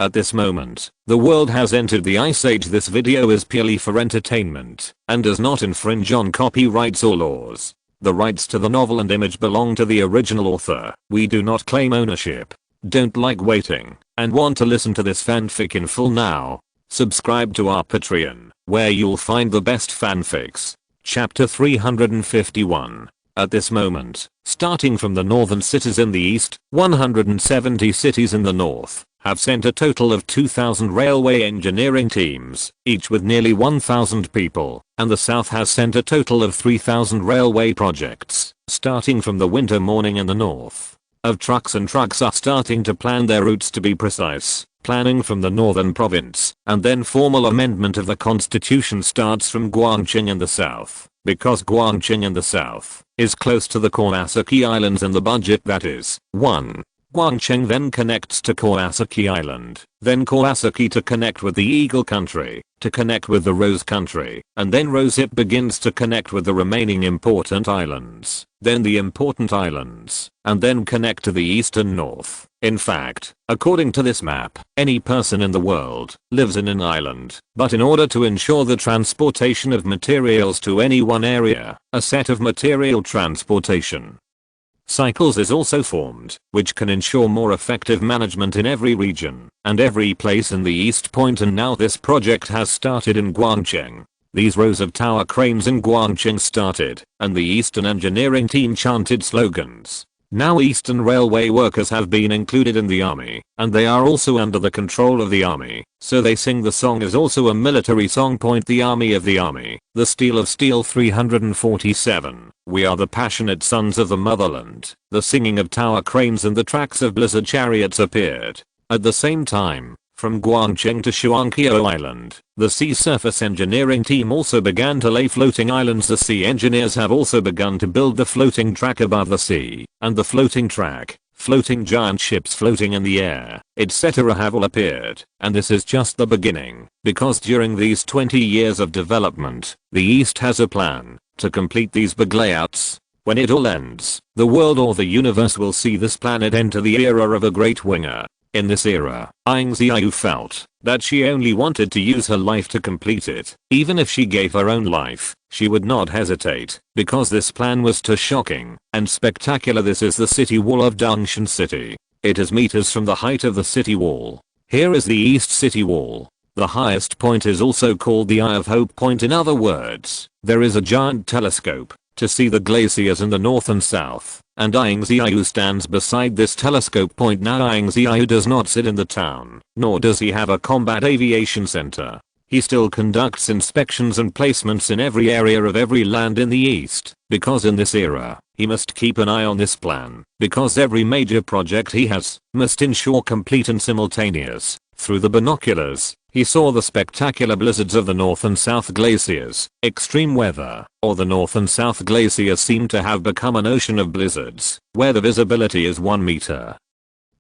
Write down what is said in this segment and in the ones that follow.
At this moment, the world has entered the Ice Age. This video is purely for entertainment and does not infringe on copyrights or laws. The rights to the novel and image belong to the original author. We do not claim ownership. Don't like waiting and want to listen to this fanfic in full now? Subscribe to our Patreon, where you'll find the best fanfics. Chapter 351. At this moment, starting from the northern cities in the east, 170 cities in the north have sent a total of 2,000 railway engineering teams, each with nearly 1,000 people, and the south has sent a total of 3,000 railway projects, starting from the winter morning in the north. Of trucks are starting to plan their routes to be precise, planning from the northern province, and then formal amendment of the constitution starts from Guangqing in the south, because Guangqing in the south is close to the Kawasaki Islands and the budget that is 1. Guangqing then connects to Kawasaki Island, then Kawasaki to connect with the Eagle Country, to connect with the Rose Country, and then Rosehip begins to connect with the remaining important islands, then the important islands, and then connect to the east and north. In fact, according to this map, any person in the world lives in an island, but in order to ensure the transportation of materials to any one area, a set of material transportation cycles is also formed, which can ensure more effective management in every region and every place in the East Point. And now this project has started in Guangqing. These rows of tower cranes in Guangqing started, and the Eastern engineering team chanted slogans. Now Eastern Railway workers have been included in the army, and they are also under the control of the army, so they sing the song is also a military song. Point the army of the army, the steel of steel. 347. We are the passionate sons of the motherland. The singing of tower cranes and the tracks of blizzard chariots appeared. At the same time, from Guangqing to Shuangqiao Island, the sea surface engineering team also began to lay floating islands. The sea engineers have also begun to build the floating track above the sea, and the floating track, floating giant ships floating in the air, etc. have all appeared, and this is just the beginning, because during these 20 years of development, the East has a plan to complete these big layouts. When it all ends, the world or the universe will see this planet enter the era of a great winger. In this era, Ying Ziyue felt that she only wanted to use her life to complete it. Even if she gave her own life, she would not hesitate, because this plan was too shocking and spectacular. This is the city wall of Dungeon City. It is meters from the height of the city wall. Here is the East City Wall. The highest point is also called the Eye of Hope Point. In other words, there is a giant telescope to see the glaciers in the north and south, and Ying Ziyue stands beside this telescope point. Now Ying Ziyue does not sit in the town, nor does he have a combat aviation center. He still conducts inspections and placements in every area of every land in the east, because in this era, he must keep an eye on this plan, because every major project he has must ensure complete and simultaneous. Through the binoculars, he saw the spectacular blizzards of the North and South glaciers. Extreme weather, or the North and South glaciers seem to have become an ocean of blizzards, where the visibility is 1 meter.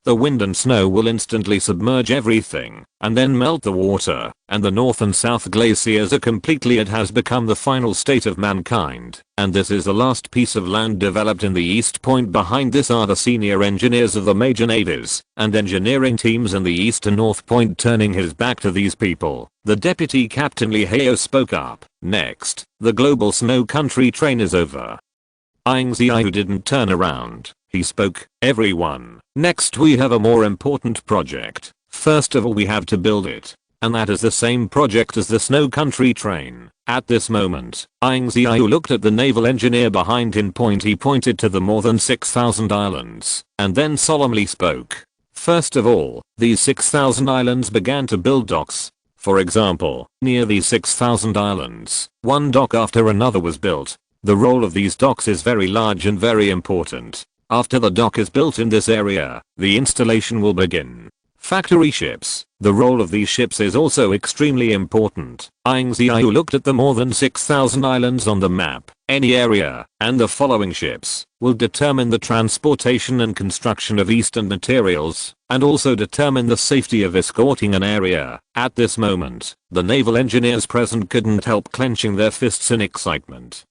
The wind and snow will instantly submerge everything, and then melt the water, and the North and South glaciers are completely. It has become the final state of mankind, and this is the last piece of land developed in the East Point. Behind this are the senior engineers of the major navies and engineering teams in the East and North Point. Turning his back to these people, the deputy captain Li Hao spoke up. Next, the global snow country train is over. Ying Ziyue didn't turn around. He spoke, everyone, next we have a more important project. First of all we have to build it. And that is the same project as the snow country train. At this moment, Ying Ziyue looked at the naval engineer behind him. He pointed to the more than 6,000 islands, and then solemnly spoke. First of all, these 6,000 islands began to build docks. For example, near these 6,000 islands, one dock after another was built. The role of these docks is very large and very important. After the dock is built in this area, the installation will begin. Factory ships. The role of these ships is also extremely important. Ying Ziyue looked at the more than 6,000 islands on the map. Any area, and the following ships, will determine the transportation and construction of Eastern materials, and also determine the safety of escorting an area. At this moment, the naval engineers present couldn't help clenching their fists in excitement.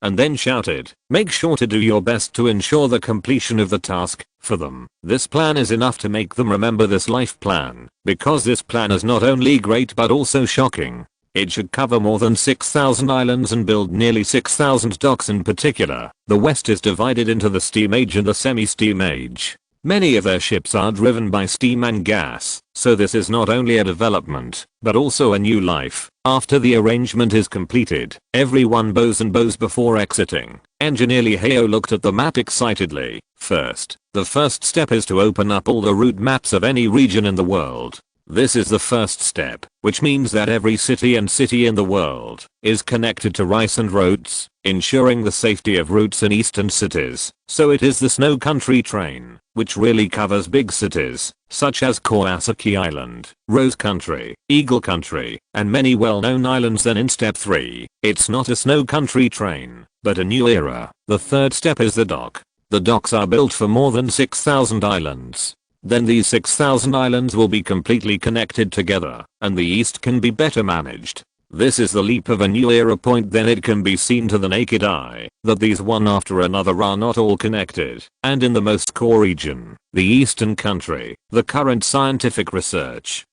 and then shouted, "Make sure to do your best to ensure the completion of the task for them." This plan is enough to make them remember this life plan, because this plan is not only great but also shocking. It should cover more than 6,000 islands and build nearly 6,000 docks in particular. The West is divided into the steam age and the semi-steam age. Many of their ships are driven by steam and gas, so this is not only a development, but also a new life. After the arrangement is completed, everyone bows and bows before exiting. Engineer Lee Heo looked at the map excitedly. First, the first step is to open up all the route maps of any region in the world. This is the first step, which means that every city in the world is connected to rice and roads, ensuring the safety of routes in eastern cities. So it is the Snow Country train, which really covers big cities, such as Kawasaki Island, Rose Country, Eagle Country, and many well-known islands. Then in step 3, it's not a Snow Country train, but a new era. The third step is the dock. The docks are built for more than 6,000 islands. Then these 6,000 islands will be completely connected together, and the East can be better managed. This is the leap of a new era point. Then it can be seen to the naked eye that these one after another are not all connected, and in the most core region, the Eastern country, the current scientific research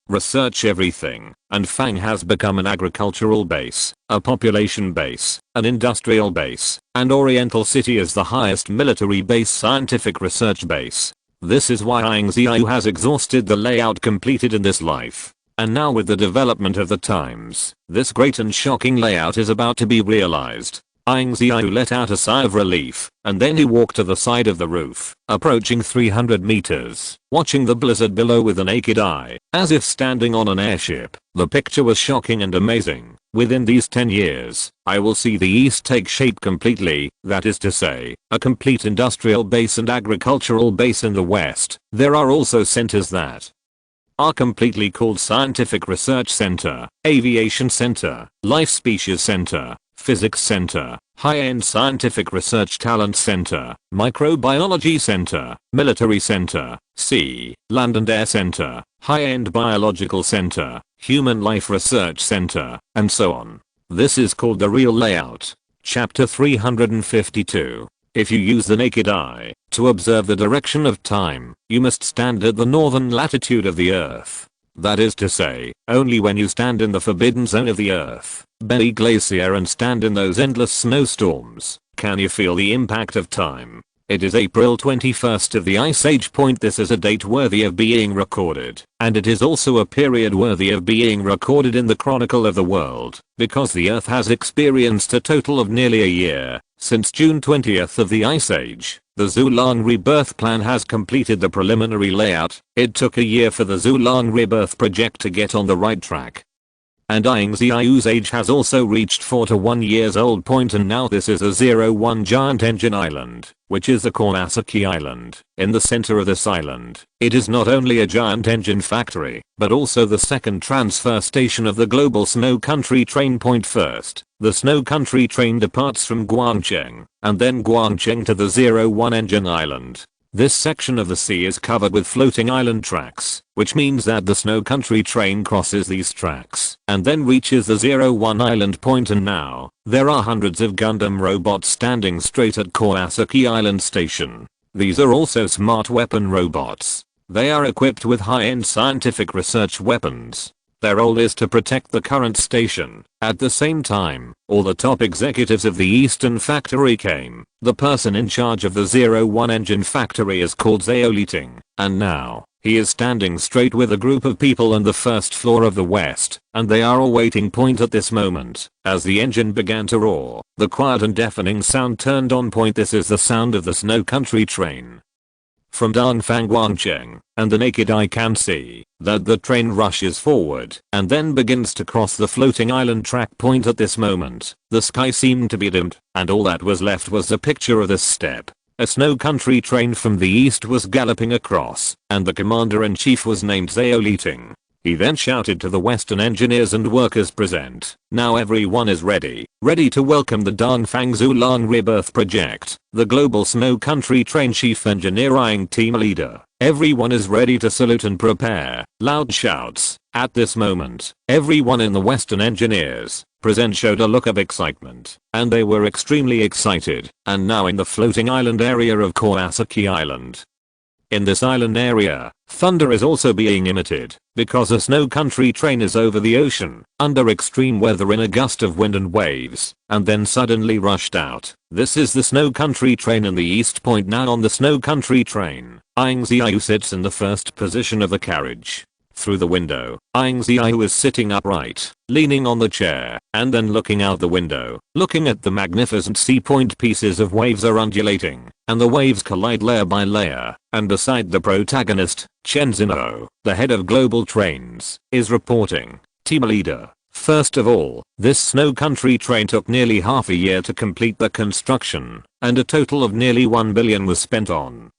everything, and Fang has become an agricultural base, a population base, an industrial base, and Oriental City is the highest military base scientific research base. This is why Ying Ziyue has exhausted the layout completed in this life. And now with the development of the times, this great and shocking layout is about to be realized. Ying Ziyue let out a sigh of relief, and then he walked to the side of the roof, approaching 300 meters, watching the blizzard below with the naked eye, as if standing on an airship. The picture was shocking and amazing. Within these 10 years, I will see the East take shape completely, that is to say, a complete industrial base and agricultural base in the West. There are also centers that are completely called Scientific Research Center, Aviation Center, Life Species Center, Physics Center, High-End Scientific Research Talent Center, Microbiology Center, Military Center, Sea, Land and Air Center, High-End Biological Center, Human Life Research Center, and so on. This is called the real layout. Chapter 352. If you use the naked eye to observe the direction of time, you must stand at the northern latitude of the Earth. That is to say, only when you stand in the forbidden zone of the Earth, belly glacier, and stand in those endless snowstorms, can you feel the impact of time. It is April 21st of the Ice Age point. This is a date worthy of being recorded, and it is also a period worthy of being recorded in the chronicle of the world, because the Earth has experienced a total of nearly a year since June 20th of the Ice Age. The Zhulang Rebirth Plan has completed the preliminary layout. It took a year for the Zhulang Rebirth project to get on the right track. And Ying Ziyue's age has also reached 4 to 1 years old point, and now this is a 01 giant engine island, which is the Kawasaki Island. In the center of this island, it is not only a giant engine factory, but also the second transfer station of the global Snow Country train point. First, the Snow Country train departs from Guangcheng, and then Guangcheng to the 01 engine island. This section of the sea is covered with floating island tracks, which means that the Snow Country train crosses these tracks and then reaches the 01 island point. And now, there are hundreds of Gundam robots standing straight at Kawasaki Island Station. These are also smart weapon robots. They are equipped with high-end scientific research weapons. Their role is to protect the current station. At the same time, all the top executives of the Eastern factory came. The person in charge of the 01 engine factory is called Zhao, and now, he is standing straight with a group of people on the first floor of the West, and they are all waiting point at this moment. As the engine began to roar, the quiet and deafening sound turned on point. This is the sound of the Snow Country train from Dongfang, Guangcheng, and the naked eye can see that the train rushes forward and then begins to cross the floating island track point. At this moment, the sky seemed to be dimmed, and all that was left was a picture of this step. A Snow Country train from the east was galloping across, and the commander-in-chief was named Zhao. He then shouted to the Western engineers and workers present, "Now everyone is ready to welcome the Dongfang Zhulang Rebirth Project, the global Snow Country train chief engineering team leader. Everyone is ready to salute and prepare." Loud shouts. At this moment, everyone in the Western engineers, Present showed a look of excitement, and they were extremely excited, and now in the floating island area of Kawasaki Island. In this island area, thunder is also being emitted, because a snow country train is over the ocean, under extreme weather in a gust of wind and waves, and then suddenly rushed out. This is the snow country train in the east point. Now on the snow country train, Ying Ziyue sits in the first position of the carriage. Through the window, Ying Ziyue is sitting upright, leaning on the chair, and then looking out the window, looking at the magnificent sea point. Pieces of waves are undulating, and the waves collide layer by layer, and beside the protagonist, Chen Zino, the head of global trains, is reporting. Team leader. First of all, this snow country train took nearly half a year to complete the construction, and a total of nearly 1 billion was spent on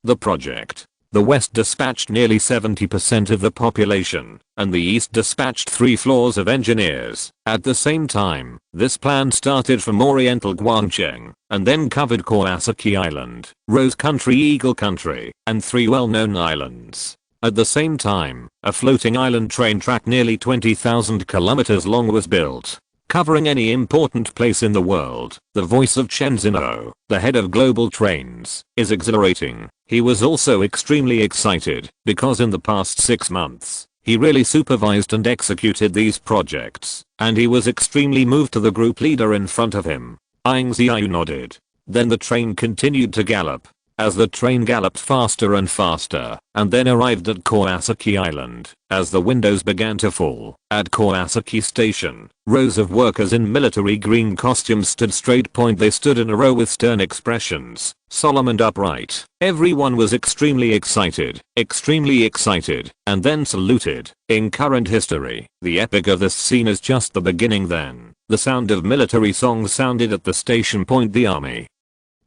the project. The West dispatched nearly 70% of the population, and the East dispatched 3 floors of engineers. At the same time, this plan started from Oriental Guangcheng, and then covered Kawasaki Island, Rose Country, Eagle Country, and 3 well-known islands. At the same time, a floating island train track nearly 20,000 kilometers long was built, covering any important place in the world. The voice of Chen Zino, the head of global trains, is exhilarating. He was also extremely excited, because in the past 6 months, he really supervised and executed these projects, and he was extremely moved to the group leader in front of him. Ying Ziyue nodded. Then the train continued to gallop. As the train galloped faster and faster, and then arrived at Kawasaki Island, as the windows began to fall, at Kawasaki Station, rows of workers in military green costumes stood straight point. They stood in a row with stern expressions, solemn and upright. Everyone was extremely excited, and then saluted. In current history, the epic of this scene is just the beginning. Then, the sound of military songs sounded at the station point. The army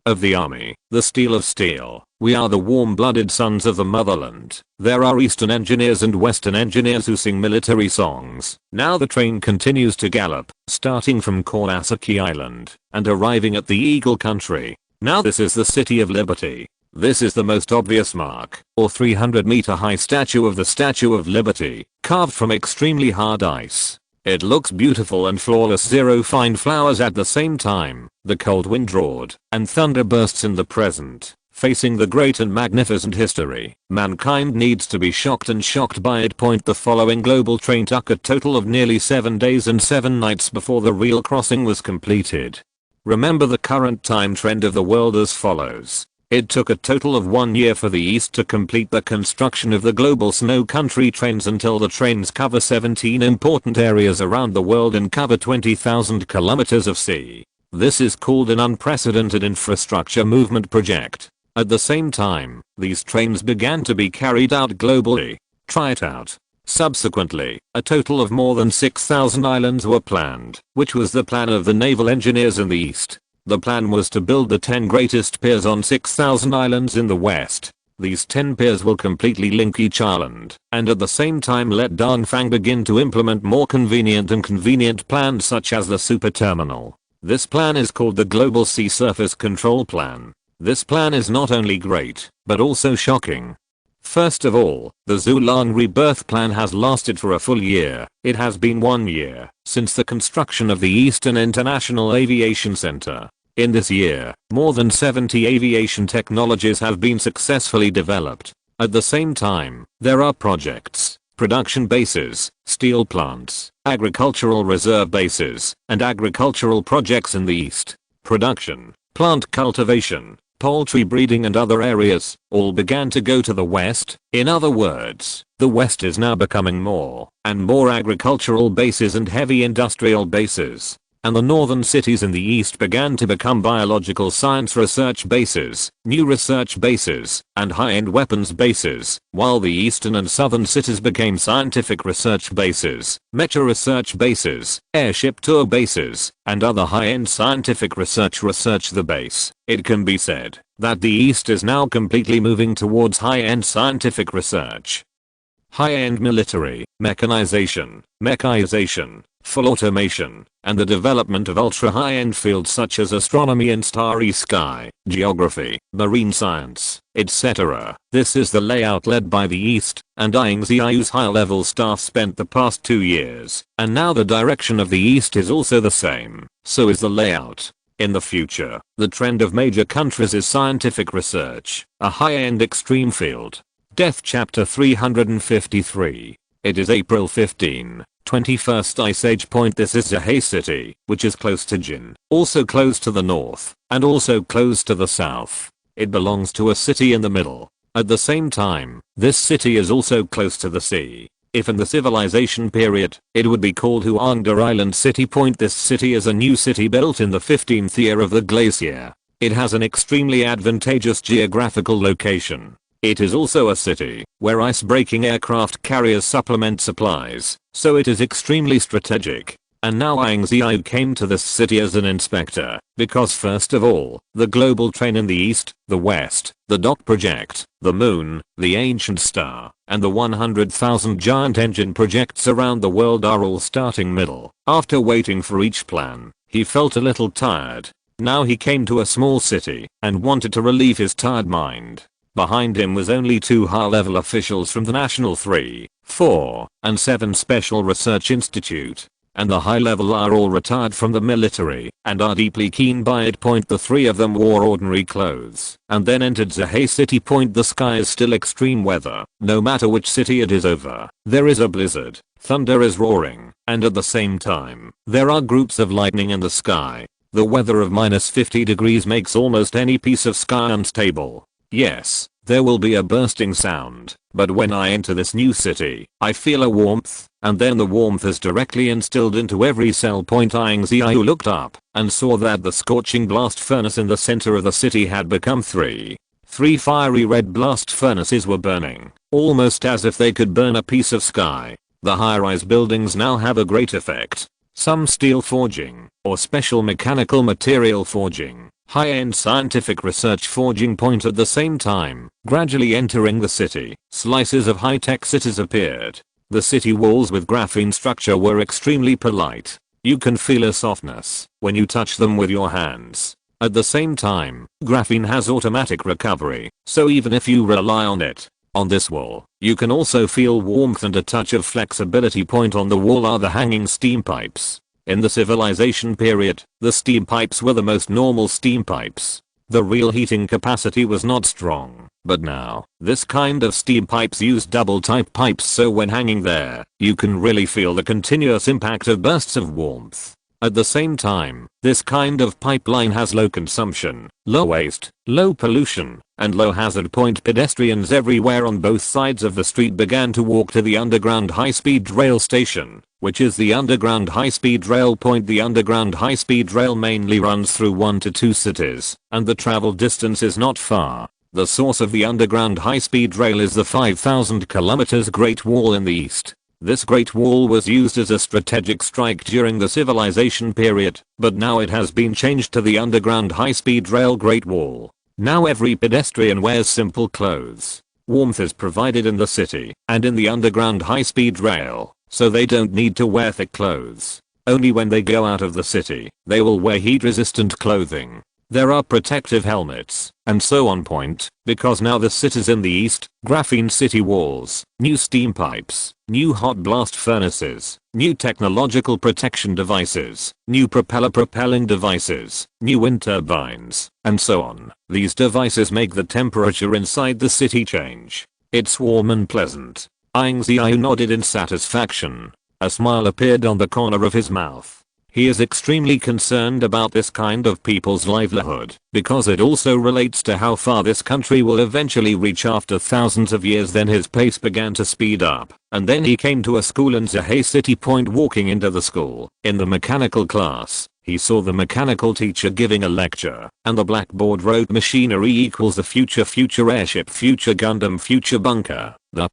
of the army, the steel of steel, we are the warm-blooded sons of the motherland. There are Eastern engineers and Western engineers who sing military songs. Now the train continues to gallop, starting from Kawasaki Island, and arriving at the Eagle Country. Now this is the City of Liberty. This is the most obvious mark, or 300-meter high statue of the Statue of Liberty, carved from extremely hard ice. It looks beautiful and flawless. 0 fine flowers at the same time. The cold wind roared, and thunder bursts in the present. Facing the great and magnificent history, mankind needs to be shocked and shocked by it. The following global train took a total of nearly 7 days and 7 nights before the real crossing was completed. Remember the current time trend of the world as follows. It took a total of 1 year for the East to complete the construction of the global snow country trains until the trains cover 17 important areas around the world and cover 20,000 kilometers of sea. This is called an unprecedented infrastructure movement project. At the same time, these trains began to be carried out globally. Try it out. Subsequently, a total of more than 6,000 islands were planned, which was the plan of the naval engineers in the East. The plan was to build the 10 greatest piers on 6,000 islands in the West. These 10 piers will completely link each island, and at the same time let Dongfang begin to implement more convenient plans such as the super terminal. This plan is called the Global Sea Surface Control Plan. This plan is not only great, but also shocking. First of all, the Zhulang rebirth plan has lasted for a full year. It has been 1 year since the construction of the Eastern International Aviation Center. In this year, more than 70 aviation technologies have been successfully developed. At the same time, there are projects, production bases, steel plants, agricultural reserve bases, and agricultural projects in the East. Production, plant cultivation, poultry breeding and other areas all began to go to the West. In other words, the West is now becoming more and more agricultural bases and heavy industrial bases. And the northern cities in the East began to become biological science research bases, new research bases, and high-end weapons bases, while the eastern and southern cities became scientific research bases, metro research bases, airship tour bases, and other high-end scientific research. The base. It can be said that the East is now completely moving towards high-end scientific research. High-end military, mechanization, full automation, and the development of ultra-high-end fields such as astronomy and starry sky, geography, marine science, etc. This is the layout led by the East, and Ying Ziyue's high-level staff spent the past 2 years, and now the direction of the East is also the same, so is the layout. In the future, the trend of major countries is scientific research, a high-end extreme field. Death Chapter 353. It is April 15, 21st Ice Age point. This is Xihai City, which is close to Jin, also close to the north, and also close to the south. It belongs to a city in the middle. At the same time, this city is also close to the sea. If in the civilization period, it would be called Huangda Island City point. This city is a new city built in the 15th year of the glacier. It has an extremely advantageous geographical location. It is also a city where ice-breaking aircraft carriers supplement supplies, so it is extremely strategic. And now Ying Ziyue came to this city as an inspector, because first of all, the global train in the east, the west, the dot project, the moon, the ancient star, and the 100,000 giant engine projects around the world are all starting middle. After waiting for each plan, he felt a little tired. Now he came to a small city, and wanted to relieve his tired mind. Behind him was only 2 high-level officials from the National 3, 4, and 7 Special Research Institute. And the high level are all retired from the military and are deeply keen by it. The 3 of them wore ordinary clothes and then entered Xihai City. The sky is still extreme weather, no matter which city it is over. There is a blizzard, thunder is roaring, and at the same time, there are groups of lightning in the sky. The weather of -50 degrees makes almost any piece of sky unstable. Yes, there will be a bursting sound, but when I enter this new city, I feel a warmth, and then the warmth is directly instilled into every cell. Ying Ziyue looked up and saw that the scorching blast furnace in the center of the city had become 3 fiery red blast furnaces were burning, almost as if they could burn a piece of sky. The high-rise buildings now have a great effect. Some steel forging, or special mechanical material forging, high-end scientific research forging. At the same time, gradually entering the city, slices of high-tech cities appeared. The city walls with graphene structure were extremely polite. You can feel a softness when you touch them with your hands. At the same time, graphene has automatic recovery, so even if you rely on it, on this wall, you can also feel warmth and a touch of flexibility. On the wall are the hanging steam pipes. In the civilization period, the steam pipes were the most normal steam pipes. The real heating capacity was not strong, but now, this kind of steam pipes use double type pipes, so when hanging there, you can really feel the continuous impact of bursts of warmth. At the same time, this kind of pipeline has low consumption, low waste, low pollution, and low hazard. Pedestrians everywhere on both sides of the street began to walk to the underground high-speed rail station, which is the underground high-speed rail. The underground high-speed rail mainly runs through 1 to 2 cities, and the travel distance is not far. The source of the underground high-speed rail is the 5,000 kilometers Great Wall in the east. This Great Wall was used as a strategic strike during the civilization period, but now it has been changed to the underground high-speed rail Great Wall. Now every pedestrian wears simple clothes. Warmth is provided in the city and in the underground high-speed rail, so they don't need to wear thick clothes. Only when they go out of the city, they will wear heat-resistant clothing. There are protective helmets, and so on. Because now the cities in the east, graphene city walls, new steam pipes, new hot blast furnaces, new technological protection devices, new propeller propelling devices, new wind turbines, and so on. These devices make the temperature inside the city change. It's warm and pleasant. Ying Ziyue nodded in satisfaction. A smile appeared on the corner of his mouth. He is extremely concerned about this kind of people's livelihood, because it also relates to how far this country will eventually reach after thousands of years. Then his pace began to speed up, and then he came to a school in Xihai City. Walking into the school, in the mechanical class, he saw the mechanical teacher giving a lecture, and the blackboard wrote machinery equals the future airship, future Gundam, future bunker. The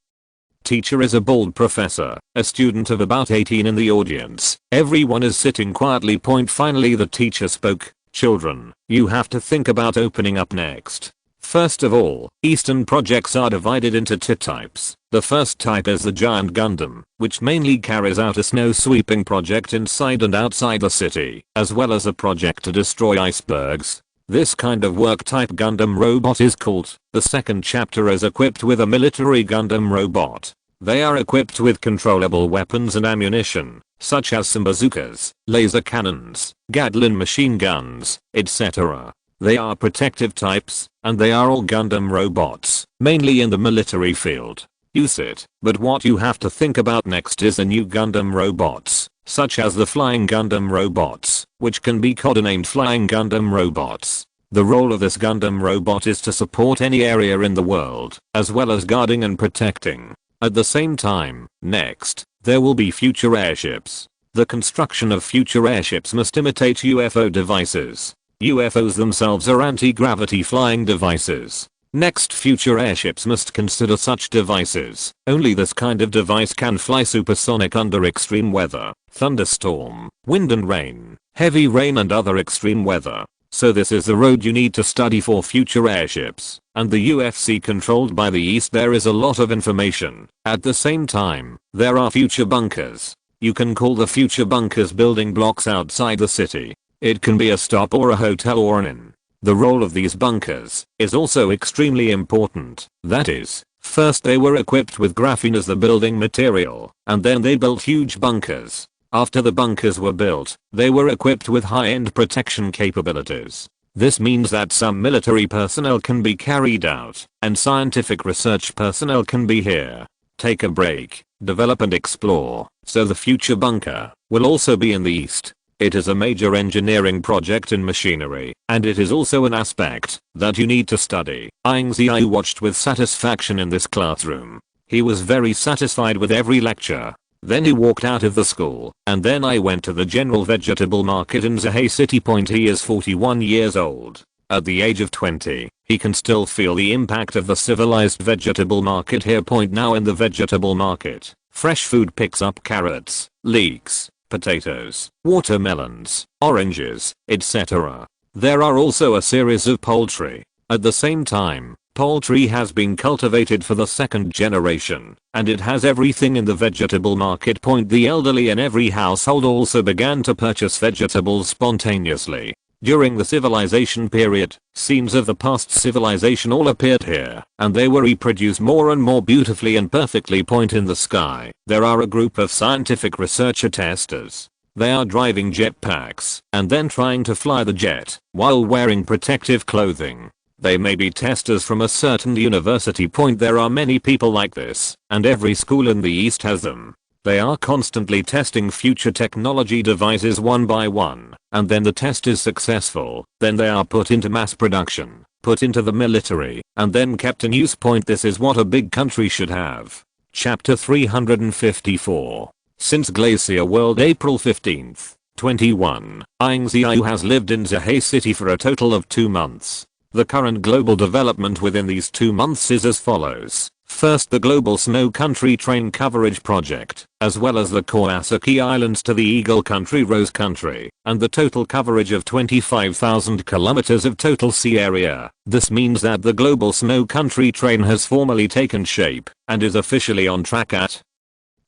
teacher is a bald professor, a student of about 18 in the audience. Everyone is sitting quietly. Finally the teacher spoke. Children, you have to think about opening up next. First of all, Eastern projects are divided into 2 types. The first type is the giant Gundam, which mainly carries out a snow sweeping project inside and outside the city, as well as a project to destroy icebergs. This kind of work type Gundam robot is called. The second chapter is equipped with a military Gundam robot. They are equipped with controllable weapons and ammunition, such as some bazookas, laser cannons, Gatling machine guns, etc. They are protective types, and they are all Gundam robots, mainly in the military field. Use it, but what you have to think about next is the new Gundam robots, such as the Flying Gundam robots, which can be codenamed Flying Gundam robots. The role of this Gundam robot is to support any area in the world, as well as guarding and protecting. At the same time, next, there will be future airships. The construction of future airships must imitate UFO devices. UFOs themselves are anti-gravity flying devices. Next, future airships must consider such devices. Only this kind of device can fly supersonic under extreme weather, thunderstorm, wind and rain, heavy rain and other extreme weather. So this is the road you need to study for future airships. And the UFC controlled by the East, there is a lot of information. At the same time, there are future bunkers. You can call the future bunkers building blocks outside the city. It can be a stop or a hotel or an inn. The role of these bunkers is also extremely important. That is, first they were equipped with graphene as the building material, and then they built huge bunkers. After the bunkers were built, they were equipped with high-end protection capabilities. This means that some military personnel can be carried out, and scientific research personnel can be here. Take a break, develop and explore. So the future bunker will also be in the East. It is a major engineering project in machinery, and it is also an aspect that you need to study. Ying Ziyue watched with satisfaction in this classroom. He was very satisfied with every lecture. Then he walked out of the school, and then I went to the general vegetable market in Xihai City. He is 41 years old. At the age of 20, he can still feel the impact of the civilized vegetable market here. Now in the vegetable market, fresh food picks up carrots, leeks, potatoes, watermelons, oranges, etc. There are also a series of poultry. At the same time, poultry has been cultivated for the second generation, and it has everything in the vegetable market. The elderly in every household also began to purchase vegetables spontaneously. During the civilization period, scenes of the past civilization all appeared here, and they were reproduced more and more beautifully and perfectly. In the sky, there are a group of scientific researcher testers. They are driving jetpacks, and then trying to fly the jet, while wearing protective clothing. They may be testers from a certain university. There are many people like this, and every school in the East has them. They are constantly testing future technology devices one by one, and then the test is successful. Then they are put into mass production, put into the military, and then kept in use. This is what a big country should have. Chapter 354. Since Glacier World, April 15th, 21, Ying Ziyue has lived in Xihai City for a total of 2 months. The current global development within these 2 months is as follows. First, the global snow country train coverage project, as well as the Kawasaki Islands to the Eagle Country Rose Country, and the total coverage of 25,000 kilometers of total sea area. This means that the global snow country train has formally taken shape, and is officially on track at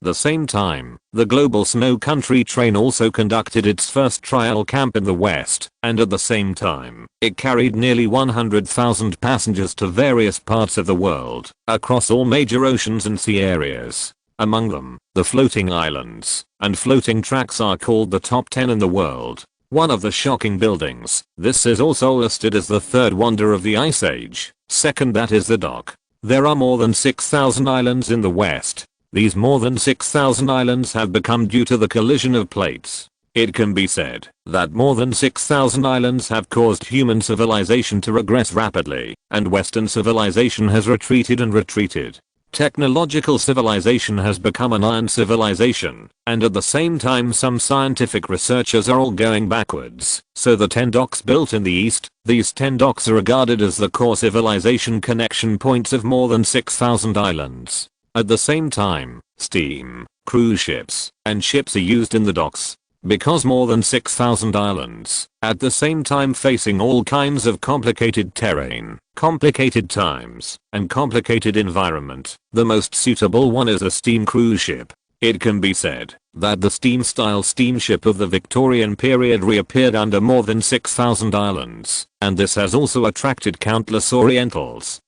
the same time. The global snow country train also conducted its first trial camp in the West, and at the same time, it carried nearly 100,000 passengers to various parts of the world, across all major oceans and sea areas. Among them, the floating islands and floating tracks are called the top 10 in the world. One of the shocking buildings, this is also listed as the third wonder of the Ice Age. Second, that is the dock. There are more than 6,000 islands in the West. These more than 6,000 islands have become due to the collision of plates. It can be said that more than 6,000 islands have caused human civilization to regress rapidly, and Western civilization has retreated and retreated. Technological civilization has become an iron civilization, and at the same time some scientific researchers are all going backwards. So the 10 docks built in the East, these 10 docks are regarded as the core civilization connection points of more than 6,000 islands. At the same time, steam, cruise ships, and ships are used in the docks. Because more than 6,000 islands, at the same time facing all kinds of complicated terrain, complicated times, and complicated environment, the most suitable one is a steam cruise ship. It can be said that the steam-style steamship of the Victorian period reappeared under more than 6,000 islands, and this has also attracted countless Orientals.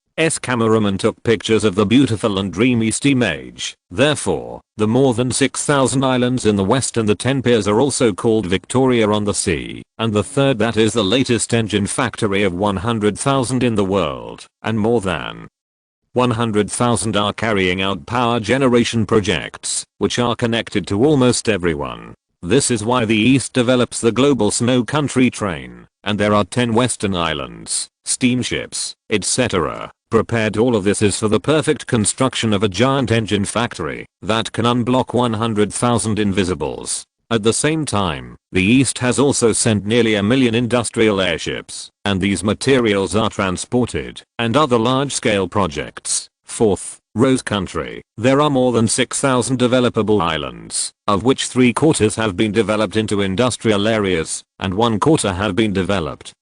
Cameramen took pictures of the beautiful and dreamy steam age. Therefore, the more than 6,000 islands in the west and the 10 piers are also called Victoria on the Sea, and the third that is the latest engine factory of 100,000 in the world, and more than 100,000 are carrying out power generation projects, which are connected to almost everyone. This is why the East develops the global snow country train, and there are 10 western islands, steamships, etc. Prepared. All of this is for the perfect construction of a giant engine factory that can unblock 100,000 invisibles. At the same time, the East has also sent nearly 1 million industrial airships, and these materials are transported, and other large-scale projects. Fourth, Rose Country. There are more than 6,000 developable islands, of which 3/4 have been developed into industrial areas, and 1/4 have been developed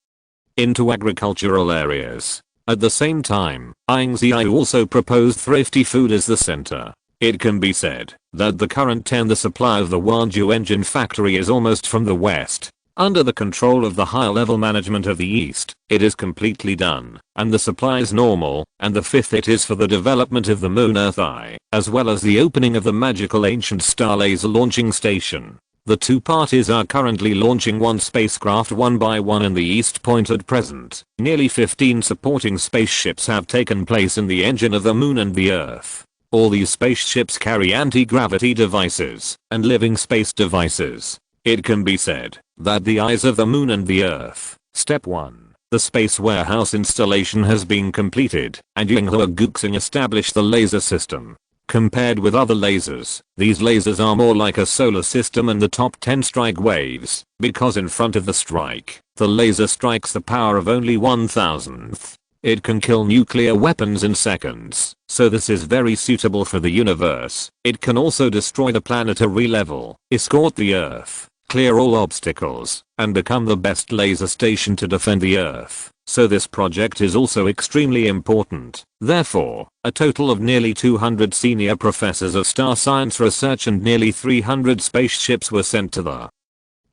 into agricultural areas. At the same time, Ying Ziyue also proposed thrifty food as the center. It can be said that the current the supply of the Wanzhou engine factory is almost from the west. Under the control of the high-level management of the East, it is completely done, and the supply is normal, and the fifth it is for the development of the Moon-Earth Eye, as well as the opening of the magical ancient star laser launching station. The two parties are currently launching one spacecraft one by one in the East Point at present. Nearly 15 supporting spaceships have taken place in the engine of the Moon and the Earth. All these spaceships carry anti-gravity devices and living space devices. It can be said that the eyes of the Moon and the Earth. Step 1. The space warehouse installation has been completed, and Ying Ziyue established the laser system. Compared with other lasers, these lasers are more like a solar system and the top 10 strike waves, because in front of the strike, the laser strikes the power of only 1,000th. It can kill nuclear weapons in seconds, so this is very suitable for the universe. It can also destroy the planetary level, escort the Earth, clear all obstacles, and become the best laser station to defend the Earth. So this project is also extremely important. Therefore, a total of nearly 200 senior professors of star science research and nearly 300 spaceships were sent to the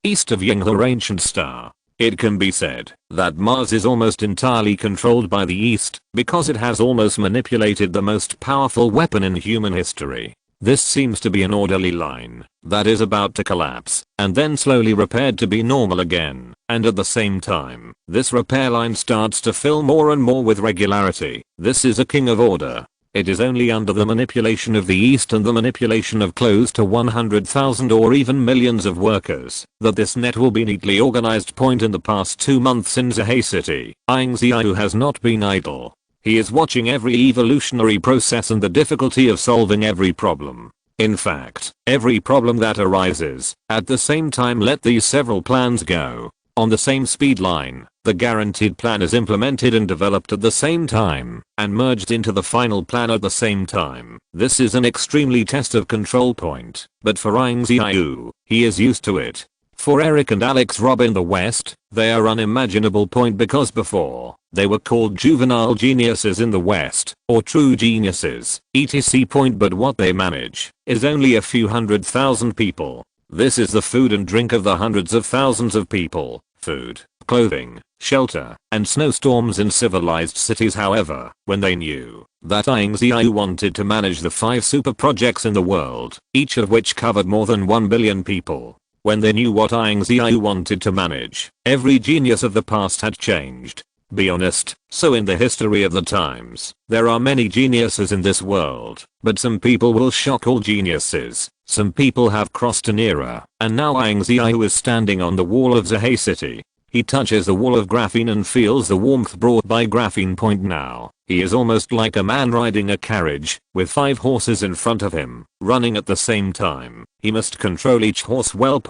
east of Ying Ziyue ancient star. It can be said that Mars is almost entirely controlled by the East because it has almost manipulated the most powerful weapon in human history. This seems to be an orderly line that is about to collapse and then slowly repaired to be normal again, and at the same time, this repair line starts to fill more and more with regularity. This is a king of order. It is only under the manipulation of the East and the manipulation of close to 100,000 or even millions of workers that this net will be neatly organized. In the past 2 months in Xihai City, Ying Ziyue has not been idle. He is watching every evolutionary process and the difficulty of solving every problem. In fact, every problem that arises, at the same time let these several plans go on the same speed line. The guaranteed plan is implemented and developed at the same time, and merged into the final plan at the same time. This is an extremely test of control point, but for Ying Ziyue, he is used to it. For Eric and Alex Robb in the West, they are unimaginable because before, they were called juvenile geniuses in the West, or true geniuses, etc. But what they manage is only a few 100,000 people. This is the food and drink of the hundreds of thousands of people. Food, clothing, shelter, and snowstorms in civilized cities. However, when they knew that Ying Ziyue wanted to manage the 5 super projects in the world, each of which covered more than 1 billion people, when they knew what Ying Ziyue wanted to manage, every genius of the past had changed. Be honest, so in the history of the times, there are many geniuses in this world, but some people will shock all geniuses. Some people have crossed an era, and now Ying Ziyue is standing on the wall of Xihai City. He touches the wall of graphene and feels the warmth brought by graphene. Now, he is almost like a man riding a carriage, with 5 horses in front of him, running at the same time. He must control each horse well.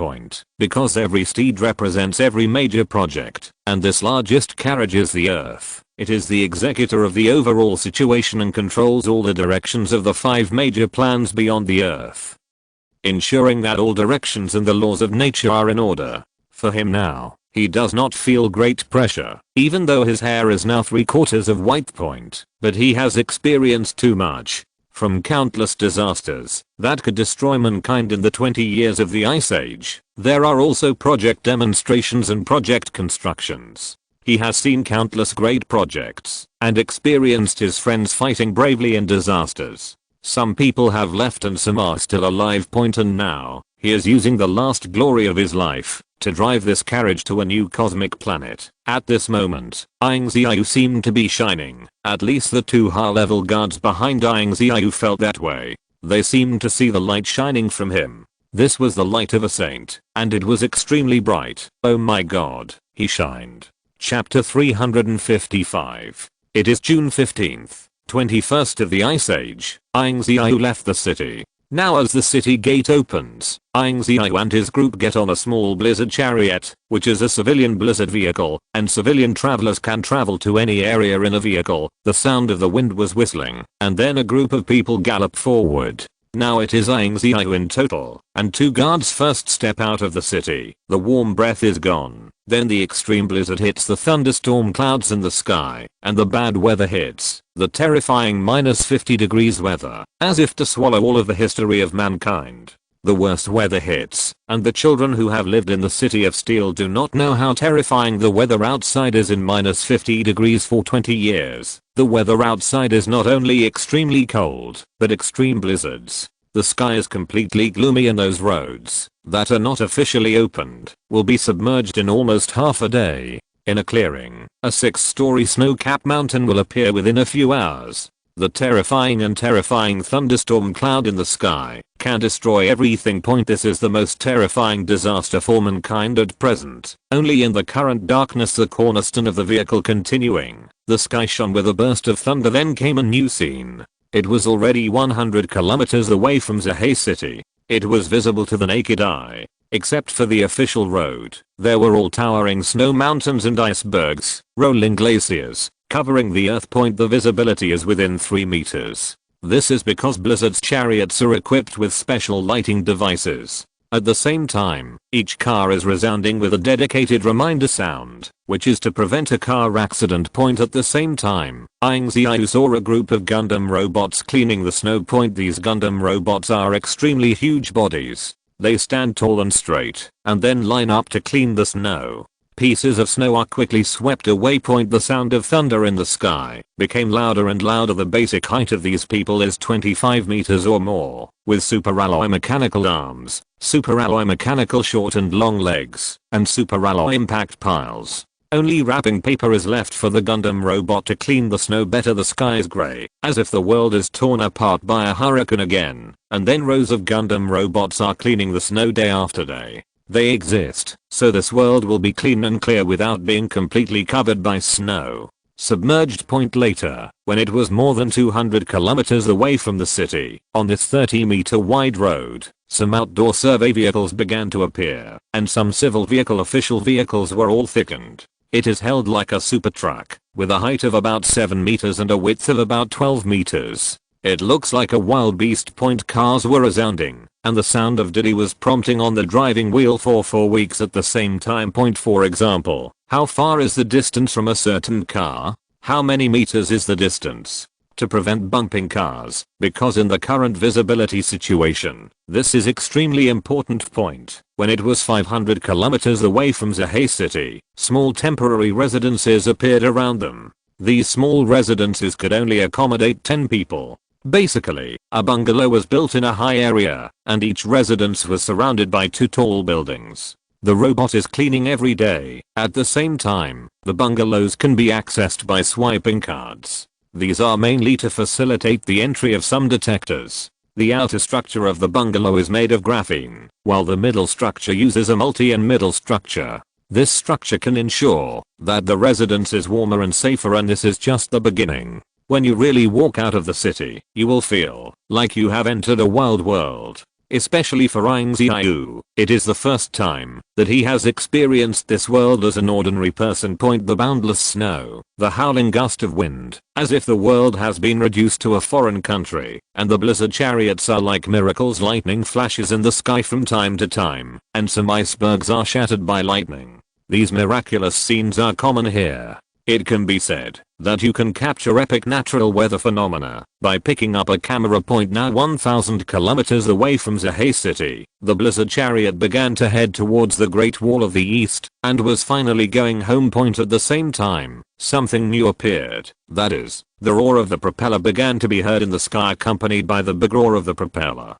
Because every steed represents every major project, and this largest carriage is the Earth. It is the executor of the overall situation and controls all the directions of the 5 major plans beyond the Earth, ensuring that all directions and the laws of nature are in order. For him now, he does not feel great pressure, even though his hair is now 3/4 of white. But he has experienced too much. from countless disasters that could destroy mankind in the 20 years of the Ice Age. There are also project demonstrations and project constructions. He has seen countless great projects and experienced his friends fighting bravely in disasters. Some people have left and some are still alive. And now, he is using the last glory of his life to drive this carriage to a new cosmic planet. At this moment, Ying Ziyue seemed to be shining. At least the two high-level guards behind Ying Ziyue felt that way. They seemed to see the light shining from him. This was the light of a saint, and it was extremely bright. Oh my god, he shined. Chapter 355. It is June 15th, 21st of the Ice Age. Ying Ziyue left the city. Now as the city gate opens, Ying Ziyue and his group get on a small blizzard chariot, which is a civilian blizzard vehicle, and civilian travelers can travel to any area in a vehicle. The sound of the wind was whistling, and then a group of people gallop forward. Now it is Ying Ziyue in total, and two guards first step out of the city. The warm breath is gone. Then the extreme blizzard hits the thunderstorm clouds in the sky, and the bad weather hits. The terrifying -50 degrees weather, as if to swallow all of the history of mankind. The worst weather hits, and the children who have lived in the city of steel do not know how terrifying the weather outside is in -50 degrees for 20 years. The weather outside is not only extremely cold, but extreme blizzards. The sky is completely gloomy and those roads that are not officially opened will be submerged in almost half a day. In a clearing, a 6-story snow-capped mountain will appear within a few hours. The terrifying thunderstorm cloud in the sky can destroy everything. This is the most terrifying disaster for mankind at present. Only in the current darkness the cornerstone of the vehicle continuing. The sky shone with a burst of thunder. Then came a new scene. It was already 100 kilometers away from Xihai City. It was visible to the naked eye. Except for the official road, there were all towering snow mountains and icebergs, rolling glaciers, covering the earth. The visibility is within 3 meters. This is because Blizzard's chariots are equipped with special lighting devices. At the same time, each car is resounding with a dedicated reminder sound, which is to prevent a car accident. At the same time, Ying Ziyue saw a group of Gundam robots cleaning the snow. These Gundam robots are extremely huge bodies. They stand tall and straight, and then line up to clean the snow. Pieces of snow are quickly swept away. The sound of thunder in the sky became louder and louder. The basic height of these people is 25 meters or more, with superalloy mechanical arms, superalloy mechanical short and long legs, and superalloy impact piles. Only wrapping paper is left for the Gundam robot to clean the snow better. The sky is grey, as if the world is torn apart by a hurricane again, and then rows of Gundam robots are cleaning the snow day after day. They exist, so this world will be clean and clear without being completely covered by snow. Submerged. Later, when it was more than 200 kilometers away from the city, on this 30-meter wide road, some outdoor survey vehicles began to appear, and some civil vehicle official vehicles were all thickened. It is held like a super truck, with a height of about 7 meters and a width of about 12 meters. It looks like a wild beast. Cars were resounding, and the sound of Diddy was prompting on the driving wheel for 4 weeks at the same time. For example, how far is the distance from a certain car? How many meters is the distance? To prevent bumping cars, because in the current visibility situation, this is extremely important. When it was 500 kilometers away from Xihai City, small temporary residences appeared around them. These small residences could only accommodate 10 people. Basically, a bungalow was built in a high area, and each residence was surrounded by 2 tall buildings. The robot is cleaning every day. At the same time, the bungalows can be accessed by swiping cards. These are mainly to facilitate the entry of some detectors. The outer structure of the bungalow is made of graphene, while the middle structure uses a multi-and middle structure. This structure can ensure that the residence is warmer and safer, and this is just the beginning. When you really walk out of the city, you will feel like you have entered a wild world. Especially for Ying Ziyue, it is the first time that he has experienced this world as an ordinary person. The boundless snow, the howling gust of wind, as if the world has been reduced to a foreign country, and the blizzard chariots are like miracles. Lightning flashes in the sky from time to time, and some icebergs are shattered by lightning. These miraculous scenes are common here. It can be said that you can capture epic natural weather phenomena by picking up a camera point now 1000 kilometers away from Xihai City. The blizzard chariot began to head towards the Great Wall of the East and was finally going home point at the same time. Something new appeared. That is, the roar of the propeller began to be heard in the sky, accompanied by the big roar of the propeller.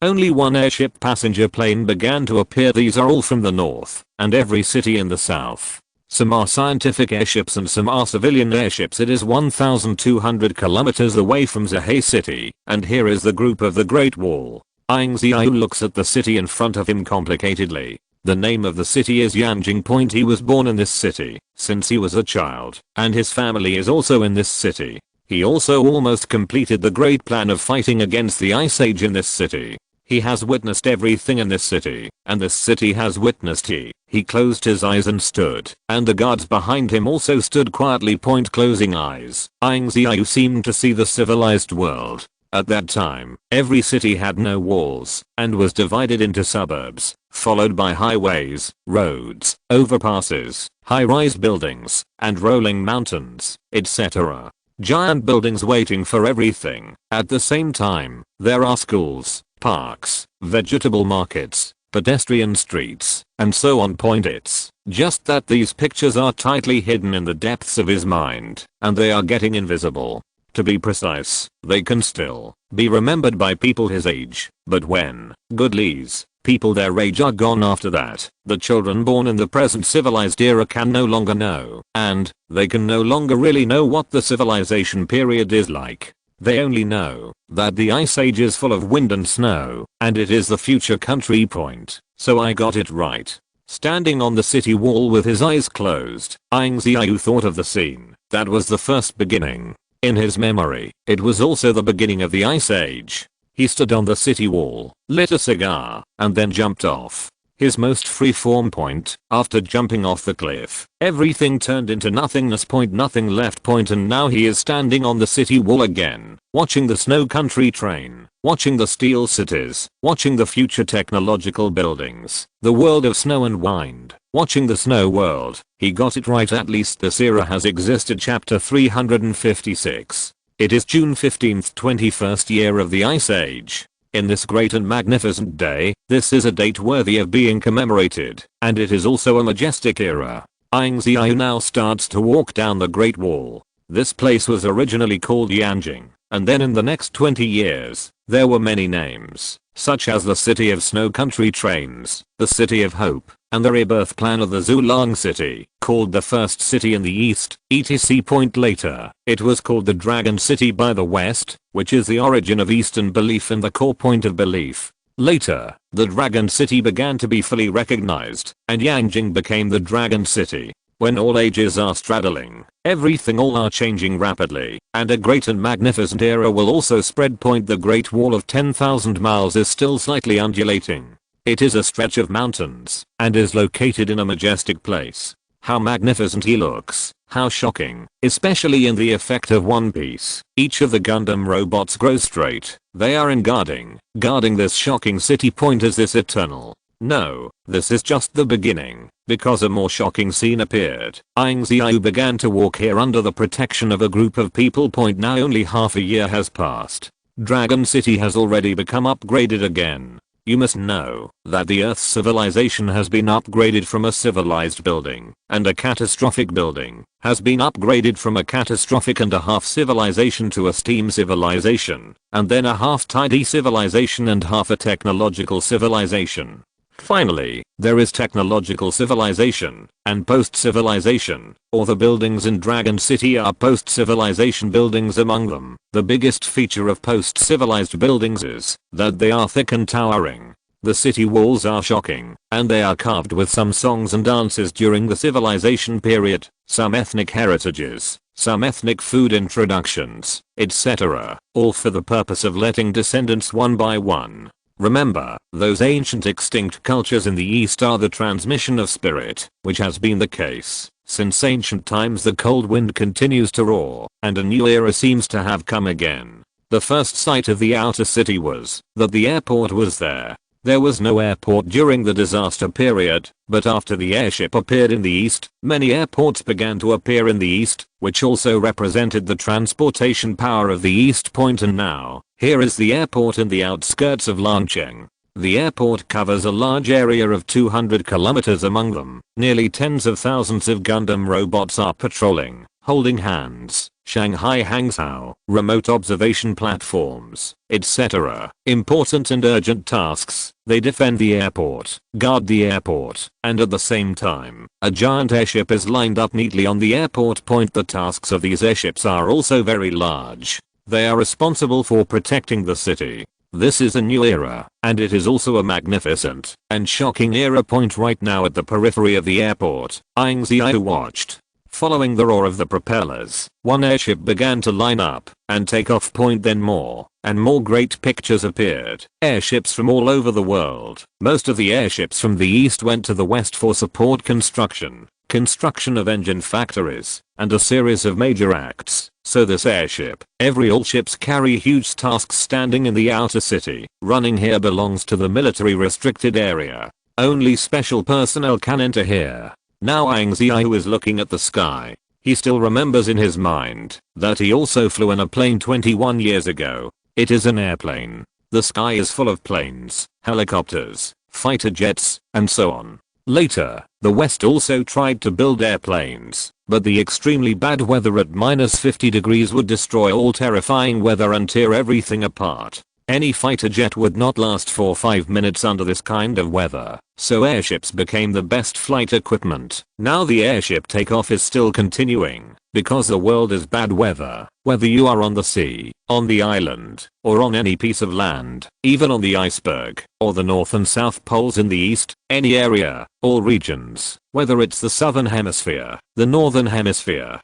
Only one airship passenger plane began to appear. These are all from the north and every city in the south. Some are scientific airships and some are civilian airships. It is 1200 kilometers away from Xihai City, and here is the group of the Great Wall. Ying Ziyue looks at the city in front of him complicatedly. The name of the city is Yanjing Point. He was born in this city since he was a child, and his family is also in this city. He also almost completed the great plan of fighting against the Ice Age in this city. He has witnessed everything in this city, and this city has witnessed he. He closed his eyes and stood, and the guards behind him also stood quietly. Closing eyes. Ying Ziyue seemed to see the civilized world. At that time, every city had no walls, and was divided into suburbs, followed by highways, roads, overpasses, high-rise buildings, and rolling mountains, etc. Giant buildings waiting for everything. At the same time, there are schools, parks, vegetable markets, pedestrian streets, and so on. It's just that these pictures are tightly hidden in the depths of his mind, and they are getting invisible. To be precise, they can still be remembered by people his age, but when goodlies, people their age are gone after that, the children born in the present civilized era can no longer know, and they can no longer really know what the civilization period is like. They only know that the Ice Age is full of wind and snow, and it is the future country point. So I got it right. Standing on the city wall with his eyes closed, Ying Ziyue thought of the scene. That was the first beginning. In his memory, it was also the beginning of the Ice Age. He stood on the city wall, lit a cigar, and then jumped off. His most free-form point. After jumping off the cliff, everything turned into nothingness. Nothing left. And now he is standing on the city wall again, watching the snow country train, watching the steel cities, watching the future technological buildings, the world of snow and wind, watching the snow world. He got it right. At least this era has existed. Chapter 356. It is June 15th, 21st year of the Ice Age. In this great and magnificent day, this is a date worthy of being commemorated, and it is also a majestic era. Ying Ziyue now starts to walk down the Great Wall. This place was originally called Yanjing, and then in the next 20 years, there were many names, such as the City of Snow Country Trains, the City of Hope, and the rebirth plan of the Zhulang City, called the First City in the East, etc. Later, it was called the Dragon City by the West, which is the origin of Eastern belief and the core point of belief. Later, the Dragon City began to be fully recognized, and Yanjing became the Dragon City. When all ages are straddling, everything all are changing rapidly, and a great and magnificent era will also spread. The Great Wall of 10,000 miles is still slightly undulating. It is a stretch of mountains, and is located in a majestic place. How magnificent he looks, how shocking, especially in the effect of One Piece. Each of the Gundam robots grows straight. They are guarding this shocking city. Is this eternal? No, this is just the beginning, because a more shocking scene appeared. Ying Ziyue began to walk here under the protection of a group of people. Now only half a year has passed. Dragon City has already become upgraded again. You must know that the Earth's civilization has been upgraded from a civilized building, and a catastrophic building has been upgraded from a catastrophic and a half civilization to a steam civilization, and then a half tidy civilization and half a technological civilization. Finally, there is technological civilization and post-civilization, or the buildings in Dragon City are post-civilization buildings. Among them, the biggest feature of post-civilized buildings is that they are thick and towering. The city walls are shocking, and they are carved with some songs and dances during the civilization period, some ethnic heritages, some ethnic food introductions, etc., all for the purpose of letting descendants one by one. Remember, those ancient extinct cultures in the East are the transmission of spirit, which has been the case since ancient times. The cold wind continues to roar, and a new era seems to have come again. The first sight of the outer city was that the airport was there. There was no airport during the disaster period, but after the airship appeared in the east, many airports began to appear in the east, which also represented the transportation power of the East Point. And now, here is the airport in the outskirts of Lancheng. The airport covers a large area of 200 kilometers. Among them, nearly tens of thousands of Gundam robots are patrolling, holding hands, Shanghai Hangzhou, remote observation platforms, etc. Important and urgent tasks. They defend the airport, guard the airport, and at the same time, a giant airship is lined up neatly on the airport point. The tasks of these airships are also very large. They are responsible for protecting the city. This is a new era, and it is also a magnificent and shocking era. Point right now at the periphery of the airport, Ying Ziyue watched. Following the roar of the propellers, one airship began to line up and take off. Point then more and more great pictures appeared. Airships from all over the world. Most of the airships from the east went to the west for support construction of engine factories, and a series of major acts. So this airship, all ships carry huge tasks standing in the outer city. Running here belongs to the military restricted area. Only special personnel can enter here. Now Ying Ziyue is looking at the sky. He still remembers in his mind that he also flew in a plane 21 years ago. It is an airplane. The sky is full of planes, helicopters, fighter jets, and so on. Later, the West also tried to build airplanes, but the extremely bad weather at -50 degrees would destroy all terrifying weather and tear everything apart. Any fighter jet would not last for 5 minutes under this kind of weather, so airships became the best flight equipment. Now the airship takeoff is still continuing, because the world is bad weather, whether you are on the sea, on the island, or on any piece of land, even on the iceberg, or the north and south poles in the east, any area, all regions, whether it's the southern hemisphere, the northern hemisphere,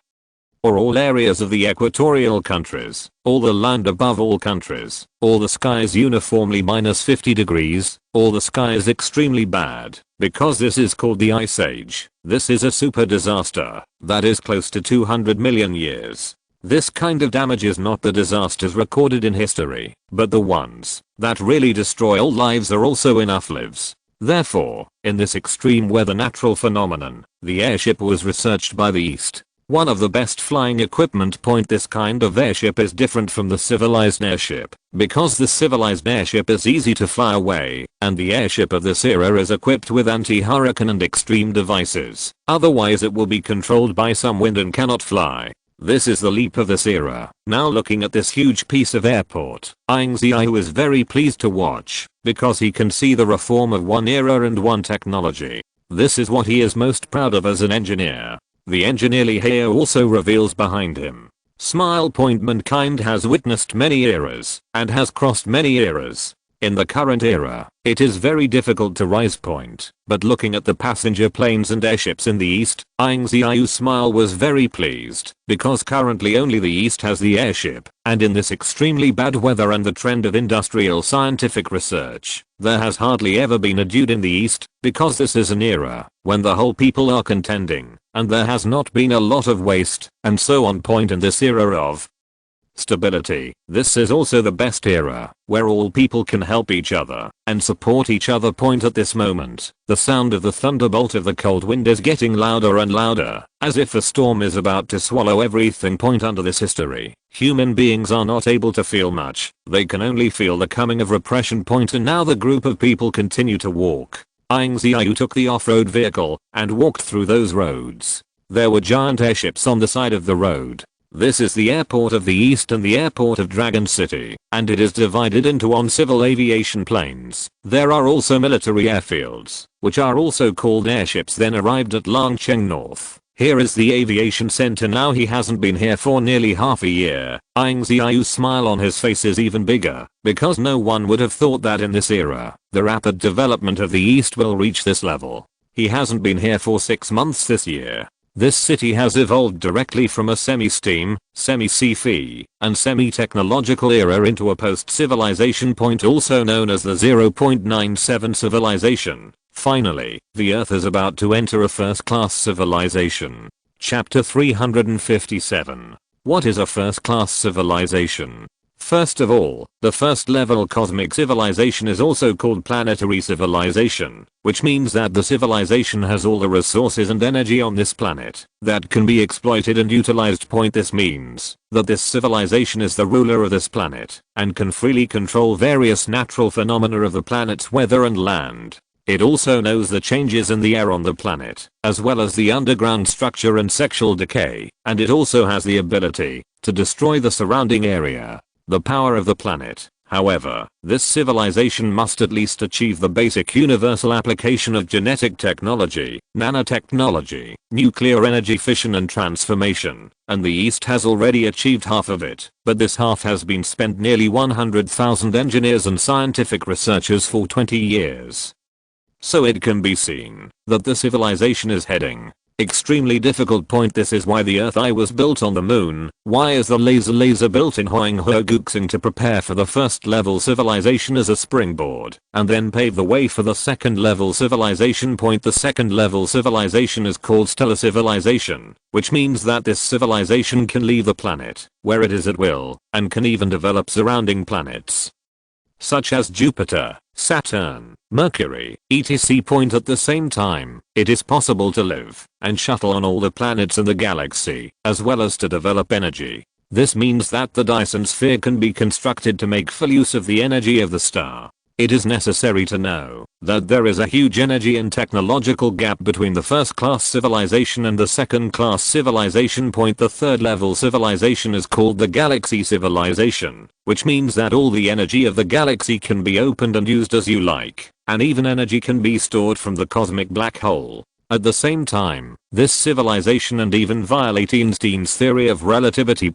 or all areas of the equatorial countries, all the land above all countries, all the skies uniformly -50 degrees, all the sky is extremely bad, because this is called the Ice Age. This is a super disaster that is close to 200 million years. This kind of damage is not the disasters recorded in history, but the ones that really destroy all lives are also enough lives. Therefore, in this extreme weather natural phenomenon, the airship was researched by the East. One of the best flying equipment. This kind of airship is different from the civilized airship, because the civilized airship is easy to fly away, and the airship of this era is equipped with anti-hurricane and extreme devices. Otherwise it will be controlled by some wind and cannot fly. This is the leap of this era. Now looking at this huge piece of airport, Ying Ziyue is very pleased to watch, because he can see the reform of one era and one technology. This is what he is most proud of as an engineer. The engineer here also reveals behind him. Smile. Mankind has witnessed many eras, and has crossed many eras. In the current era, it is very difficult to rise. But looking at the passenger planes and airships in the east, Ying Ziyue's smile was very pleased, because currently only the east has the airship, and in this extremely bad weather and the trend of industrial scientific research, there has hardly ever been a dude in the east, because this is an era when the whole people are contending, and there has not been a lot of waste, and so on. In this era of stability, this is also the best era, where all people can help each other and support each other. At this moment, the sound of the thunderbolt of the cold wind is getting louder and louder, as if a storm is about to swallow everything. Under this history, human beings are not able to feel much, they can only feel the coming of repression. And now the group of people continue to walk. Ying Ziyue took the off-road vehicle and walked through those roads. There were giant airships on the side of the road. This is the airport of the east and the airport of Dragon City, and it is divided into civil aviation planes. There are also military airfields, which are also called airships. Then arrived at Lancheng North. Here is the aviation center. Now he hasn't been here for nearly half a year. Ying Ziyue's smile on his face is even bigger, because no one would have thought that in this era, the rapid development of the east will reach this level. He hasn't been here for 6 months this year. This city has evolved directly from a semi-steam, semi-sci-fi, and semi-technological era into a post-civilization. Also known as the 0.97 civilization. Finally, the Earth is about to enter a first-class civilization. Chapter 357. What is a first-class civilization? First of all, the first level cosmic civilization is also called planetary civilization, which means that the civilization has all the resources and energy on this planet that can be exploited and utilized. This means that this civilization is the ruler of this planet and can freely control various natural phenomena of the planet's weather and land. It also knows the changes in the air on the planet, as well as the underground structure and sexual decay, and it also has the ability to destroy the surrounding area. The power of the planet. However, this civilization must at least achieve the basic universal application of genetic technology, nanotechnology, nuclear energy fission and transformation, and the East has already achieved half of it, but this half has been spent nearly 100,000 engineers and scientific researchers for 20 years. So it can be seen that the civilization is heading extremely difficult. This is why the Earth Eye was built on the moon. Why is the laser built in Hoanghuaguxing to prepare for the first level civilization as a springboard, and then pave the way for the second level civilization. The second level civilization is called stellar civilization, which means that this civilization can leave the planet where it is at will, and can even develop surrounding planets such as Jupiter, Saturn, Mercury, etc. At the same time, it is possible to live and shuttle on all the planets in the galaxy, as well as to develop energy. This means that the Dyson sphere can be constructed to make full use of the energy of the star. It is necessary to know that there is a huge energy and technological gap between the first class civilization and the second class civilization. The third level civilization is called the galaxy civilization, which means that all the energy of the galaxy can be opened and used as you like, and even energy can be stored from the cosmic black hole. At the same time, this civilization and even violate Einstein's theory of relativity.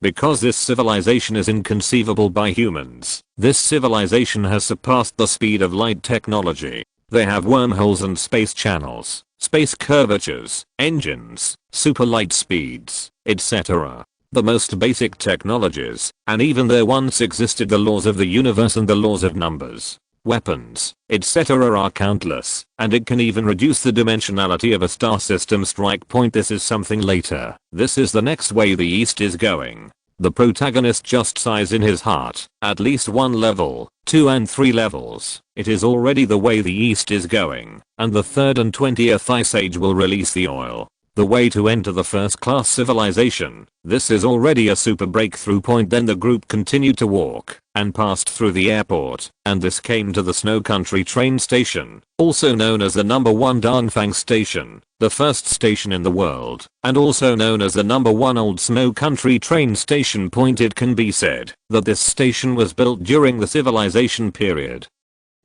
Because this civilization is inconceivable by humans, this civilization has surpassed the speed of light technology. They have wormholes and space channels, space curvatures, engines, super light speeds, etc. The most basic technologies, and even there once existed the laws of the universe and the laws of numbers. Weapons, etc. are countless, and it can even reduce the dimensionality of a star system strike. This is something later. This is the next way the East is going. The protagonist just sighs in his heart, at least 1 level, 2 and 3 levels. It is already the way the East is going, and the 3rd and 20th Ice Age will release the oil. The way to enter the first class civilization. This is already a super breakthrough. Then the group continued to walk and passed through the airport, and this came to the Snow Country train station, also known as the number 1 Dangfang station, the first station in the world, and also known as the number 1 Old Snow Country train station. It can be said that this station was built during the civilization period.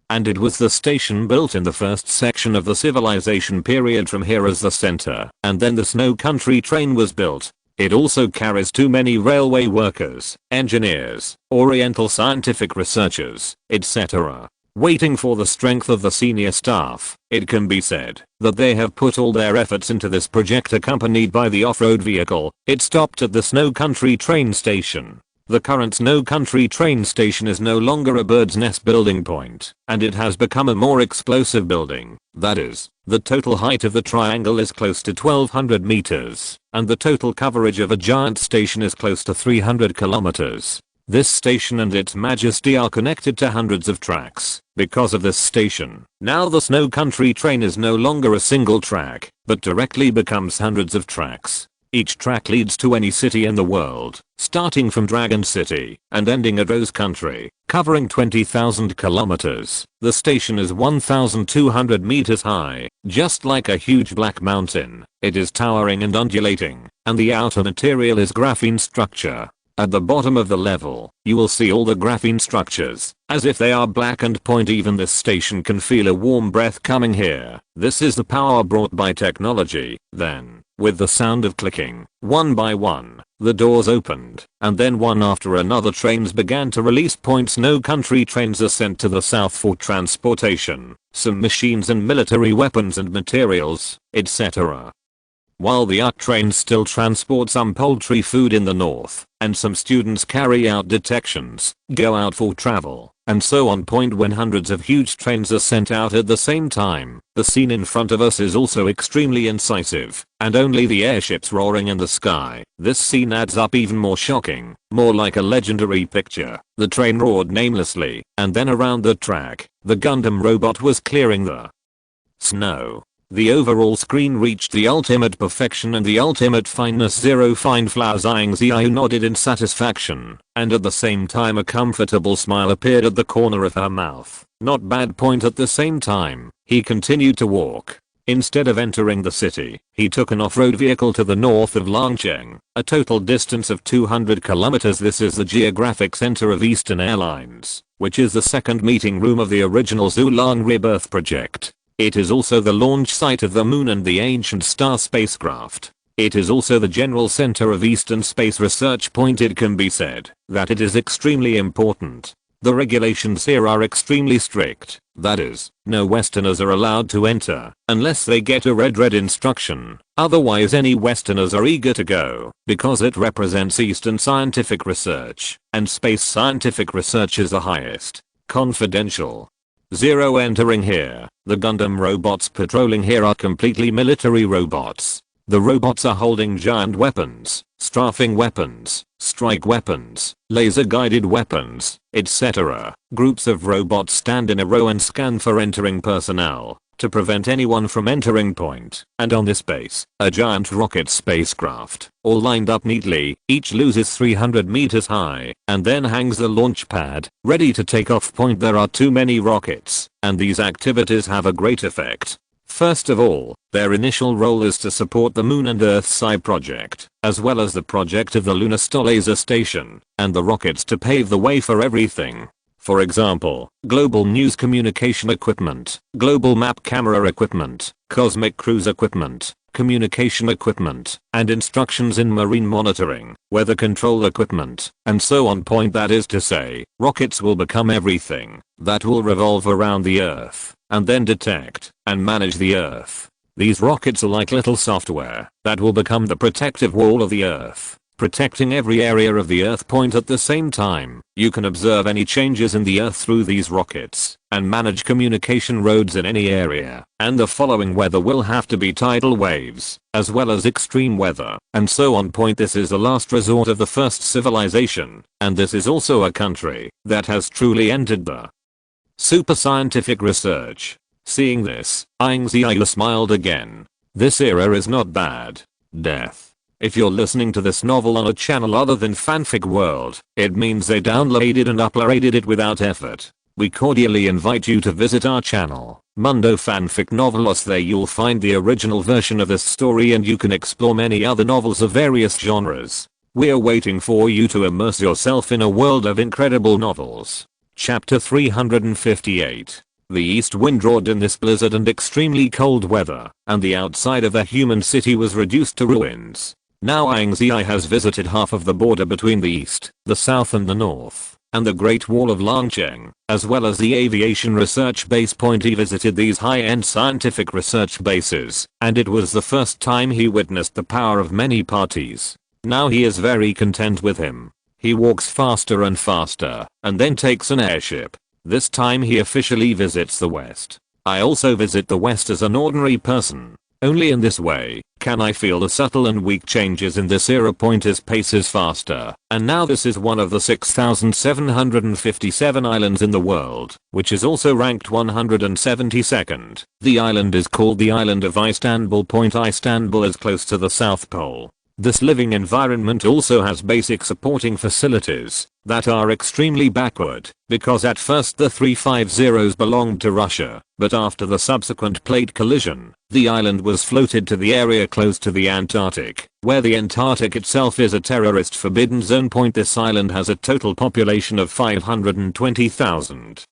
And it was the station built in the first section of the civilization period from here as the center, and then the Snow Country train was built. It also carries too many railway workers, engineers, oriental scientific researchers, etc. waiting for the strength of the senior staff. It can be said that they have put all their efforts into this project accompanied by the off-road vehicle. It stopped at the Snow Country train station. The current Snow Country train station is no longer a bird's nest building point, and it has become a more explosive building. That is, the total height of the triangle is close to 1200 meters, and the total coverage of a giant station is close to 300 kilometers. This station and its majesty are connected to hundreds of tracks. Because of this station, now the Snow Country train is no longer a single track, but directly becomes hundreds of tracks. Each track leads to any city in the world, starting from Dragon City and ending at Rose Country, covering 20,000 kilometers. The station is 1,200 meters high, just like a huge black mountain. It is towering and undulating, and the outer material is graphene structure. At the bottom of the level, you will see all the graphene structures, as if they are black and point. Even this station can feel a warm breath coming here. This is the power brought by technology. Then, with the sound of clicking, one by one, the doors opened, and then one after another trains began to release. Snow Country trains are sent to the south for transportation, some machines and military weapons and materials, etc. While the ARC trains still transport some poultry food in the north, and some students carry out detections, go out for travel. and so on. Point when hundreds of huge trains are sent out at the same time, the scene in front of us is also extremely incisive, and only the airships roaring in the sky. This scene adds up even more shocking, more like a legendary picture. The train roared namelessly, and then around the track, the Gundam robot was clearing the snow. The overall screen reached the ultimate perfection and the ultimate fineness. Zero fine flowers. Ying Ziyue nodded in satisfaction, and at the same time a comfortable smile appeared at the corner of her mouth. Not bad. Point at the same time, he continued to walk. Instead of entering the city, he took an off-road vehicle to the north of Langcheng, a total distance of 200 kilometers. This is the geographic center of Eastern Airlines, which is the second meeting room of the original Zhulang Rebirth project. It is also the launch site of the Moon and the Ancient Star spacecraft. It is also the general center of Eastern space research. Point it can be said that it is extremely important. The regulations here are extremely strict. That is, no Westerners are allowed to enter unless they get a red instruction. Otherwise any Westerners are eager to go because it represents Eastern scientific research, and space scientific research is the highest. Confidential. Zero entering here. The Gundam robots patrolling here are completely military robots. The robots are holding giant weapons, strafing weapons, strike weapons, laser guided weapons, etc. Groups of robots stand in a row and scan for entering personnel to prevent anyone from entering. Point. And on this base, a giant rocket spacecraft, all lined up neatly, each loses 300 meters high, and then hangs the launch pad, ready to take off. Point. There are too many rockets, and these activities have a great effect. First of all, their initial role is to support the Moon and Earth Sci project, as well as the project of the Lunar Laser Station, and the rockets to pave the way for everything. For example, global news communication equipment, global map camera equipment, cosmic cruise equipment, communication equipment, and instructions in marine monitoring, weather control equipment, and so on. Point. That is to say, rockets will become everything that will revolve around the Earth, and then detect and manage the Earth. These rockets are like little software that will become the protective wall of the Earth, protecting every area of the Earth. Point. At the same time, you can observe any changes in the Earth through these rockets and manage communication roads in any area. And the following weather will have to be tidal waves, as well as extreme weather, and so on. Point. This is the last resort of the first civilization, and this is also a country that has truly entered the super scientific research. Seeing this, Ying Ziyue smiled again. This era is not bad. Death. If you're listening to this novel on a channel other than Fanfic World, it means they downloaded and uploaded it without effort. We cordially invite you to visit our channel, Mundo Fanfic Novelos. There you'll find the original version of this story and you can explore many other novels of various genres. We're waiting for you to immerse yourself in a world of incredible novels. Chapter 358. The east wind roared in this blizzard and extremely cold weather, and the outside of a human city was reduced to ruins. Now Ying Ziyue has visited half of the border between the east, the south and the north, and the Great Wall of Langcheng, as well as the aviation research base. Point. He visited these high-end scientific research bases, and it was the first time he witnessed the power of many parties. Now he is very content with him. He walks faster and faster, and then takes an airship. This time he officially visits the West. I also visit the West as an ordinary person. Only in this way can I feel the subtle and weak changes in this era. Point. His pace is faster, and now this is one of the 6,757 islands in the world, which is also ranked 172nd. The island is called the island of Istanbul. Point. Istanbul is close to the South Pole. This living environment also has basic supporting facilities that are extremely backward, because at first the 350s belonged to Russia, but after the subsequent plate collision, the island was floated to the area close to the Antarctic, where the Antarctic itself is a terrorist forbidden zone. Point. This island has a total population of 520,000.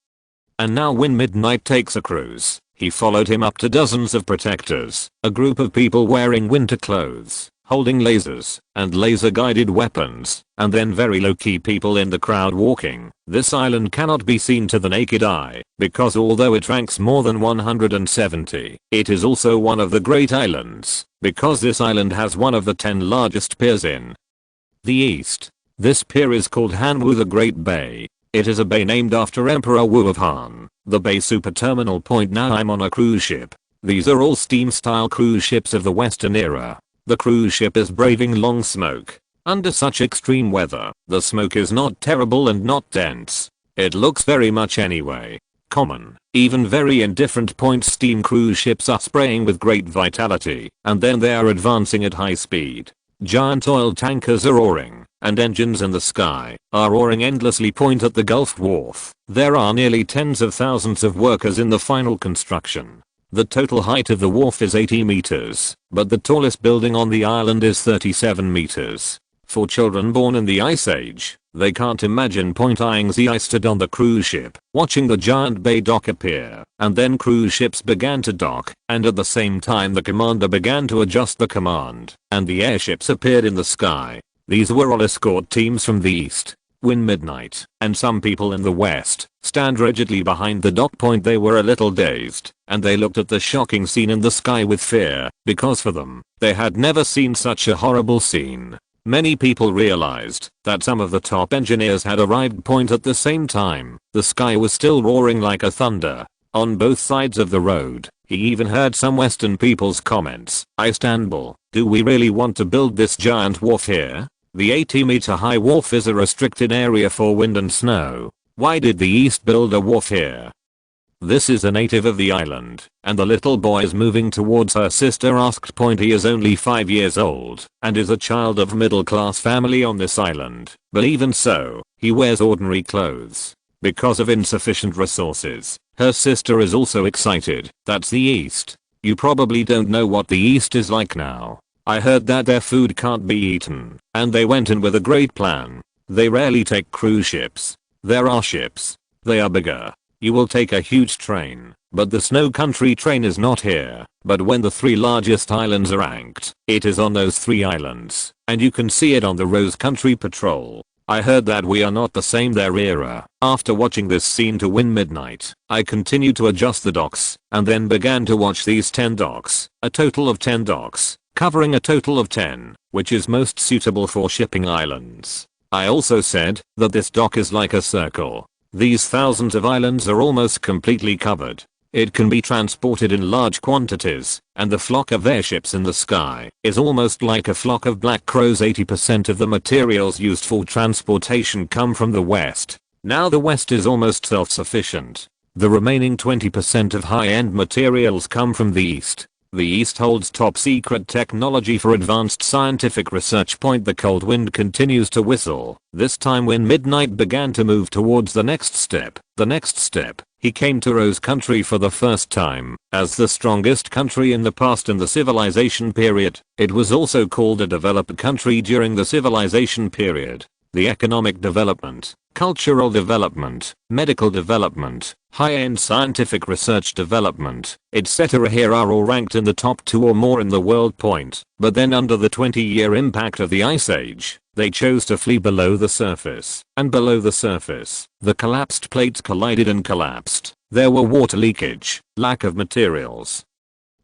And now when Midnight takes a cruise, he followed him up to dozens of protectors, a group of people wearing winter clothes, holding lasers and laser-guided weapons, and then very low-key people in the crowd walking. This island cannot be seen to the naked eye, because although it ranks more than 170, it is also one of the Great Islands, because this island has one of the 10 largest piers in the east. This pier is called Hanwoo, the Great Bay. It is a bay named after Emperor Wu of Han. The bay super terminal point. Now I'm on a cruise ship. These are all steam style cruise ships of the Western era. The cruise ship is braving long smoke. Under such extreme weather, the smoke is not terrible and not dense. It looks very much anyway common. Even very indifferent point steam cruise ships are spraying with great vitality, and then they are advancing at high speed. Giant oil tankers are roaring, and engines in the sky are roaring endlessly. Point at the Gulf Wharf. There are nearly tens of thousands of workers in the final construction. The total height of the wharf is 80 meters, but the tallest building on the island is 37 meters. For children born in the Ice Age, they can't imagine. Ying Ziyue stood on the cruise ship, watching the giant bay dock appear, and then cruise ships began to dock, and at the same time the commander began to adjust the command, and the airships appeared in the sky. These were all escort teams from the east. When midnight, and some people in the west stand rigidly behind the dock point. They were a little dazed, and they looked at the shocking scene in the sky with fear, because for them, they had never seen such a horrible scene. Many people realized that some of the top engineers had arrived. Point at the same time, the sky was still roaring like a thunder on both sides of the road. He even heard some Western people's comments. Istanbul, do we really want to build this giant wharf here? The 80-meter high wharf is a restricted area for wind and snow. Why did the East build a wharf here? This is a native of the island, and the little boy is moving towards her sister. Asked. He is only 5 years old, and is a child of middle-class family on this island, but even so, he wears ordinary clothes. Because of insufficient resources, her sister is also excited. That's the East. You probably don't know what the East is like now. I heard that their food can't be eaten, and they went in with a great plan. They rarely take cruise ships. There are ships. They are bigger. You will take a huge train, but the snow country train is not here. But when the 3 largest islands are anchored, it is on those 3 islands, and you can see it on the Rose Country Patrol. I heard that we are not the same their era. After watching this scene to win midnight, I continued to adjust the docks, and then began to watch these 10 docks, a total of 10 docks, covering a total of 10, which is most suitable for shipping islands. I also said that this dock is like a circle. These thousands of islands are almost completely covered. It can be transported in large quantities, and the flock of airships in the sky is almost like a flock of black crows. 80% of the materials used for transportation come from the West. Now the West is almost self-sufficient. The remaining 20% of high-end materials come from the East. The East holds top secret technology for advanced scientific research. The cold wind continues to whistle. This time when midnight began to move towards the next step. He came to Rose Country for the first time, as the strongest country in the past in the civilization period. It was also called a developed country during the civilization period. The economic development, cultural development, medical development, high-end scientific research development, etc. here are all ranked in the top 2 or more in the world. But then under the 20-year impact of the Ice Age, they chose to flee below the surface, and below the surface, the collapsed plates collided and collapsed. There were water leakage, lack of materials,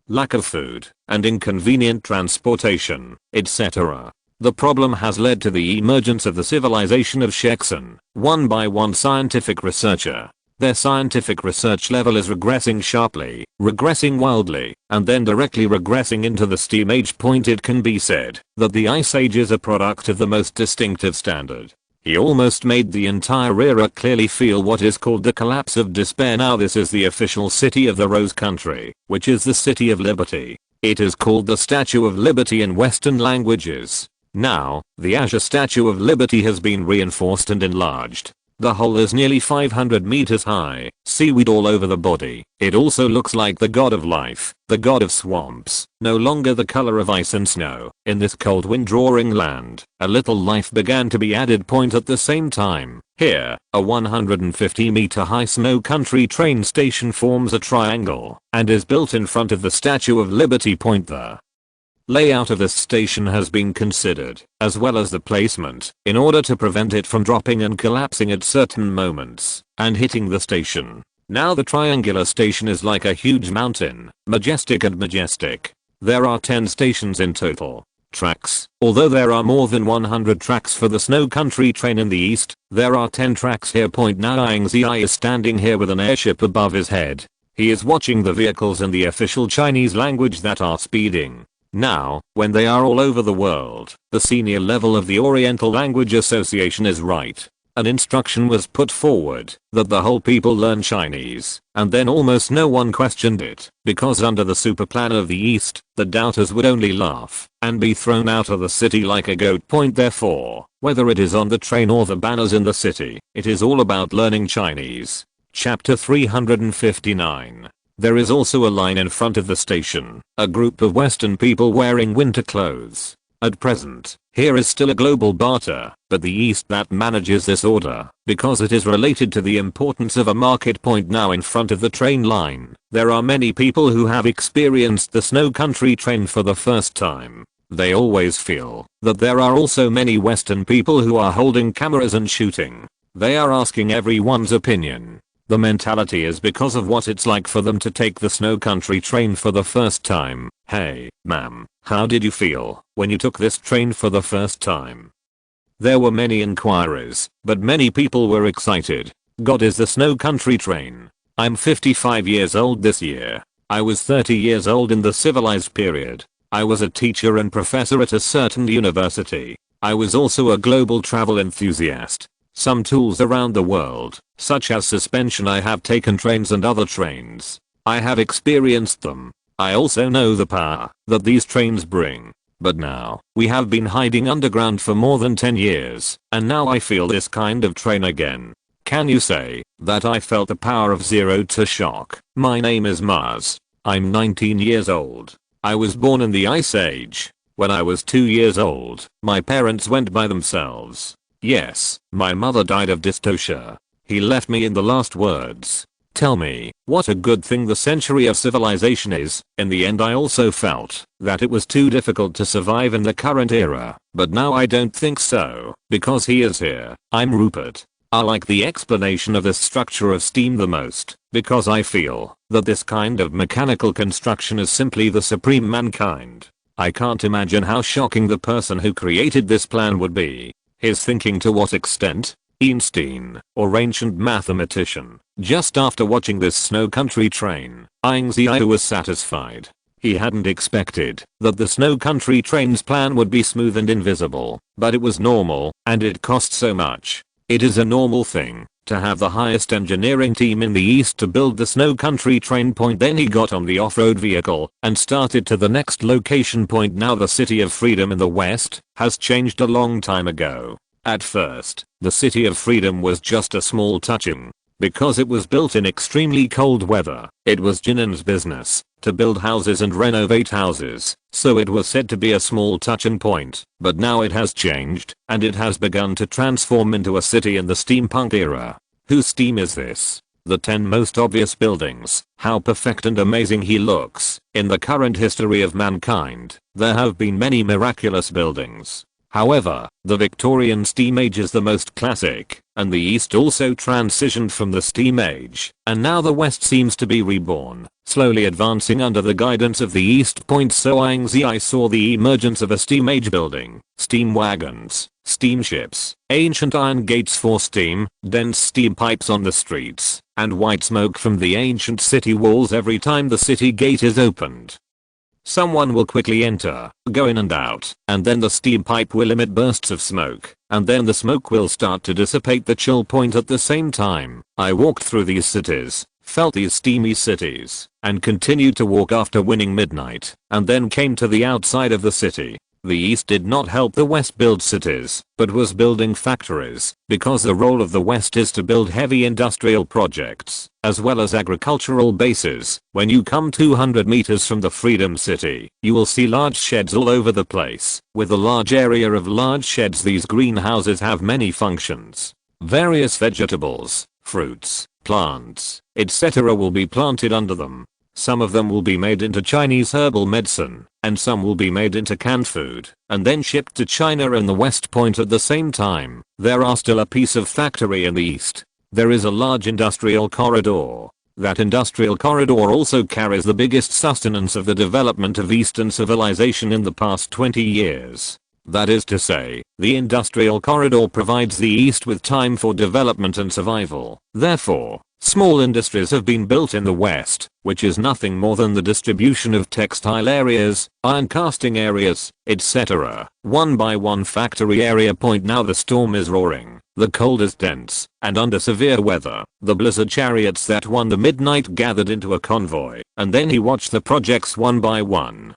lack of food, and inconvenient transportation, etc. The problem has led to the emergence of the civilization of Shexen, one by one scientific researcher. Their scientific research level is regressing sharply, regressing wildly, and then directly regressing into the Steam Age. It can be said that the Ice Age is a product of the most distinctive standard. He almost made the entire era clearly feel what is called the collapse of despair. Now this is the official city of the Rose Country, which is the City of Liberty. It is called the Statue of Liberty in Western languages. Now, the Azure Statue of Liberty has been reinforced and enlarged. The hull is nearly 500 meters high, seaweed all over the body. It also looks like the god of life, the god of swamps, no longer the color of ice and snow. In this cold wind-roaring land, a little life began to be added. At the same time, here, a 150-meter high snow country train station forms a triangle, and is built in front of the Statue of Liberty. The layout of this station has been considered, as well as the placement, in order to prevent it from dropping and collapsing at certain moments, and hitting the station. Now the triangular station is like a huge mountain, majestic and majestic. There are 10 stations in total. Tracks. Although there are more than 100 tracks for the snow country train in the east, there are 10 tracks here. Now Ying Ziyue is standing here with an airship above his head. He is watching the vehicles in the official Chinese language that are speeding. Now, when they are all over the world, the senior level of the Oriental Language Association is right. An instruction was put forward that the whole people learn Chinese, and then almost no one questioned it, because under the super plan of the East, the doubters would only laugh and be thrown out of the city like a goat. Therefore, whether it is on the train or the banners in the city, it is all about learning Chinese. Chapter 359. There is also a line in front of the station, a group of Western people wearing winter clothes. At present, here is still a global barter, but the East that manages this order, because it is related to the importance of a market. Now in front of the train line, there are many people who have experienced the snow country train for the first time. They always feel that there are also many Western people who are holding cameras and shooting. They are asking everyone's opinion. The mentality is because of what it's like for them to take the snow country train for the first time. Hey, ma'am, how did you feel when you took this train for the first time? There were many inquiries, but many people were excited. God, is the snow country train. I'm 55 years old this year. I was 30 years old in the civilized period. I was a teacher and professor at a certain university. I was also a global travel enthusiast. Some tools around the world, such as suspension. I have taken trains and other trains. I have experienced them. I also know the power that these trains bring. But now, we have been hiding underground for more than 10 years, and now I feel this kind of train again. Can you say that I felt the power of zero to shock? My name is Mars. I'm 19 years old. I was born in the Ice Age. When I was 2 years old, my parents went by themselves. Yes, my mother died of dystocia. He left me in the last words. Tell me, what a good thing the century of civilization is. In the end I also felt that it was too difficult to survive in the current era, but now I don't think so, because he is here. I'm Rupert. I like the explanation of the structure of steam the most, because I feel that this kind of mechanical construction is simply the supreme mankind. I can't imagine how shocking the person who created this plan would be. His thinking to what extent? Einstein, or ancient mathematician. Just after watching this snow country train, Ying Ziyue was satisfied. He hadn't expected that the snow country train's plan would be smooth and invisible, but it was normal, and it cost so much. It is a normal thing to have the highest engineering team in the East to build the snow country train. Then he got on the off-road vehicle and started to the next location. Now the City of Freedom in the West has changed a long time ago. At first, the City of Freedom was just a small touching. Because it was built in extremely cold weather, it was Jinnen's business to build houses and renovate houses, so it was said to be a small touching point. But now it has changed, and it has begun to transform into a city in the steampunk era. Whose steam is this? The 10 most obvious buildings. How perfect and amazing he looks. In the current history of mankind, there have been many miraculous buildings. However, the Victorian steam age is the most classic, and the East also transitioned from the steam age, and now the West seems to be reborn, slowly advancing under the guidance of the East. So Ying Ziyue saw the emergence of a steam age building, steam wagons, steamships, ancient iron gates for steam, dense steam pipes on the streets, and white smoke from the ancient city walls every time the city gate is opened. Someone will quickly enter, go in and out, and then the steam pipe will emit bursts of smoke, and then the smoke will start to dissipate the chill point at the same time. I walked through these cities, felt these steamy cities, and continued to walk after winning midnight, and then came to the outside of the city. The East did not help the West build cities, but was building factories, because the role of the West is to build heavy industrial projects, as well as agricultural bases. When you come 200 meters from the Freedom City, you will see large sheds all over the place. With a large area of large sheds, these greenhouses have many functions. Various vegetables, fruits, plants, etc. will be planted under them. Some of them will be made into Chinese herbal medicine, and some will be made into canned food, and then shipped to China and the West. At the same time, there are still a piece of factory in the East. There is a large industrial corridor. That industrial corridor also carries the biggest sustenance of the development of Eastern civilization in the past 20 years. That is to say, the industrial corridor provides the East with time for development and survival. Therefore, small industries have been built in the West, which is nothing more than the distribution of textile areas, iron casting areas, etc. One by one factory area point. Now the storm is roaring, the cold is dense, and under severe weather, the blizzard chariots that won the midnight gathered into a convoy, and then he watched the projects one by one.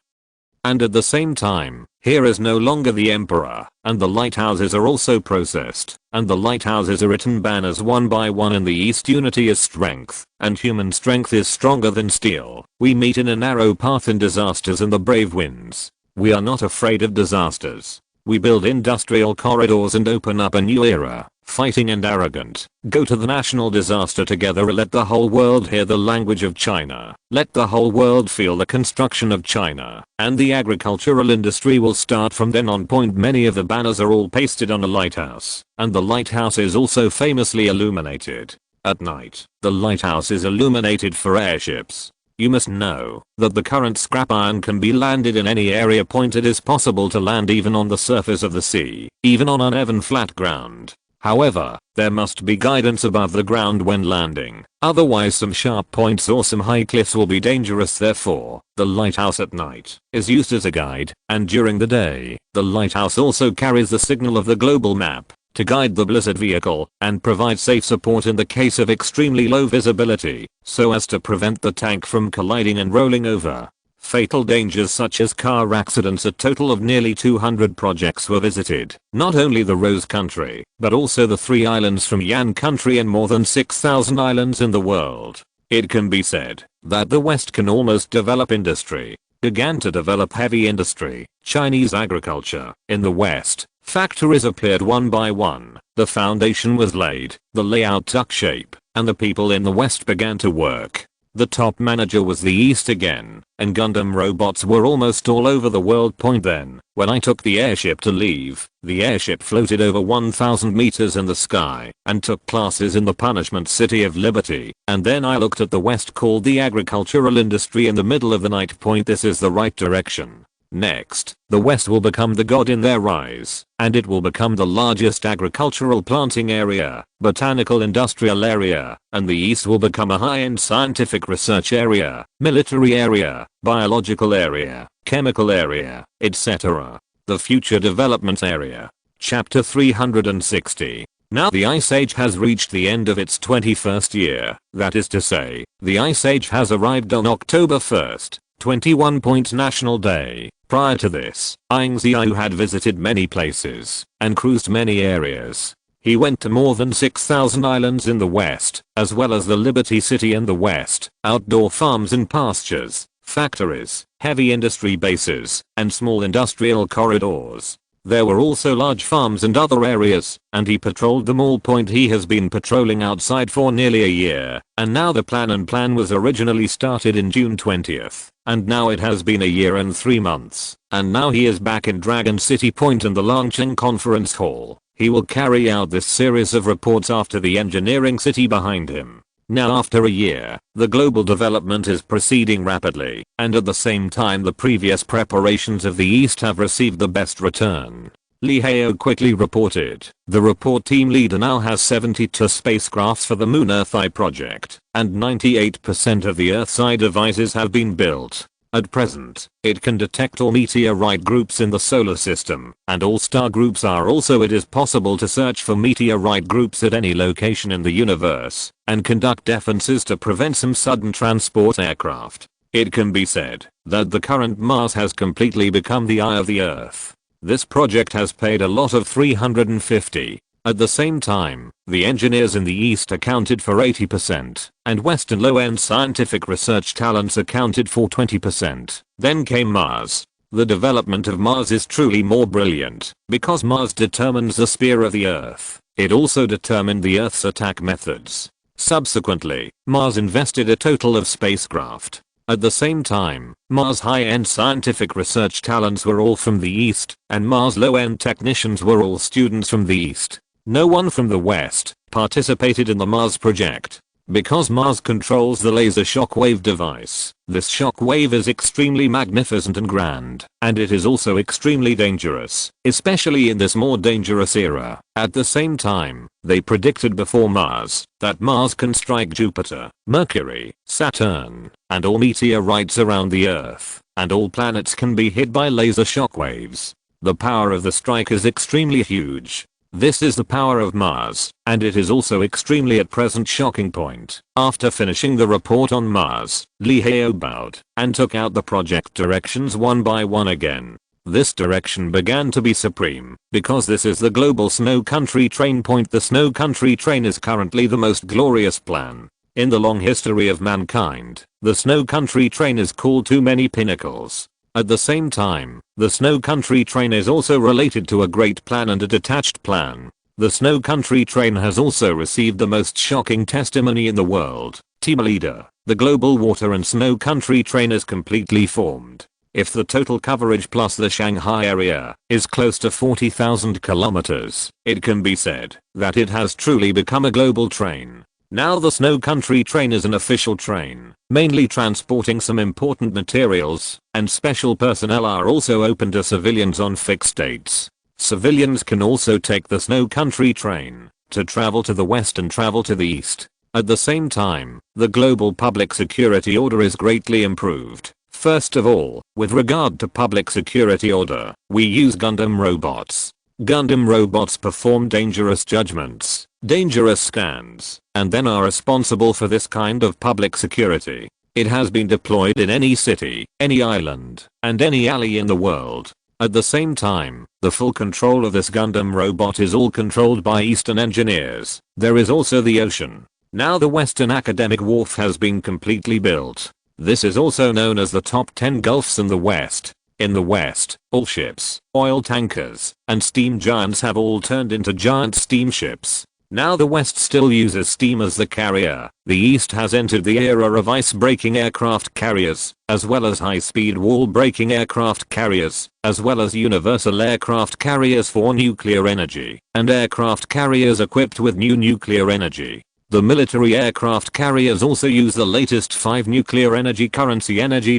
And at the same time, here is no longer the emperor, and the lighthouses are also processed, and the lighthouses are written banners one by one. In the East, unity is strength, and human strength is stronger than steel. We meet in a narrow path in disasters and the brave wins. We are not afraid of disasters. We build industrial corridors and open up a new era, fighting and arrogant. Go to the national disaster together. Let the whole world hear the language of China. Let the whole world feel the construction of China. And the agricultural industry will start from then on. Point. Many of the banners are all pasted on a lighthouse, and the lighthouse is also famously illuminated. At night, the lighthouse is illuminated for airships. You must know that the current scrap iron can be landed in any area. Point. It is possible to land even on the surface of the sea, even on uneven flat ground. However, there must be guidance above the ground when landing, otherwise some sharp points or some high cliffs will be dangerous. Therefore, the lighthouse at night is used as a guide, and during the day, the lighthouse also carries the signal of the global map to guide the blizzard vehicle and provide safe support in the case of extremely low visibility, so as to prevent the tank from colliding and rolling over. Fatal dangers such as car accidents. A total of nearly 200 projects were visited. Not only the Rose Country, but also the 3 islands from Yan Country and more than 6,000 islands in the world. It can be said that the West can almost develop industry. Began to develop heavy industry, Chinese agriculture. In the West, factories appeared one by one. The foundation was laid, the layout took shape, and the people in the West began to work. The top manager was the East again, and Gundam robots were almost all over the world. Point. Then, when I took the airship to leave, the airship floated over 1,000 meters in the sky and took classes in the punishment city of Liberty, and then I looked at the West called the agricultural industry in the middle of the night. Point. This is the right direction. Next, the West will become the god in their eyes, and it will become the largest agricultural planting area, botanical industrial area, and the East will become a high-end scientific research area, military area, biological area, chemical area, etc. The future development area. Chapter 360. Now the Ice Age has reached the end of its 21st year, that is to say, the Ice Age has arrived on October 1st. 21. National Day. Prior to this, Ying Ziyue had visited many places and cruised many areas. He went to more than 6,000 islands in the West, as well as the Liberty City in the West, outdoor farms and pastures, factories, heavy industry bases, and small industrial corridors. There were also large farms and other areas, and he patrolled them all. He has been patrolling outside for nearly a year, and now the plan was originally started in June 20th, and now it has been a year and 3 months, and now he is back in Dragon City Point in the Longqing Conference Hall. He will carry out this series of reports after the engineering city behind him. Now after a year, the global development is proceeding rapidly, and at the same time the previous preparations of the East have received the best return. Li Hao quickly reported. The report team leader now has 72 spacecrafts for the Moon Earth Eye project, and 98% of the Earth's Eye devices have been built. At present, it can detect all meteorite groups in the solar system, and all star groups are also. It is possible to search for meteorite groups at any location in the universe, and conduct defenses to prevent some sudden transport aircraft. It can be said that the current Mars has completely become the eye of the Earth. This project has paid a lot of 350. At the same time, the engineers in the East accounted for 80%, and Western low-end scientific research talents accounted for 20%. Then came Mars. The development of Mars is truly more brilliant, because Mars determines the sphere of the Earth. It also determined the Earth's attack methods. Subsequently, Mars invested a total of spacecraft. At the same time, Mars high-end scientific research talents were all from the East, and Mars low-end technicians were all students from the East. No one from the West participated in the Mars project. Because Mars controls the laser shockwave device. This shockwave is extremely magnificent and grand, and it is also extremely dangerous, especially in this more dangerous era. At the same time, they predicted before Mars that Mars can strike Jupiter, Mercury, Saturn, and all meteorites around the Earth, and all planets can be hit by laser shockwaves. The power of the strike is extremely huge. This is the power of Mars, and it is also extremely at present shocking point. After finishing the report on Mars, Lee Heo bowed and took out the project directions one by one again. This direction began to be supreme, because this is the global snow country train point. The snow country train is currently the most glorious plan in the long history of mankind. The snow country train is called too many pinnacles. At the same time, the snow country train is also related to a great plan and a detached plan. The snow country train has also received the most shocking testimony in the world. Team leader, the global water and snow country train is completely formed. If the total coverage plus the Shanghai area is close to 40,000 kilometers, it can be said that it has truly become a global train. Now the snow country train is an official train, mainly transporting some important materials, and special personnel are also open to civilians on fixed dates. Civilians can also take the snow country train to travel to the west and travel to the east. At the same time, the global public security order is greatly improved. First of all, with regard to public security order, we use Gundam robots. Gundam robots perform dangerous judgments, dangerous scans, and then are responsible for this kind of public security. It has been deployed in any city, any island, and any alley in the world. At the same time, the full control of this Gundam robot is all controlled by Eastern engineers. There is also the ocean. Now the Western academic wharf has been completely built. This is also known as the top 10 gulfs in the West. In the West, all ships, oil tankers, and steam giants have all turned into giant steamships. Now the West still uses steam as the carrier. The East has entered the era of ice-breaking aircraft carriers, as well as high-speed wall-breaking aircraft carriers, as well as universal aircraft carriers for nuclear energy, and aircraft carriers equipped with new nuclear energy. The military aircraft carriers also use the latest 5 nuclear energy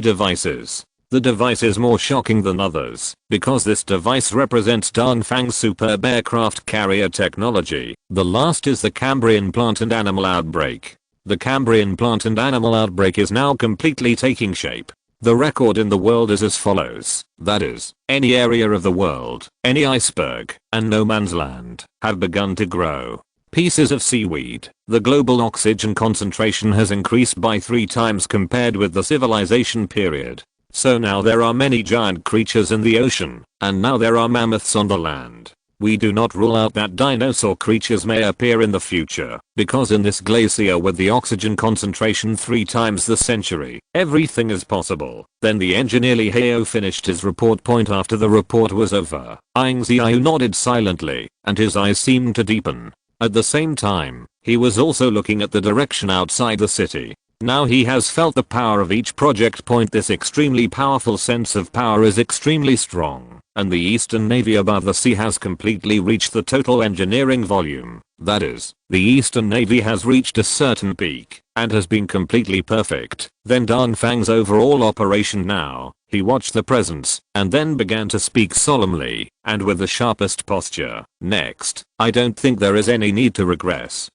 devices. The device is more shocking than others, because this device represents Dongfang's superb aircraft carrier technology. The last is the Cambrian plant and animal outbreak. The Cambrian plant and animal outbreak is now completely taking shape. The record in the world is as follows, that is, any area of the world, any iceberg, and no man's land, have begun to grow. Pieces of seaweed. The global oxygen concentration has increased by 3 times compared with the civilization period. So now there are many giant creatures in the ocean, and now there are mammoths on the land. We do not rule out that dinosaur creatures may appear in the future, because in this glacier with the oxygen concentration 3 times the century, everything is possible. Then the engineer Lee Heo finished his report point. After the report was over, Ying Ziyue nodded silently, and his eyes seemed to deepen. At the same time, he was also looking at the direction outside the city. Now he has felt the power of each project point. This extremely powerful sense of power is extremely strong, and the Eastern Navy above the sea has completely reached the total engineering volume. That is, the Eastern Navy has reached a certain peak, and has been completely perfect. Then Dongfang's overall operation now. He watched the presence, and then began to speak solemnly, and with the sharpest posture. Next, I don't think there is any need to regress.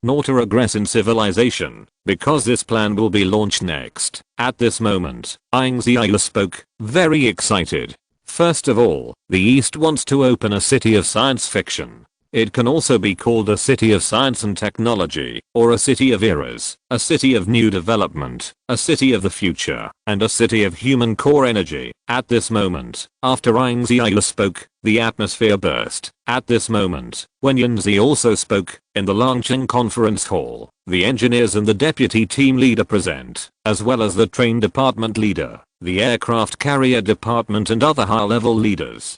Nor to regress in civilization, because this plan will be launched next. At this moment, Ying Ziyue spoke, very excited. First of all, the East wants to open a city of science fiction. It can also be called a city of science and technology, or a city of eras, a city of new development, a city of the future, and a city of human core energy. At this moment, after Ying Ziyue spoke, the atmosphere burst. At this moment, when Ying Ziyue also spoke, in the Longqing conference hall, the engineers and the deputy team leader present, as well as the train department leader, the aircraft carrier department and other high-level leaders,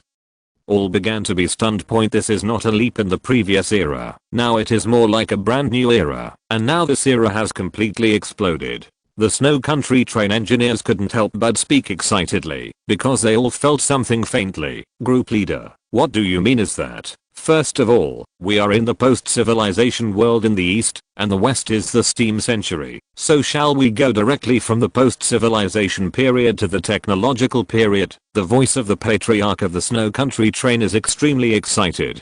all began to be stunned. This is not a leap in the previous era. Now it is more like a brand new era, and now this era has completely exploded. The snow country train engineers couldn't help but speak excitedly, because they all felt something faintly. Group leader, What do you mean is that? First of all, we are in the post-civilization world in the east, and the west is the steam century. So shall we go directly from the post-civilization period to the technological period? The voice of the patriarch of the snow country train is extremely excited.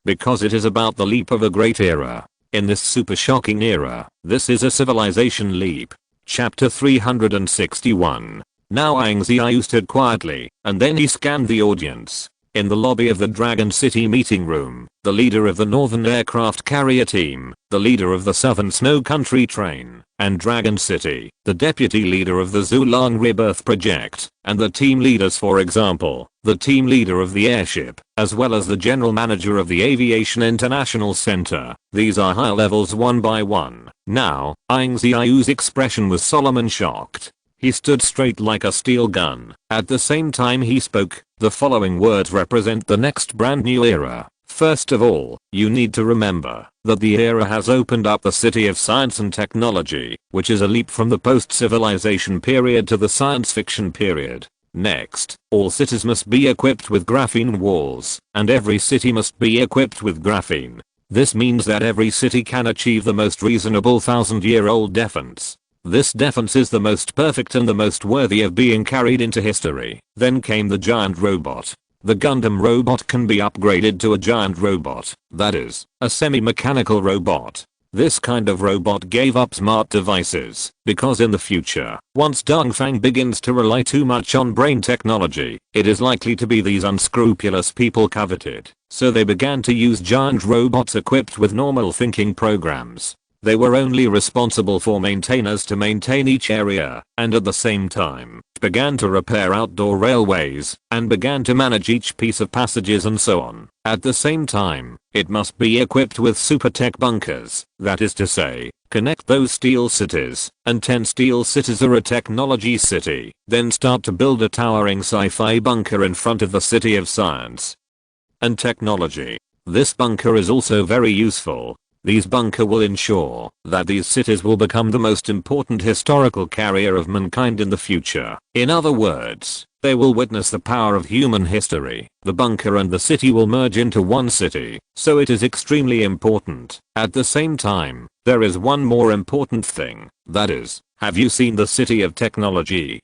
Because it is about the leap of a great era. In this super shocking era, this is a civilization leap. Chapter 361. Now Ying Ziyue stood quietly, and then he scanned the audience. In the lobby of the Dragon City meeting room, the leader of the Northern Aircraft Carrier Team, the leader of the Southern Snow Country Train, and Dragon City, the deputy leader of the Zhulang Rebirth Project, and the team leaders, for example, the team leader of the airship, as well as the general manager of the Aviation International Center. These are high levels one by one. Now, Ying Ziyue's expression was solemn and shocked. He stood straight like a steel gun. At the same time he spoke, the following words represent the next brand new era. First of all, you need to remember that the era has opened up the city of science and technology, which is a leap from the post-civilization period to the science fiction period. Next, all cities must be equipped with graphene walls, and every city must be equipped with graphene. This means that every city can achieve the most reasonable 1000-year-old defense. This defense is the most perfect and the most worthy of being carried into history. Then came the giant robot. The Gundam robot can be upgraded to a giant robot, that is, a semi-mechanical robot. This kind of robot gave up smart devices, because in the future, once Dongfang begins to rely too much on brain technology, it is likely to be these unscrupulous people coveted. So they began to use giant robots equipped with normal thinking programs. They were only responsible for maintainers to maintain each area, and at the same time, began to repair outdoor railways, and began to manage each piece of passages and so on. At the same time, it must be equipped with super tech bunkers, that is to say, connect those steel cities, and 10 steel cities are a technology city. Then start to build a towering sci-fi bunker in front of the city of science and technology. This bunker is also very useful. These bunker will ensure that these cities will become the most important historical carrier of mankind in the future. In other words, they will witness the power of human history. The bunker and the city will merge into one city, so it is extremely important. At the same time, there is one more important thing, that is, have you seen the city of technology?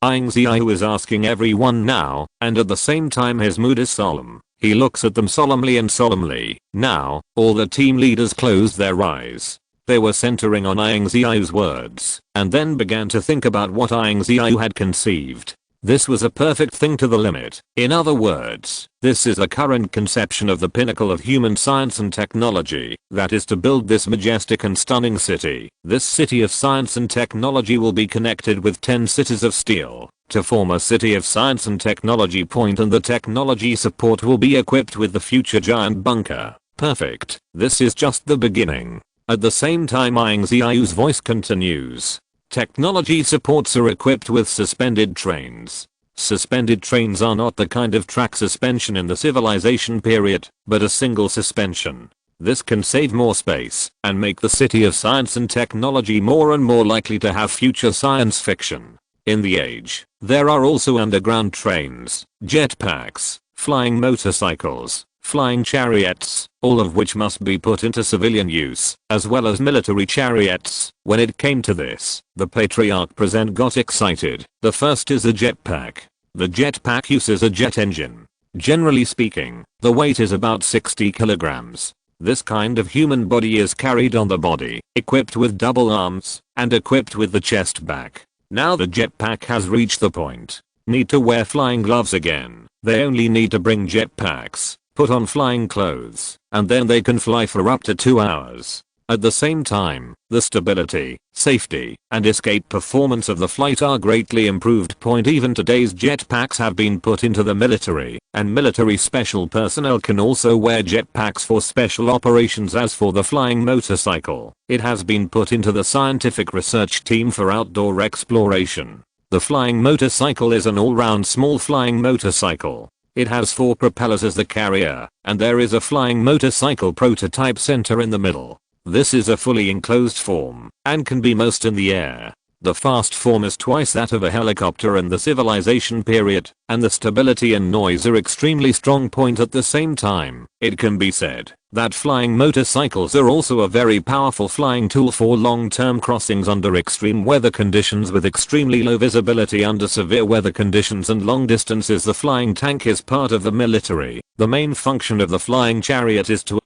Ying Ziyue is asking everyone now, and at the same time his mood is solemn. He looks at them solemnly and solemnly. Now, all the team leaders closed their eyes. They were centering on Ying Ziyue's words, and then began to think about what Ying Ziyue had conceived. This was a perfect thing to the limit. In other words, this is a current conception of the pinnacle of human science and technology, that is to build this majestic and stunning city. This city of science and technology will be connected with 10 cities of steel to form a city of science and technology point, and the technology support will be equipped with the future giant bunker. Perfect. This is just the beginning. At the same time Ying Ziyue's voice continues. Technology supports are equipped with suspended trains. Suspended trains are not the kind of track suspension in the civilization period, but a single suspension. This can save more space and make the city of science and technology more and more likely to have future science fiction. In the age, there are also underground trains, jetpacks, flying motorcycles, flying chariots, all of which must be put into civilian use, as well as military chariots. When it came to this, the patriarch present got excited. The first is a jetpack. The jetpack uses a jet engine. Generally speaking, the weight is about 60 kilograms. This kind of human body is carried on the body, equipped with double arms, and equipped with the chest back. Now the jetpack has reached the point. Need to wear flying gloves again. They only need to bring jetpacks, put on flying clothes, and then they can fly for up to 2 hours. At the same time, the stability, safety, and escape performance of the flight are greatly improved. Even today's jetpacks have been put into the military, and military special personnel can also wear jetpacks for special operations. As for the flying motorcycle, it has been put into the scientific research team for outdoor exploration. The flying motorcycle is an all-round small flying motorcycle. It has 4 propellers as the carrier, and there is a flying motorcycle prototype center in the middle. This is a fully enclosed form, and can be most in the air. The fast form is twice that of a helicopter in the civilization period, and the stability and noise are extremely strong point at the same time. It can be said that flying motorcycles are also a very powerful flying tool for long-term crossings under extreme weather conditions with extremely low visibility under severe weather conditions and long distances. The flying tank is part of the military. The main function of the flying chariot is to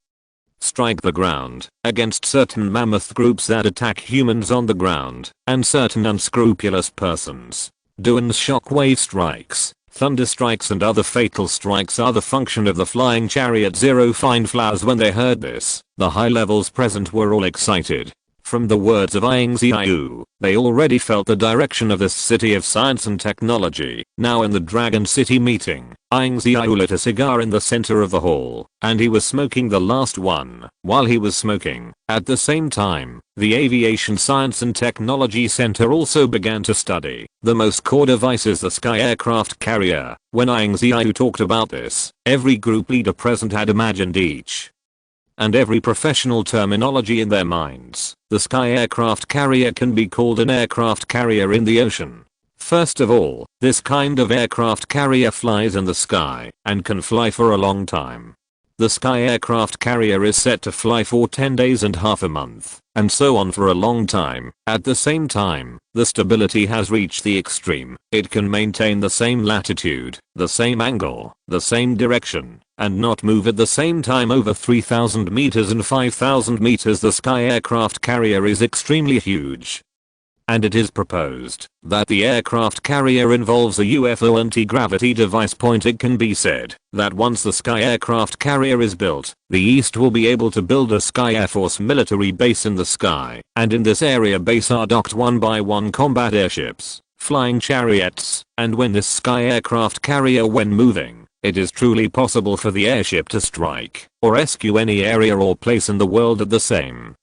strike the ground against certain mammoth groups that attack humans on the ground and certain unscrupulous persons. Doing shockwave strikes, thunder strikes and other fatal strikes are the function of the flying chariot. Zero fine flowers. When they heard this, the high levels present were all excited. From the words of Ying Ziyue, they already felt the direction of this city of science and technology. Now in the Dragon City meeting, Ying Ziyue lit a cigar in the center of the hall, and he was smoking the last one. While he was smoking, at the same time, the Aviation Science and Technology Center also began to study the most core devices, the Sky Aircraft Carrier. When Ying Ziyue talked about this, every group leader present had imagined each and every professional terminology in their minds. The Sky Aircraft Carrier can be called an aircraft carrier in the ocean. First of all, this kind of aircraft carrier flies in the sky and can fly for a long time. The Sky Aircraft Carrier is set to fly for 10 days and half a month, and so on for a long time. At the same time, the stability has reached the extreme. It can maintain the same latitude, the same angle, the same direction, and not move at the same time over 3,000 meters and 5,000 meters. The Sky Aircraft Carrier is extremely huge. And it is proposed that the aircraft carrier involves a UFO anti-gravity device. It can be said that once the Sky Aircraft Carrier is built, the East will be able to build a Sky Air Force military base in the sky, and in this area base are docked one by one combat airships, flying chariots, and when this Sky Aircraft Carrier when moving, it is truly possible for the airship to strike or rescue any area or place in the world at the same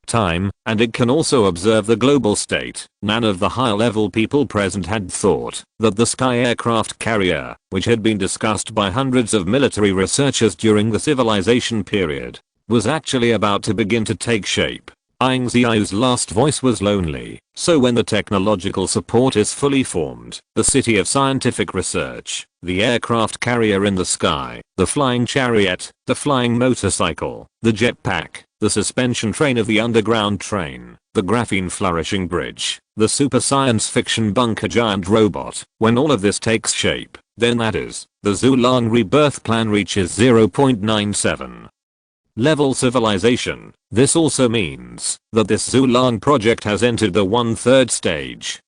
time, and it can also observe the global state. None of the high-level people present had thought that the Sky Aircraft Carrier, which had been discussed by hundreds of military researchers during the civilization period, was actually about to begin to take shape. Ying Ziyue's last voice was lonely, so when the technological support is fully formed, the city of scientific research, the aircraft carrier in the sky, the flying chariot, the flying motorcycle, the jetpack, the suspension train of the underground train, the graphene flourishing bridge, the super science fiction bunker giant robot, when all of this takes shape, then that is, the Zhulang rebirth plan reaches 0.97 level civilization. This also means that this Zhulang project has entered the 1/3 stage!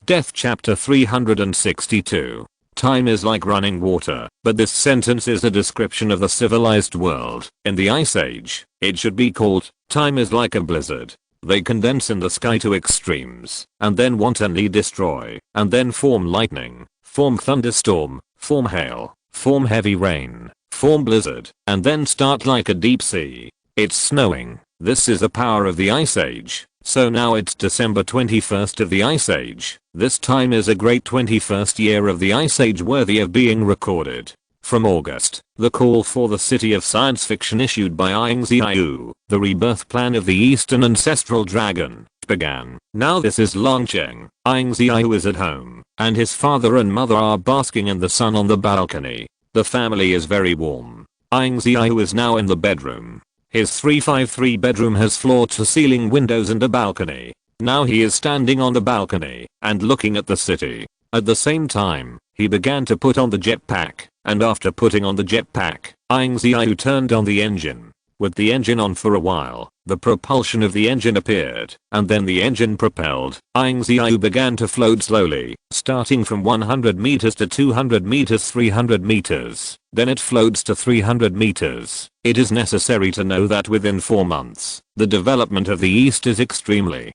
Death chapter 362. Time is like running water, but this sentence is a description of the civilized world. In the Ice Age, it should be called, time is like a blizzard. They condense in the sky to extremes, and then wantonly destroy, and then form lightning, form thunderstorm, form hail, form heavy rain, form blizzard, and then start like a deep sea. It's snowing. This is the power of the Ice Age. So now it's December 21st of the Ice Age. This time is a great 21st year of the Ice Age worthy of being recorded. From August, the call for the city of science fiction issued by Ying Ziyue, the rebirth plan of the Eastern ancestral dragon, began. Now this is launching. Ying Ziyue is at home, and his father and mother are basking in the sun on the balcony. The family is very warm. Ying Ziyue is now in the bedroom. His 353 bedroom has floor-to-ceiling windows and a balcony. Now he is standing on the balcony and looking at the city. At the same time, he began to put on the jetpack, and after putting on the jetpack, Ying Ziyue turned on the engine. With the engine on for a while, the propulsion of the engine appeared, and then the engine propelled. Ying Ziyue began to float slowly, starting from 100 meters to 200 meters, 300 meters. Then it floats to 300 meters. It is necessary to know that within 4 months, the development of the East is extremely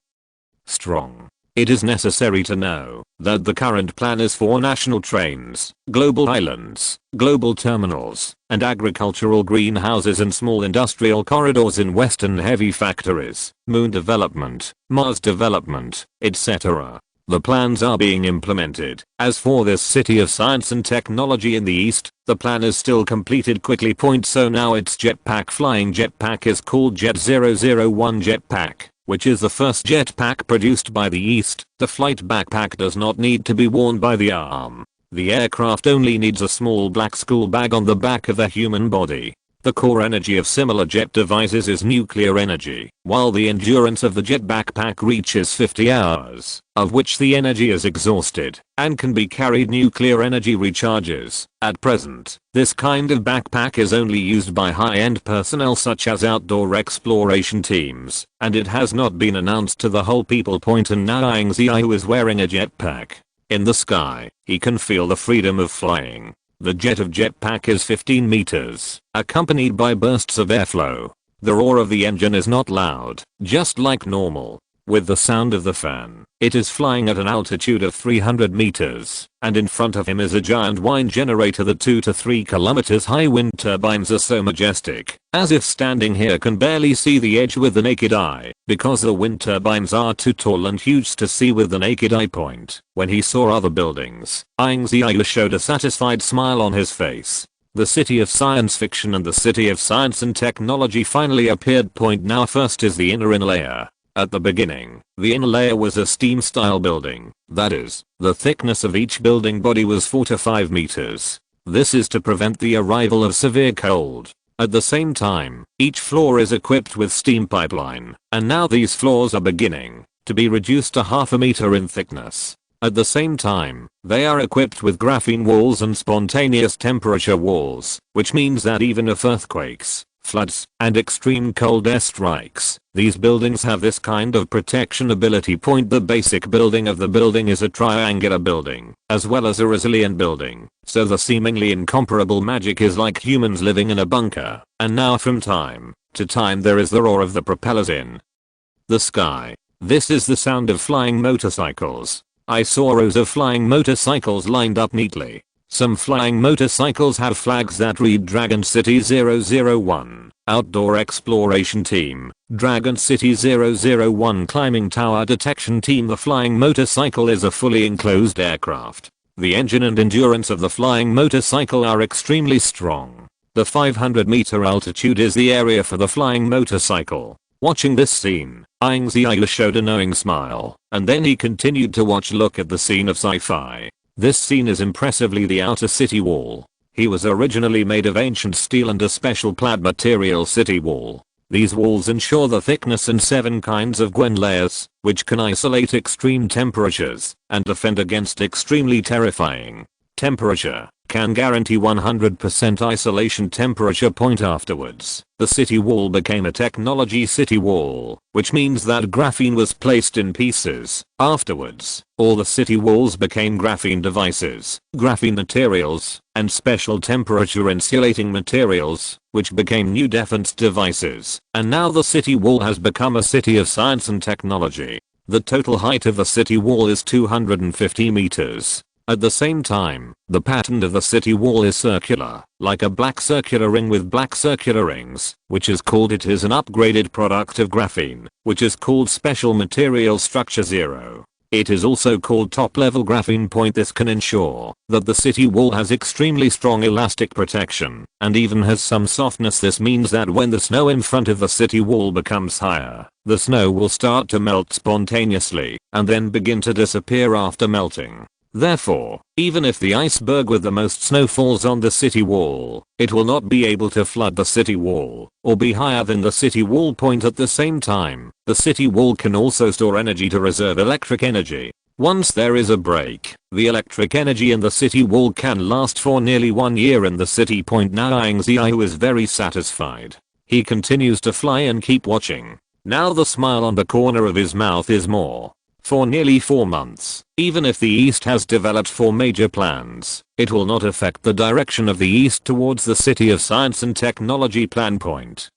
strong. It is necessary to know that the current plan is for national trains, global islands, global terminals, and agricultural greenhouses and small industrial corridors in western heavy factories, moon development, Mars development, etc. The plans are being implemented. As for this city of science and technology in the East, the plan is still completed quickly. So now its jetpack flying jetpack is called Jet 001 jetpack. which is the first jetpack produced by the East. The flight backpack does not need to be worn by the arm. The aircraft only needs a small black school bag on the back of the human body. The core energy of similar jet devices is nuclear energy, while the endurance of the jet backpack reaches 50 hours, of which the energy is exhausted, and can be carried nuclear energy recharges. At present, this kind of backpack is only used by high-end personnel such as outdoor exploration teams, and it has not been announced to the whole people. And now Ying Ziyue is wearing a jetpack. In the sky, he can feel the freedom of flying. The jet of jetpack is 15 meters, accompanied by bursts of airflow. The roar of the engine is not loud, just like normal. With the sound of the fan, it is flying at an altitude of 300 meters, and in front of him is a giant wind generator. The 2 to 3 kilometers high wind turbines are so majestic, as if standing here can barely see the edge with the naked eye, because the wind turbines are too tall and huge to see with the naked eye. When he saw other buildings, Ying Ziyue showed a satisfied smile on his face. The city of science fiction and the city of science and technology finally appeared. Now first is the inner layer. At the beginning, the inner layer was a steam-style building. That is, the thickness of each building body was 4 to 5 meters. This is to prevent the arrival of severe cold. At the same time, each floor is equipped with steam pipeline, and now these floors are beginning to be reduced to half a meter in thickness. At the same time, they are equipped with graphene walls and spontaneous temperature walls, which means that even if earthquakes, floods, and extreme cold air strikes, these buildings have this kind of protection ability. The basic building of the building is a triangular building, as well as a resilient building, so the seemingly incomparable magic is like humans living in a bunker. And now from time to time there is the roar of the propellers in the sky. This is the sound of flying motorcycles. I saw rows of flying motorcycles lined up neatly. Some flying motorcycles have flags that read Dragon City 001, Outdoor Exploration Team, Dragon City 001 Climbing Tower Detection Team. The flying motorcycle is a fully enclosed aircraft. The engine and endurance of the flying motorcycle are extremely strong. The 500-meter altitude is the area for the flying motorcycle. Watching this scene, Ying Ziyue showed a knowing smile, and then he continued to look at the scene of sci-fi. This scene is impressively the outer city wall. He was originally made of ancient steel and a special clad material city wall. These walls ensure the thickness and 7 kinds of Gwen layers, which can isolate extreme temperatures and defend against extremely terrifying temperature, can guarantee 100% isolation temperature. Afterwards, the city wall became a technology city wall, which means that graphene was placed in pieces. Afterwards, all the city walls became graphene devices, graphene materials, and special temperature insulating materials, which became new defense devices. And now the city wall has become a city of science and technology. The total height of the city wall is 250 meters. At the same time, the pattern of the city wall is circular, like a black circular ring with black circular rings, which is called it is an upgraded product of graphene, which is called Special Material Structure 0. It is also called top-level graphene. This can ensure that the city wall has extremely strong elastic protection, and even has some softness. This means that when the snow in front of the city wall becomes higher, the snow will start to melt spontaneously, and then begin to disappear after melting. Therefore, even if the iceberg with the most snow falls on the city wall, it will not be able to flood the city wall, or be higher than the city wall. At the same time, the city wall can also store energy to reserve electric energy. Once there is a break, the electric energy in the city wall can last for nearly 1 year in the city. Now Ying Ziyue is very satisfied. He continues to fly and keep watching. Now the smile on the corner of his mouth is more. For nearly 4 months, even if the East has developed 4 major plans, it will not affect the direction of the East towards the city of science and technology plan.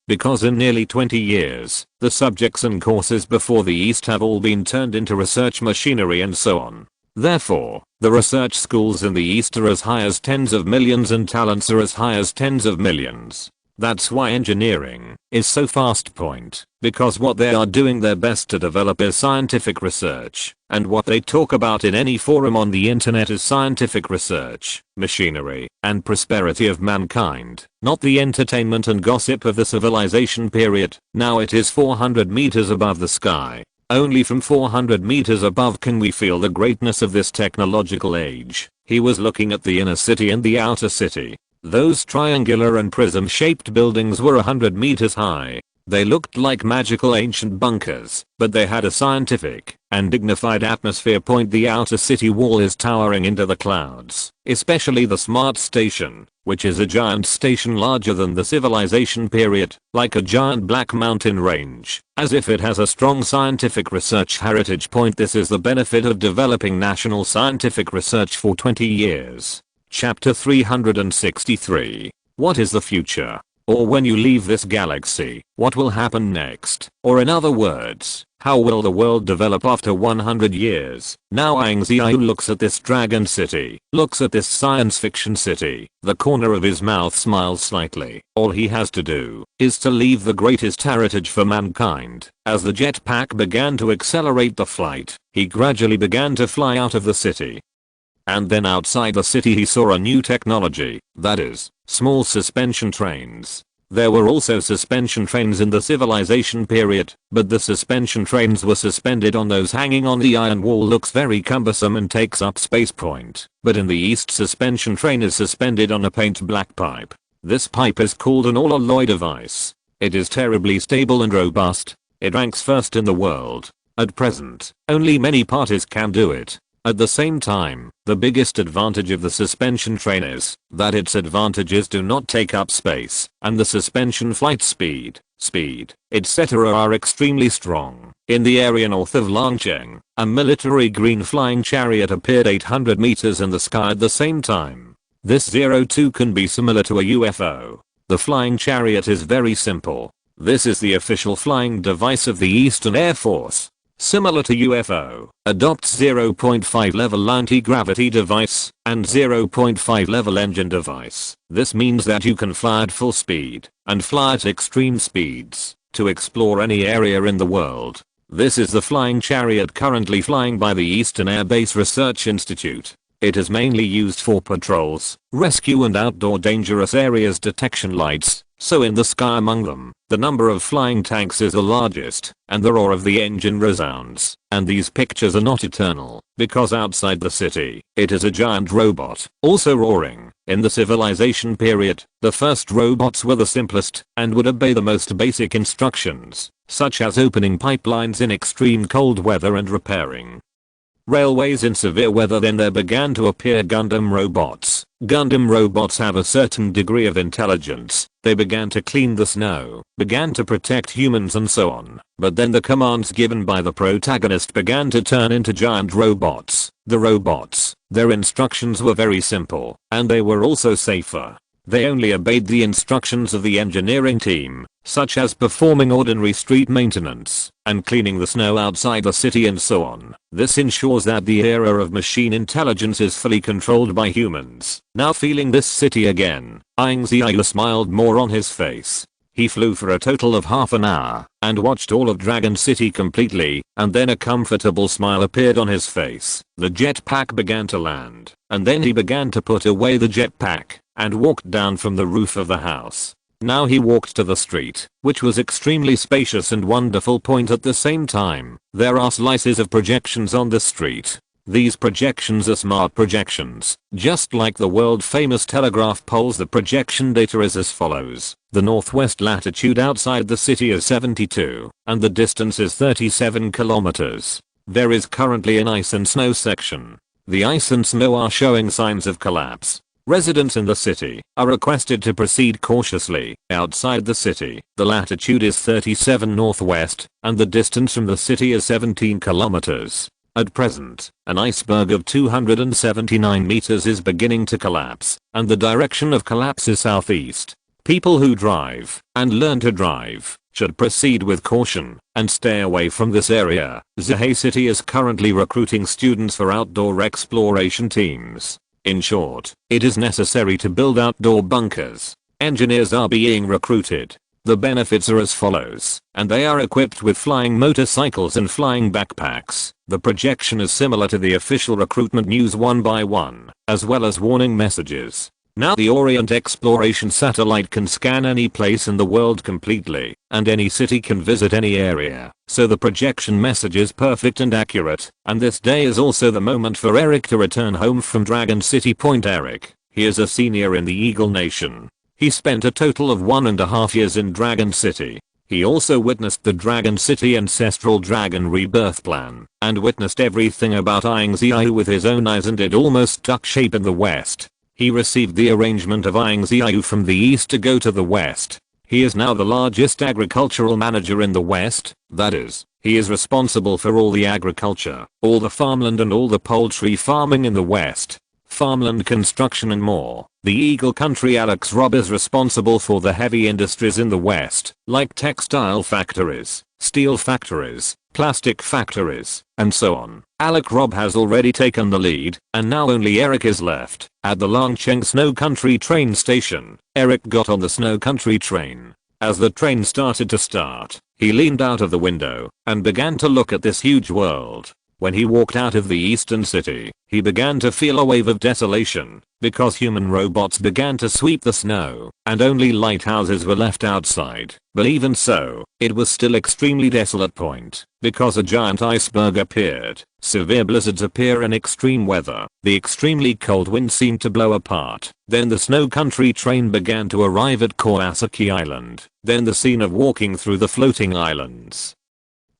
Because in nearly 20 years, the subjects and courses before the East have all been turned into research machinery and so on. Therefore, the research schools in the East are as high as tens of millions and talents are as high as tens of millions. That's why engineering is so fast point, because what they are doing their best to develop is scientific research, and what they talk about in any forum on the internet is scientific research, machinery, and prosperity of mankind, not the entertainment and gossip of the civilization period. Now it is 400 meters above the sky. Only from 400 meters above can we feel the greatness of this technological age. He was looking at the inner city and the outer city. Those triangular and prism-shaped buildings were 100 meters high. They looked like magical ancient bunkers, but they had a scientific and dignified atmosphere. The outer city wall is towering into the clouds, especially the smart station, which is a giant station larger than the civilization period, like a giant black mountain range, as if it has a strong scientific research heritage. This is the benefit of developing national scientific research for 20 years. Chapter 363. What is the future? Or when you leave this galaxy, what will happen next? Or in other words, how will the world develop after 100 years? Now Ying Ziyue looks at this dragon city, looks at this science fiction city. The corner of his mouth smiles slightly. All he has to do is to leave the greatest heritage for mankind. As the jetpack began to accelerate the flight, he gradually began to fly out of the city. And then outside the city he saw a new technology, that is, small suspension trains. There were also suspension trains in the civilization period, but the suspension trains were suspended on those hanging on the iron wall. Looks very cumbersome and takes up space. But in the east, suspension train is suspended on a paint black pipe. This pipe is called an all-alloy device. It is terribly stable and robust. It ranks first in the world. At present, only many parties can do it. At the same time, the biggest advantage of the suspension train is that its advantages do not take up space, and the suspension flight speed, etc. are extremely strong. In the area north of Langcheng, a military green flying chariot appeared 800 meters in the sky at the same time. This 02 can be similar to a UFO. The flying chariot is very simple. This is the official flying device of the Eastern Air Force. Similar to UFO, adopts 0.5 level anti-gravity device and 0.5 level engine device. This means that you can fly at full speed and fly at extreme speeds to explore any area in the world. This is the flying chariot currently flying by the Eastern Air Base Research Institute. It is mainly used for patrols, rescue and outdoor dangerous areas detection lights. So in the sky among them, the number of flying tanks is the largest, and the roar of the engine resounds. And these pictures are not eternal, because outside the city, it is a giant robot, also roaring. In the civilization period, the first robots were the simplest, and would obey the most basic instructions, such as opening pipelines in extreme cold weather and repairing railways in severe weather. Then there began to appear Gundam robots. Gundam robots have a certain degree of intelligence. They began to clean the snow, began to protect humans and so on. But then the commands given by the protagonist began to turn into giant robots. The robots, their instructions were very simple, and they were also safer. They only obeyed the instructions of the engineering team, such as performing ordinary street maintenance and cleaning the snow outside the city and so on. This ensures that the era of machine intelligence is fully controlled by humans. Now feeling this city again, Ying Ziyue smiled more on his face. He flew for a total of half an hour and watched all of Dragon City completely, and then a comfortable smile appeared on his face. The jetpack began to land, and then he began to put away the jetpack and walked down from the roof of the house. Now he walked to the street, which was extremely spacious and wonderful. At the same time, there are slices of projections on the street. These projections are smart projections. Just like the world famous telegraph poles, the projection data is as follows. The northwest latitude outside the city is 72, and the distance is 37 kilometers. There is currently an ice and snow section. The ice and snow are showing signs of collapse. Residents in the city are requested to proceed cautiously. Outside the city, the latitude is 37 northwest, and the distance from the city is 17 kilometers. At present, an iceberg of 279 meters is beginning to collapse, and the direction of collapse is southeast. People who drive and learn to drive should proceed with caution and stay away from this area. Xihai City is currently recruiting students for outdoor exploration teams. In short, it is necessary to build outdoor bunkers. Engineers are being recruited. The benefits are as follows, and they are equipped with flying motorcycles and flying backpacks. The projection is similar to the official recruitment news one by one, as well as warning messages. Now the Orient Exploration satellite can scan any place in the world completely, and any city can visit any area, so the projection message is perfect and accurate, and this day is also the moment for Eric to return home from Dragon City. Eric, he is a senior in the Eagle Nation. He spent a total of 1.5 years in Dragon City. He also witnessed the Dragon City Ancestral Dragon Rebirth Plan, and witnessed everything about Ying Ziyue with his own eyes, and it almost took shape in the West. He received the arrangement of Ying Ziyue from the East to go to the West. He is now the largest agricultural manager in the West, that is, he is responsible for all the agriculture, all the farmland and all the poultry farming in the West. Farmland construction and more. The Eagle Country Alex Robb is responsible for the heavy industries in the West, like textile factories, steel factories, plastic factories, and so on. Alec Robb has already taken the lead, and now only Eric is left. At the Longcheng Snow Country train station, Eric got on the Snow Country train. As the train started to start, he leaned out of the window and began to look at this huge world. When he walked out of the eastern city, he began to feel a wave of desolation, because human robots began to sweep the snow, and only lighthouses were left outside. But even so, it was still extremely desolate. Because a giant iceberg appeared, severe blizzards appear in extreme weather, the extremely cold wind seemed to blow apart. Then the Snow Country train began to arrive at Kawasaki Island. Then the scene of walking through the floating islands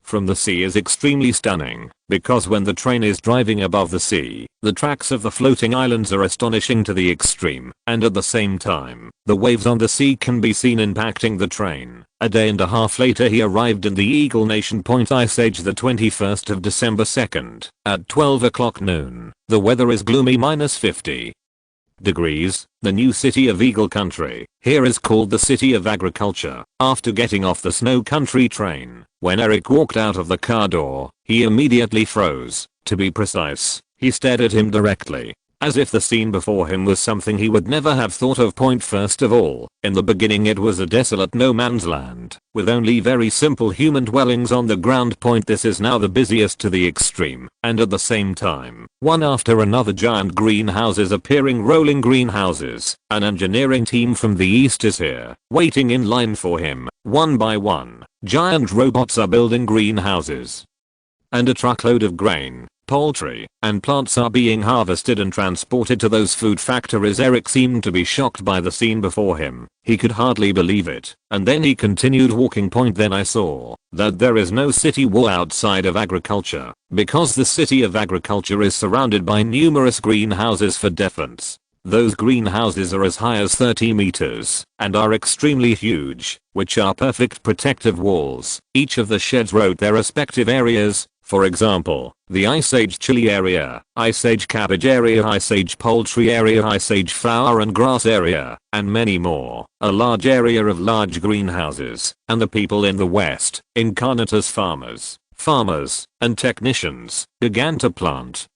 from the sea is extremely stunning, because when the train is driving above the sea, the tracks of the floating islands are astonishing to the extreme, and at the same time, the waves on the sea can be seen impacting the train. A day and a half later he arrived in the Eagle Nation. Ice Age, the 21st of December 2nd, at 12 o'clock noon. The weather is gloomy, -50 degrees. The new city of Eagle Country here is called the City of Agriculture. After getting off the Snow Country train, when Eric walked out of the car door, he immediately froze. To be precise, he stared at him directly, as if the scene before him was something he would never have thought of. First of all, in the beginning it was a desolate no man's land, with only very simple human dwellings on the ground. This is now the busiest to the extreme, and at the same time, one after another giant greenhouses appearing, rolling greenhouses. An engineering team from the east is here, waiting in line for him. One by one, giant robots are building greenhouses. And a truckload of grain, poultry, and plants are being harvested and transported to those food factories. Eric seemed to be shocked by the scene before him. He could hardly believe it, and then he continued walking. Then I saw that there is no city wall outside of agriculture, because the City of Agriculture is surrounded by numerous greenhouses for defense. Those greenhouses are as high as 30 meters, and are extremely huge, which are perfect protective walls. Each of the sheds wrote their respective areas. For example, the Ice Age chili area, Ice Age cabbage area, Ice Age poultry area, Ice Age flower and grass area, and many more. A large area of large greenhouses, and the people in the West, incarnate as farmers, and technicians, began to plant,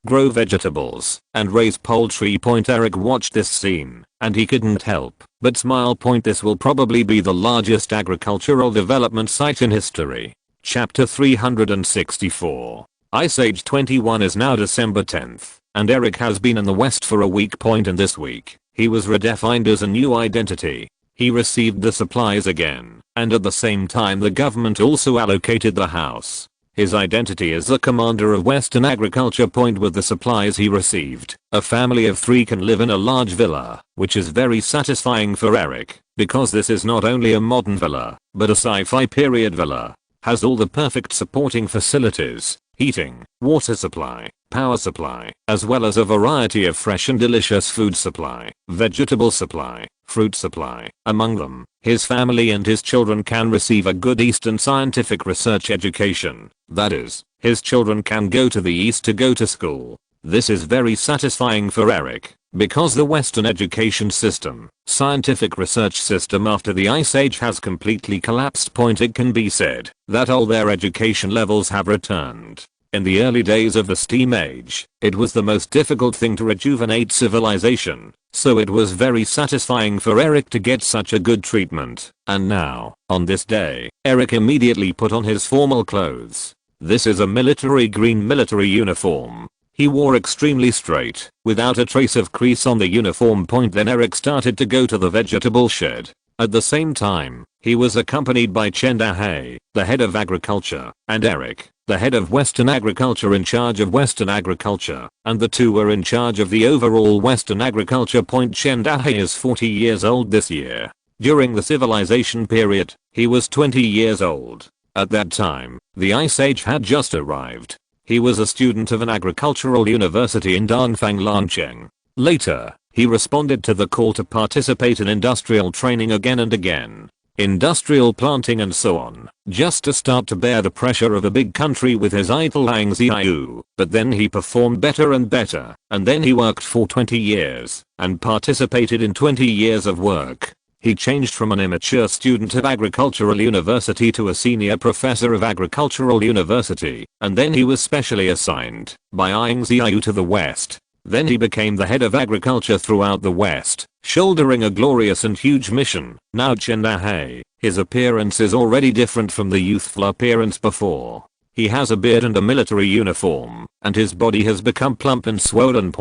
grow vegetables, and raise poultry. Eric watched this scene, and he couldn't help but smile. This will probably be the largest agricultural development site in history. Chapter 364. Ice Age 21 is now December 10th, and Eric has been in the West for a week. In this week, he was redefined as a new identity. He received the supplies again, and at the same time the government also allocated the house. His identity as the commander of Western agriculture. With the supplies he received, a family of 3 can live in a large villa, which is very satisfying for Eric, because this is not only a modern villa, but a sci-fi period villa. Has all the perfect supporting facilities, heating, water supply, power supply, as well as a variety of fresh and delicious food supply, vegetable supply, fruit supply. Among them, his family and his children can receive a good Eastern scientific research education. That is, his children can go to the East to go to school. This is very satisfying for Eric, because the Western education system, scientific research system after the Ice Age has completely collapsed. It can be said that all their education levels have returned. In the early days of the Steam Age, it was the most difficult thing to rejuvenate civilization, so it was very satisfying for Eric to get such a good treatment. And now, on this day, Eric immediately put on his formal clothes. This is a military green military uniform. He wore extremely straight, without a trace of crease on the uniform point. Then Eric started to go to the vegetable shed. At the same time, he was accompanied by Xihai, the head of agriculture, and Eric, the head of Western agriculture in charge of Western agriculture, and the two were in charge of the overall Western agriculture point. Xihai is 40 years old this year. During the civilization period, he was 20 years old. At that time, the Ice Age had just arrived. He was a student of an agricultural university in Dongfang Lancheng. Later, he responded to the call to participate in industrial training again and again. Industrial planting and so on, just to start to bear the pressure of a big country with his idol Ying Ziyue. But then he performed better and better, and then he worked for 20 years, and participated in 20 years of work. He changed from an immature student of agricultural university to a senior professor of agricultural university, and then he was specially assigned by Ying Ziyue to the West. Then he became the head of agriculture throughout the West, shouldering a glorious and huge mission. Now Xihai, his appearance is already different from the youthful appearance before. He has a beard and a military uniform, and his body has become plump and swollen.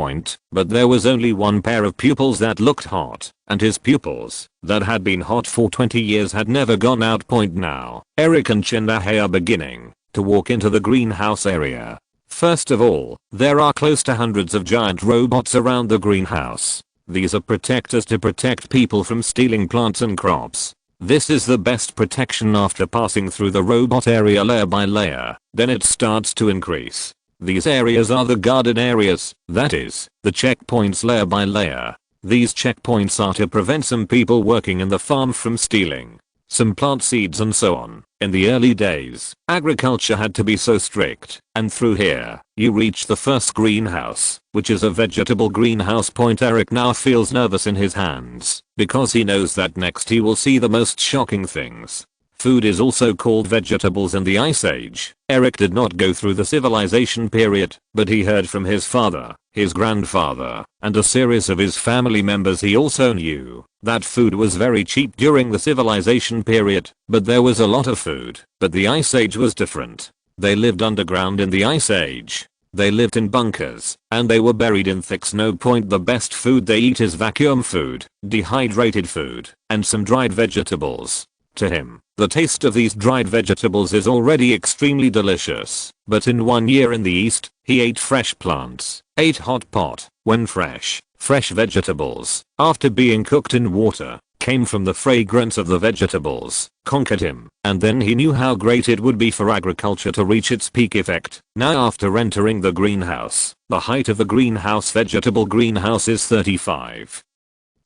But there was only one pair of pupils that looked hot, and his pupils, that had been hot for 20 years, had never gone out. Now, Eric and Xihai are beginning to walk into the greenhouse area. First of all, there are close to hundreds of giant robots around the greenhouse. These are protectors to protect people from stealing plants and crops. This is the best protection after passing through the robot area layer by layer. Then it starts to increase. These areas are the guarded areas, that is, the checkpoints layer by layer. These checkpoints are to prevent some people working in the farm from stealing some plant seeds and so on. In the early days, agriculture had to be so strict, and through here, you reach the first greenhouse, which is a vegetable greenhouse. Eric now feels nervous in his hands, because he knows that next he will see the most shocking things. Food is also called vegetables in the Ice Age. Eric did not go through the civilization period, but he heard from his father, his grandfather, and a series of his family members. He also knew that food was very cheap during the civilization period, but there was a lot of food. But the Ice Age was different. They lived underground in the Ice Age. They lived in bunkers, and they were buried in thick snow. The best food they eat is vacuum food, dehydrated food, and some dried vegetables. To him, the taste of these dried vegetables is already extremely delicious. But in 1 year in the East, he ate fresh plants, ate hot pot, when fresh vegetables, after being cooked in water, came from the fragrance of the vegetables, conquered him, and then he knew how great it would be for agriculture to reach its peak effect. Now after entering the greenhouse, the height of the greenhouse vegetable greenhouse is 35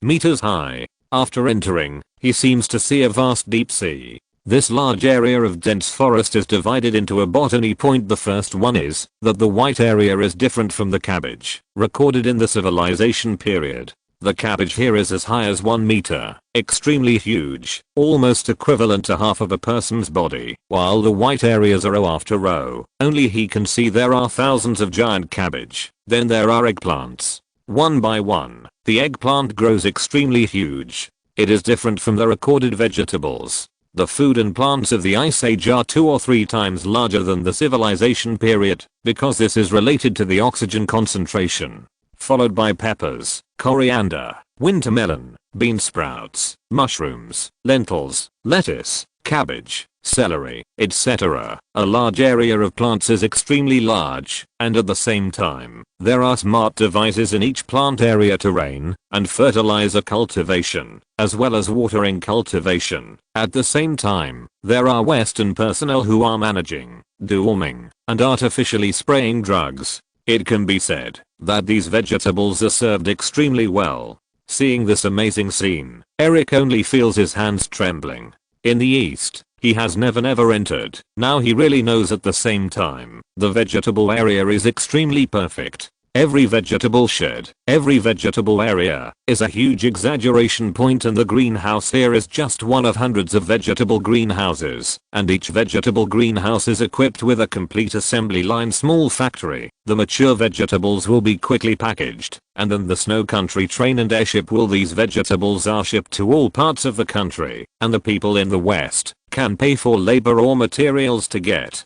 meters high. After entering, he seems to see a vast deep sea. This large area of dense forest is divided into a botany. The first one is that the white area is different from the cabbage recorded in the civilization period. The cabbage here is as high as 1 meter, extremely huge, almost equivalent to half of a person's body, while the white areas are row after row. Only he can see there are thousands of giant cabbage. Then there are eggplants. One by one, the eggplant grows extremely huge. It is different from the recorded vegetables. The food and plants of the Ice Age are 2 or 3 times larger than the civilization period, because this is related to the oxygen concentration. Followed by peppers, coriander, winter melon, bean sprouts, mushrooms, lentils, lettuce, cabbage, celery, etc. A large area of plants is extremely large, and at the same time, there are smart devices in each plant area to rain and fertilizer cultivation, as well as watering cultivation. At the same time, there are Western personnel who are managing, deworming, and artificially spraying drugs. It can be said that these vegetables are served extremely well. Seeing this amazing scene, Eric only feels his hands trembling. In the East, he has never entered. Now he really knows at the same time, the vegetable area is extremely perfect. Every vegetable shed, every vegetable area, is a huge exaggeration point, and the greenhouse here is just one of hundreds of vegetable greenhouses, and each vegetable greenhouse is equipped with a complete assembly line small factory. The mature vegetables will be quickly packaged, and then the snow country train and airship will these vegetables are shipped to all parts of the country, and the people in the West can pay for labor or materials to get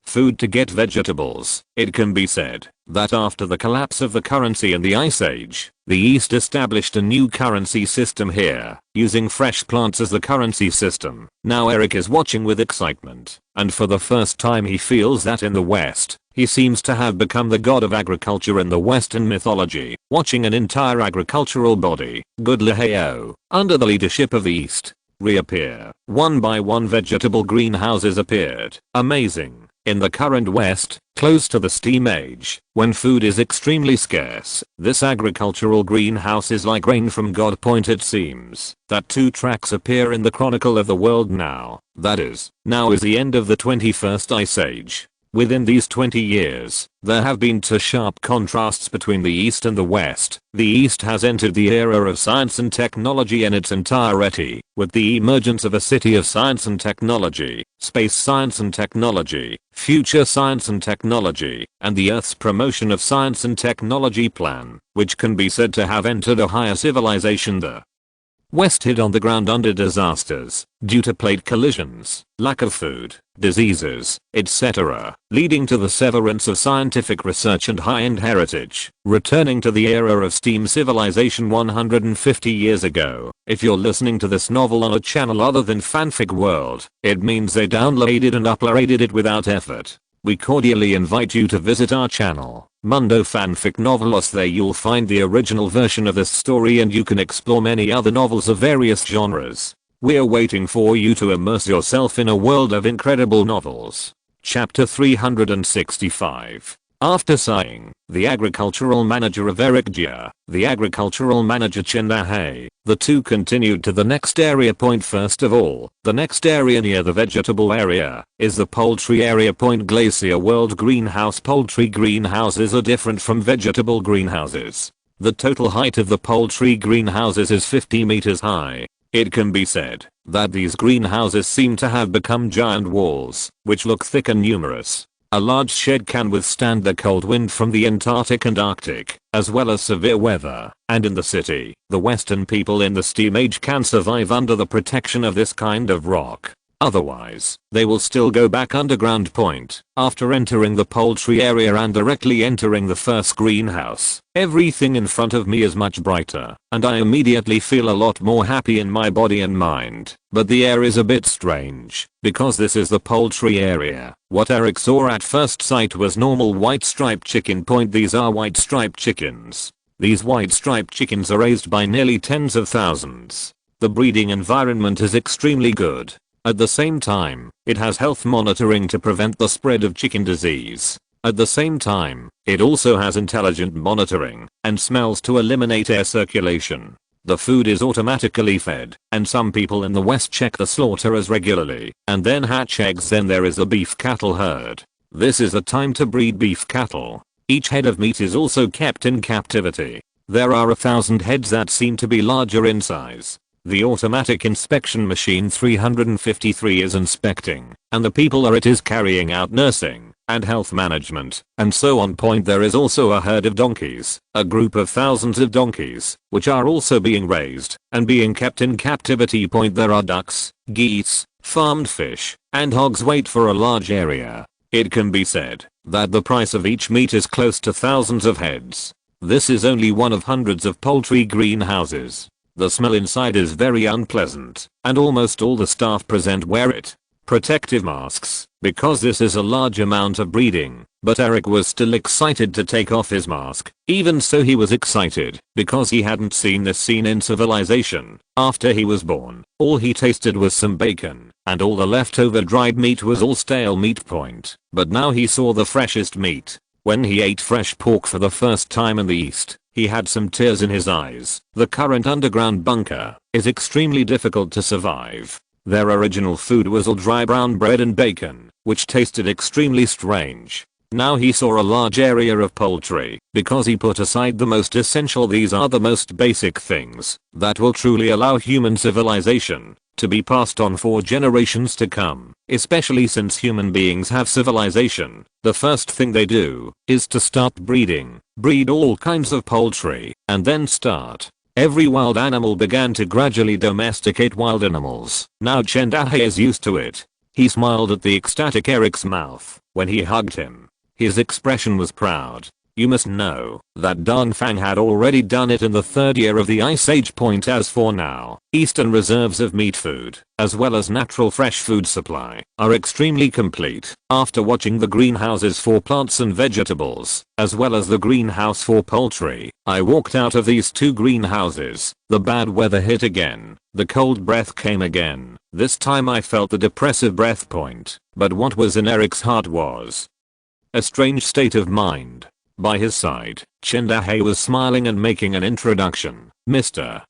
food to get vegetables. It can be said that after the collapse of the currency in the Ice Age, the East established a new currency system here, using fresh plants as the currency system. Now Eric is watching with excitement, and for the first time he feels that in the West, he seems to have become the god of agriculture in the Western mythology, watching an entire agricultural body, Goodlaheo, under the leadership of the East, reappear. One by one vegetable greenhouses appeared. Amazing. In the current West, close to the steam age, when food is extremely scarce, this agricultural greenhouse is like rain from God. It seems that two tracks appear in the chronicle of the world now. That is, now is the end of the 21st Ice Age. Within these 20 years, there have been two sharp contrasts between the East and the West. The East has entered the era of science and technology in its entirety, with the emergence of a city of science and technology, space science and technology, future science and technology, and the Earth's promotion of science and technology plan, which can be said to have entered a higher civilization. The West hid on the ground under disasters, due to plate collisions, lack of food, diseases, etc., leading to the severance of scientific research and high-end heritage, returning to the era of steam civilization 150 years ago. If you're listening to this novel on a channel other than Fanfic World, it means they downloaded and uploaded it without effort. We cordially invite you to visit our channel, Mundo Fanfic Novelos. There you'll find the original version of this story, and you can explore many other novels of various genres. We're waiting for you to immerse yourself in a world of incredible novels. Chapter 365. After sighing, the agricultural manager of Eric Jia, the agricultural manager Xihai, the two continued to the next area point. First of all, the next area near the vegetable area is the poultry area point. Glacier World Greenhouse. Poultry greenhouses are different from vegetable greenhouses. The total height of the poultry greenhouses is 50 meters high. It can be said that these greenhouses seem to have become giant walls, which look thick and numerous. A large shed can withstand the cold wind from the Antarctic and Arctic, as well as severe weather, and in the city, the Western people in the steam age can survive under the protection of this kind of rock. Otherwise, they will still go back underground. After entering the poultry area and directly entering the first greenhouse, everything in front of me is much brighter, and I immediately feel a lot more happy in my body and mind. But the air is a bit strange, because this is the poultry area. What Eric saw at first sight was normal white striped chicken. These are white striped chickens. These white striped chickens are raised by nearly tens of thousands. The breeding environment is extremely good. At the same time, it has health monitoring to prevent the spread of chicken disease. At the same time, it also has intelligent monitoring and smells to eliminate air circulation. The food is automatically fed, and some people in the West check the slaughterers regularly and then hatch eggs. Then there is a beef cattle herd. This is the time to breed beef cattle. Each head of meat is also kept in captivity. There are 1,000 heads that seem to be larger in size. The automatic inspection machine 353 is inspecting, and the people it is carrying out nursing and health management, and so on. There is also a herd of donkeys, a group of thousands of donkeys, which are also being raised and being kept in captivity. There are ducks, geese, farmed fish, and hogs. Wait for a large area. It can be said that the price of each meat is close to thousands of heads. This is only one of hundreds of poultry greenhouses. The smell inside is very unpleasant, and almost all the staff present wear protective masks, because this is a large amount of breeding. But Eric was still excited to take off his mask. Even so, he was excited because he hadn't seen this scene in civilization. After he was born, all he tasted was some bacon, and all the leftover dried meat was all stale meat. But now he saw the freshest meat. When he ate fresh pork for the first time in the East, he had some tears in his eyes. The current underground bunker is extremely difficult to survive. Their original food was all dry brown bread and bacon, which tasted extremely strange. Now he saw a large area of poultry because he put aside the most essential. These are the most basic things that will truly allow human civilization to be passed on for generations to come, especially since human beings have civilization. The first thing they do is to start breeding, breed all kinds of poultry, and then start. Every wild animal began to gradually domesticate wild animals. Now Chendahe is used to it. He smiled at the ecstatic Eric's mouth when he hugged him. His expression was proud. You must know that Dongfang had already done it in the third year of the Ice Age. As for now, eastern reserves of meat food, as well as natural fresh food supply, are extremely complete. After watching the greenhouses for plants and vegetables, as well as the greenhouse for poultry, I walked out of these two greenhouses. The bad weather hit again. The cold breath came again. This time I felt the depressive breath point. But what was in Eric's heart was a strange state of mind. By his side, Chendahe was smiling and making an introduction. Mr.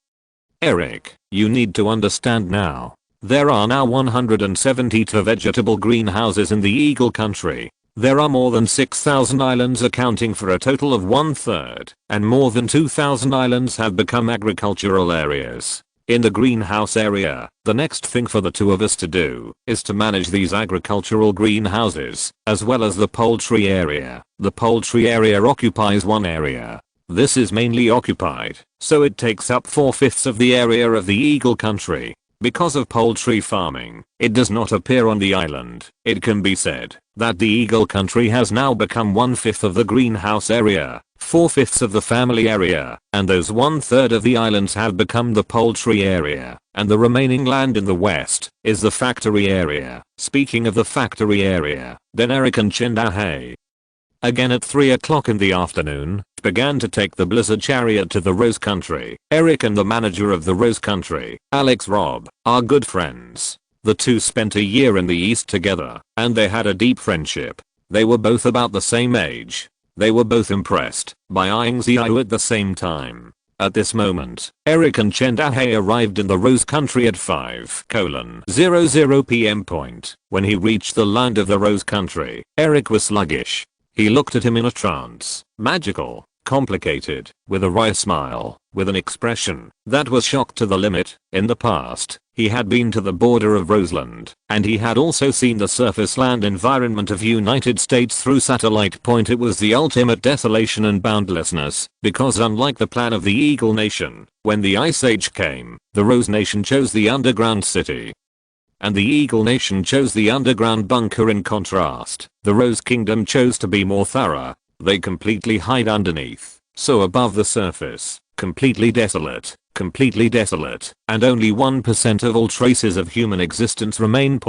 Eric, you need to understand now. There are now 172 vegetable greenhouses in the Eagle Country. There are more than 6,000 islands accounting for a total of 1/3, and more than 2,000 islands have become agricultural areas. In the greenhouse area, the next thing for the two of us to do is to manage these agricultural greenhouses, as well as the poultry area. The poultry area occupies one area. This is mainly occupied, so it takes up 4/5 of the area of the Eagle Country. Because of poultry farming, it does not appear on the island. It can be said that the Eagle Country has now become 1/5 of the greenhouse area, 4/5 of the family area, and those 1/3 of the islands have become the poultry area, and the remaining land in the west is the factory area. Speaking of the factory area, then Eric and Chendahe, again at 3 o'clock in the afternoon, began to take the blizzard chariot to the Rose Country. Eric and the manager of the Rose Country, Alex Robb, are good friends. The two spent a year in the east together, and they had a deep friendship. They were both about the same age. They were both impressed by Ying Ziyue at the same time. At this moment, Eric and Chendahe arrived in the Rose Country at 5:00 p.m. When he reached the land of the Rose Country, Eric was sluggish. He looked at him in a trance. Magical, complicated, with a wry smile, with an expression that was shocked to the limit. In the past, he had been to the border of Roseland, and he had also seen the surface land environment of United States through satellite. It was the ultimate desolation and boundlessness, because unlike the plan of the Eagle Nation, when the Ice Age came, the Rose Nation chose the underground city, and the Eagle Nation chose the underground bunker. In contrast, the Rose Kingdom chose to be more thorough. They completely hide underneath, so above the surface, completely desolate, and only 1% of all traces of human existence remain.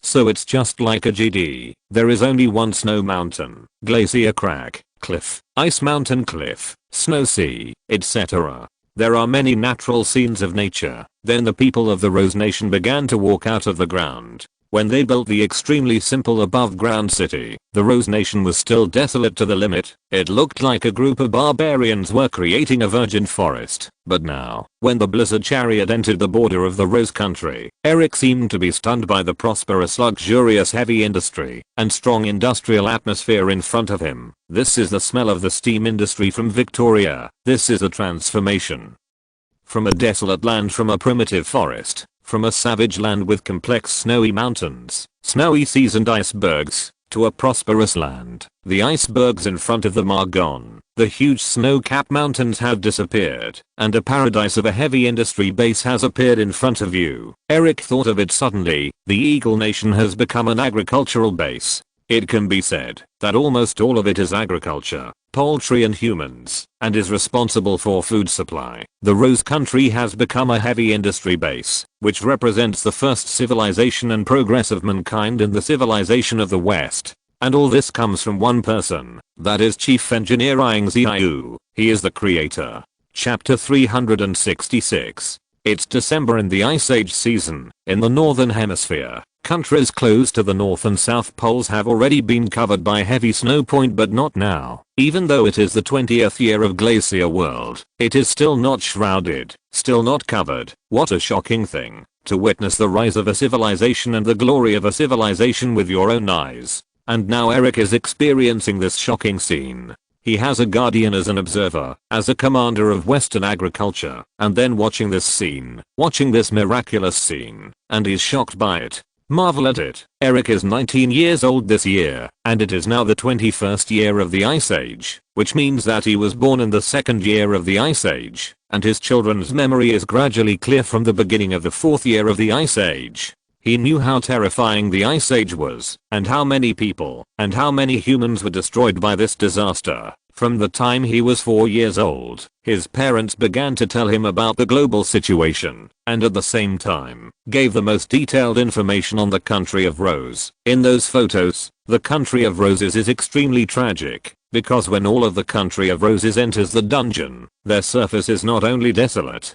So it's just like a GD. There is only one snow mountain, glacier crack, cliff, ice mountain cliff, snow sea, etc. There are many natural scenes of nature. Then the people of the Rose Nation began to walk out of the ground. When they built the extremely simple above ground city, the Rose Nation was still desolate to the limit. It looked like a group of barbarians were creating a virgin forest. But now, when the blizzard chariot entered the border of the Rose Country, Eric seemed to be stunned by the prosperous, luxurious, heavy industry and strong industrial atmosphere in front of him. This is the smell of the steam industry from Victoria. This is a transformation from a desolate land, from a primitive forest, from a savage land with complex snowy mountains, snowy seas and icebergs, to a prosperous land. The icebergs in front of them are gone. The huge snow-capped mountains have disappeared, and a paradise of a heavy industry base has appeared in front of you. Eric thought of it suddenly. The Eagle Nation has become an agricultural base. It can be said that almost all of it is agriculture, poultry and humans, and is responsible for food supply. The Rose Country has become a heavy industry base, which represents the first civilization and progress of mankind in the civilization of the West. And all this comes from one person, that is Chief Engineer Ying Ziyue. He is the creator. Chapter 366. It's December in the Ice Age season. In the Northern Hemisphere, countries close to the North and South Poles have already been covered by heavy snow. But not now. Even though it is the 20th year of Glacier World, it is still not shrouded, still not covered. What a shocking thing, to witness the rise of a civilization and the glory of a civilization with your own eyes. And now Eric is experiencing this shocking scene. He has a guardian as an observer, as a commander of Western agriculture, and then watching this scene, watching this miraculous scene, and he's shocked by it. Marvel at it. Eric is 19 years old this year, and it is now the 21st year of the Ice Age, which means that he was born in the second year of the Ice Age, and his children's memory is gradually clear from the beginning of the fourth year of the Ice Age. He knew how terrifying the Ice Age was, and how many people, and how many humans were destroyed by this disaster. From the time he was 4 years old, his parents began to tell him about the global situation, and at the same time, gave the most detailed information on the country of Rose. In those photos, the country of roses is extremely tragic, because when all of the country of roses enters the dungeon, their surface is not only desolate,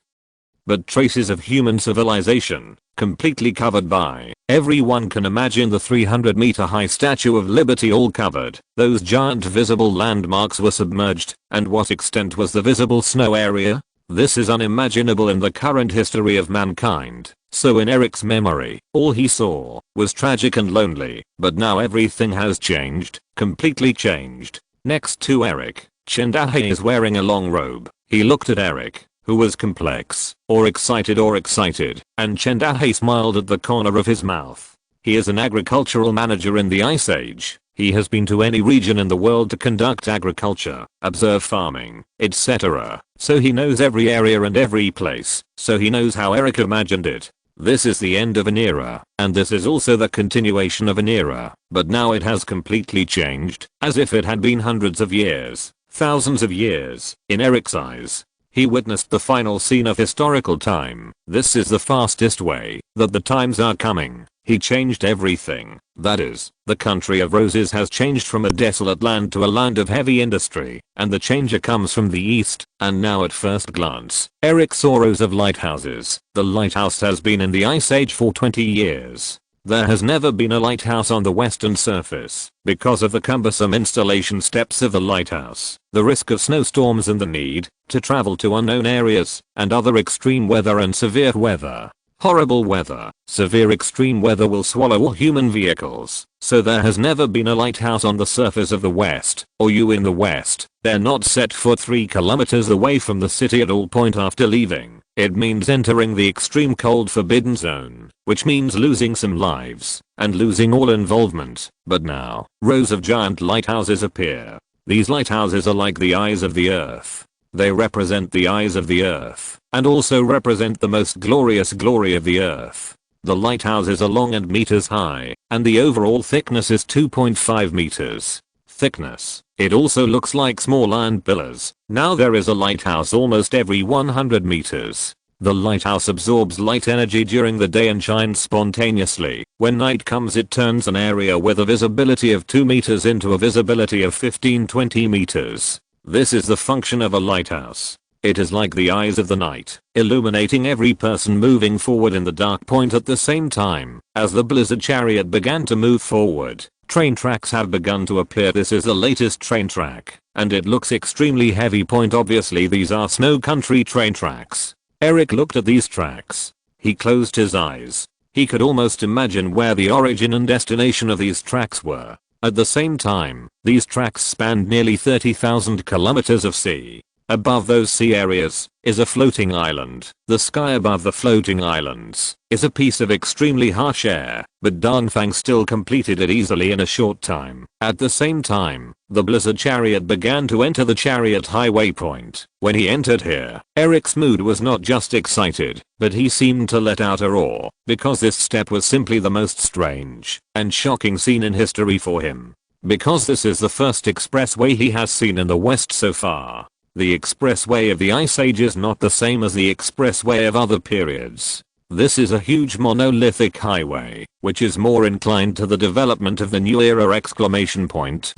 but traces of human civilization, completely covered by. Everyone can imagine the 300-meter high Statue of Liberty all covered. Those giant visible landmarks were submerged, and what extent was the visible snow area? This is unimaginable in the current history of mankind. So in Eric's memory, all he saw was tragic and lonely, but now everything has changed, completely changed. Next to Eric, Xihai is wearing a long robe. He looked at Eric, who was complex, or excited, and Xihai smiled at the corner of his mouth. He is an agricultural manager in the Ice Age. He has been to any region in the world to conduct agriculture, observe farming, etc. So he knows every area and every place, so he knows how Eric imagined it. This is the end of an era, and this is also the continuation of an era, but now it has completely changed, as if it had been hundreds of years, thousands of years, in Eric's eyes. He witnessed the final scene of historical time. This is the fastest way that the times are coming. He changed everything. That is, the country of roses has changed from a desolate land to a land of heavy industry, and the changer comes from the east, and now at first glance, Eric saw rows of lighthouses. The lighthouse has been in the Ice Age for 20 years. There has never been a lighthouse on the western surface, because of the cumbersome installation steps of the lighthouse, the risk of snowstorms and the need to travel to unknown areas, and other extreme weather and severe weather. Horrible weather, severe extreme weather will swallow all human vehicles, so there has never been a lighthouse on the surface of the west, or you in the west. They're not set foot 3 kilometers away from the city at all point after leaving. It means entering the extreme cold forbidden zone, which means losing some lives, and losing all involvement. But now, rows of giant lighthouses appear. These lighthouses are like the eyes of the earth. They represent the eyes of the earth, and also represent the most glorious glory of the earth. The lighthouses are long and meters high, and the overall thickness is 2.5 meters. Thickness. It also looks like small iron pillars. Now there is a lighthouse almost every 100 meters. The lighthouse absorbs light energy during the day and shines spontaneously. When night comes, it turns an area with a visibility of 2 meters into a visibility of 15-20 meters. This is the function of a lighthouse. It is like the eyes of the night, illuminating every person moving forward in the dark point at the same time. As the blizzard chariot began to move forward, train tracks have begun to appear. This is the latest train track, and it looks extremely heavy. Obviously these are snow country train tracks. Eric looked at these tracks. He closed his eyes. He could almost imagine where the origin and destination of these tracks were. At the same time, these tracks spanned nearly 30,000 kilometers of sea. Above those sea areas is a floating island. The sky above the floating islands is a piece of extremely harsh air, but Dongfang still completed it easily in a short time. At the same time, the blizzard chariot began to enter the chariot highway point. When he entered here, Eric's mood was not just excited, but he seemed to let out a roar, because this step was simply the most strange and shocking scene in history for him. Because this is the first expressway he has seen in the West so far. The expressway of the Ice Age is not the same as the expressway of other periods. This is a huge monolithic highway, which is more inclined to the development of the new era!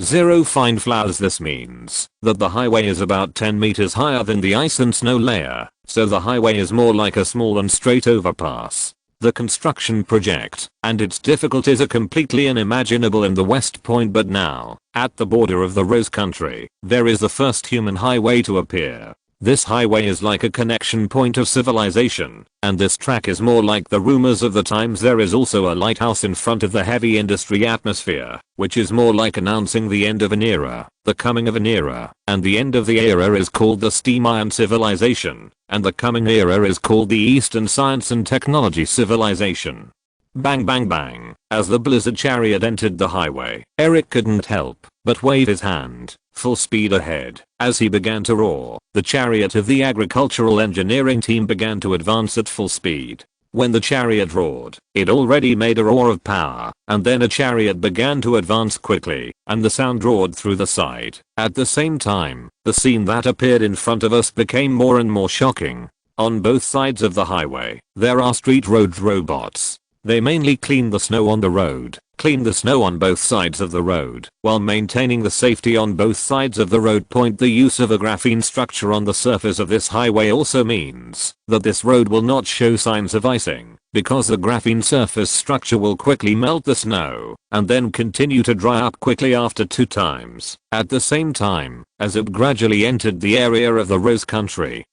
Zero fine flowers. This means that the highway is about 10 meters higher than the ice and snow layer, so the highway is more like a small and straight overpass. The construction project and its difficulties are completely unimaginable in the West Point, but now, at the border of the Rose Country, there is the first human highway to appear. This highway is like a connection point of civilization, and this track is more like the rumors of the times. There is also a lighthouse in front of the heavy industry atmosphere, which is more like announcing the end of an era, the coming of an era, and the end of the era is called the steam iron civilization, and the coming era is called the Eastern Science and Technology civilization. Bang bang bang, as the blizzard chariot entered the highway, Eric couldn't help but wave his hand, full speed ahead. As he began to roar, the chariot of the agricultural engineering team began to advance at full speed. When the chariot roared, it already made a roar of power, and then a chariot began to advance quickly, and the sound roared through the side. At the same time, the scene that appeared in front of us became more and more shocking. On both sides of the highway, there are street road robots. They mainly clean the snow on the road, clean the snow on both sides of the road, while maintaining the safety on both sides of the road. The use of a graphene structure on the surface of this highway also means that this road will not show signs of icing, because the graphene surface structure will quickly melt the snow, and then continue to dry up quickly after 2 times. At the same time, as it gradually entered the area of the Rose Country,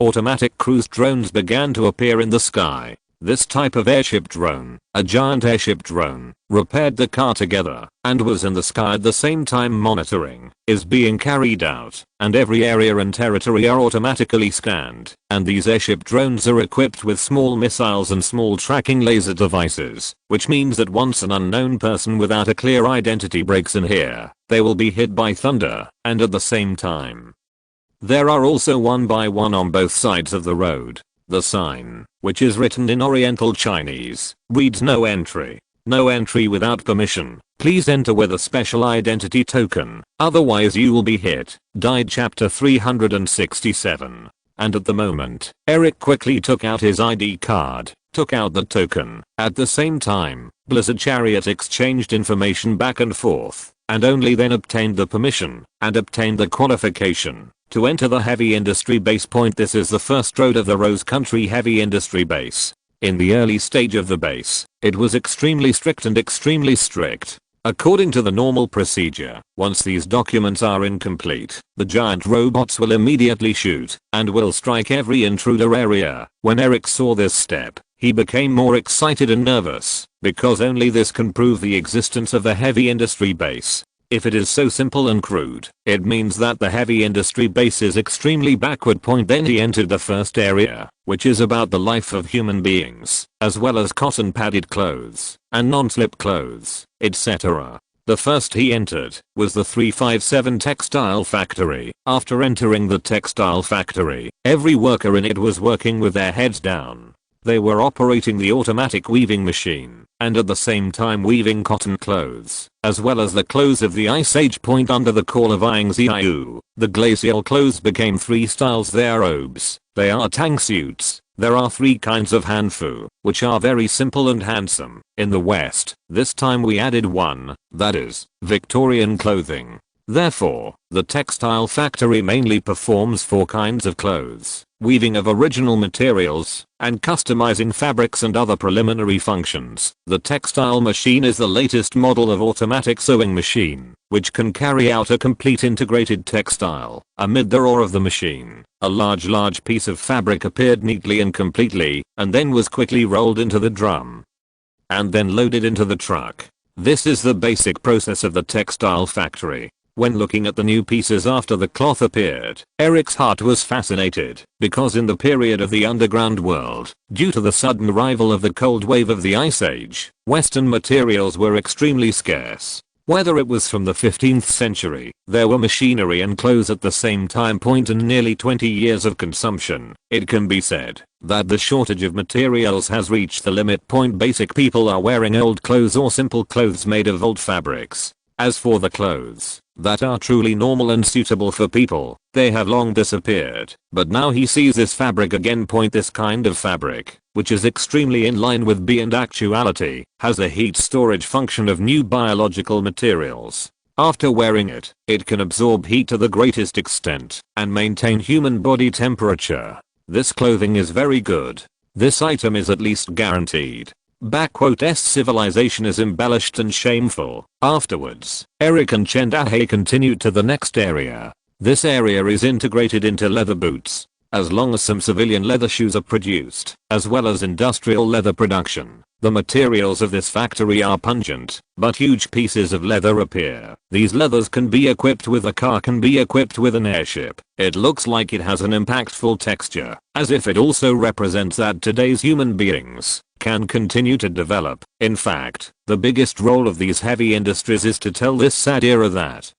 automatic cruise drones began to appear in the sky. This type of airship drone, a giant airship drone, repaired the car together, and was in the sky at the same time. Monitoring is being carried out, and every area and territory are automatically scanned, and these airship drones are equipped with small missiles and small tracking laser devices, which means that once an unknown person without a clear identity breaks in here, they will be hit by thunder, and at the same time. There are also one by one on both sides of the road. The sign, which is written in Oriental Chinese, reads "No entry. No entry without permission. Please enter with a special identity token, otherwise you will be hit." Died chapter 367. And at the moment, Eric quickly took out his ID card, took out the token. At the same time, Blizzard Chariot exchanged information back and forth, and only then obtained the permission, and obtained the qualification to enter the heavy industry base. This is the first road of the Rose Country heavy industry base. In the early stage of the base, it was extremely strict. According to the normal procedure, once these documents are incomplete, the giant robots will immediately shoot, and will strike every intruder area. When Eric saw this step, he became more excited and nervous, because only this can prove the existence of the heavy industry base. If it is so simple and crude, it means that the heavy industry base is extremely backward. Then he entered the first area, which is about the life of human beings, as well as cotton padded clothes, and non-slip clothes, etc. The first he entered was the 357 textile factory. After entering the textile factory, every worker in it was working with their heads down. They were operating the automatic weaving machine, and at the same time weaving cotton clothes, as well as the clothes of the Ice Age. Under the call of Ying Ziyue, the glacial clothes became 3 styles. They are robes, they are tang suits. There are 3 kinds of hanfu, which are very simple and handsome. In the West, this time we added one, that is, Victorian clothing. Therefore, the textile factory mainly performs 4 kinds of clothes: weaving of original materials, and customizing fabrics and other preliminary functions. The textile machine is the latest model of automatic sewing machine, which can carry out a complete integrated textile. Amid the roar of the machine, a large piece of fabric appeared neatly and completely, and then was quickly rolled into the drum, and then loaded into the truck. This is the basic process of the textile factory. When looking at the new pieces after the cloth appeared, Eric's heart was fascinated, because in the period of the underground world, due to the sudden arrival of the cold wave of the Ice Age, Western materials were extremely scarce. Whether it was from the 15th century, there were machinery and clothes at the same time. And nearly 20 years of consumption, it can be said that the shortage of materials has reached the limit. Basic people are wearing old clothes or simple clothes made of old fabrics. As for the clothes that are truly normal and suitable for people, they have long disappeared. But now he sees this fabric again. This kind of fabric, which is extremely in line with and actuality, has a heat storage function of new biological materials. After wearing it, it can absorb heat to the greatest extent and maintain human body temperature. This clothing is very good. This item is at least guaranteed. Civilization is embellished and shameful. Afterwards, Eric and Xihai continued to the next area. This area is integrated into leather boots, as long as some civilian leather shoes are produced, as well as industrial leather production. The materials of this factory are pungent, but huge pieces of leather appear. These leathers can be equipped with a car, can be equipped with an airship. It looks like it has an impactful texture, as if it also represents that today's human beings can continue to develop. In fact, the biggest role of these heavy industries is to tell this sad era that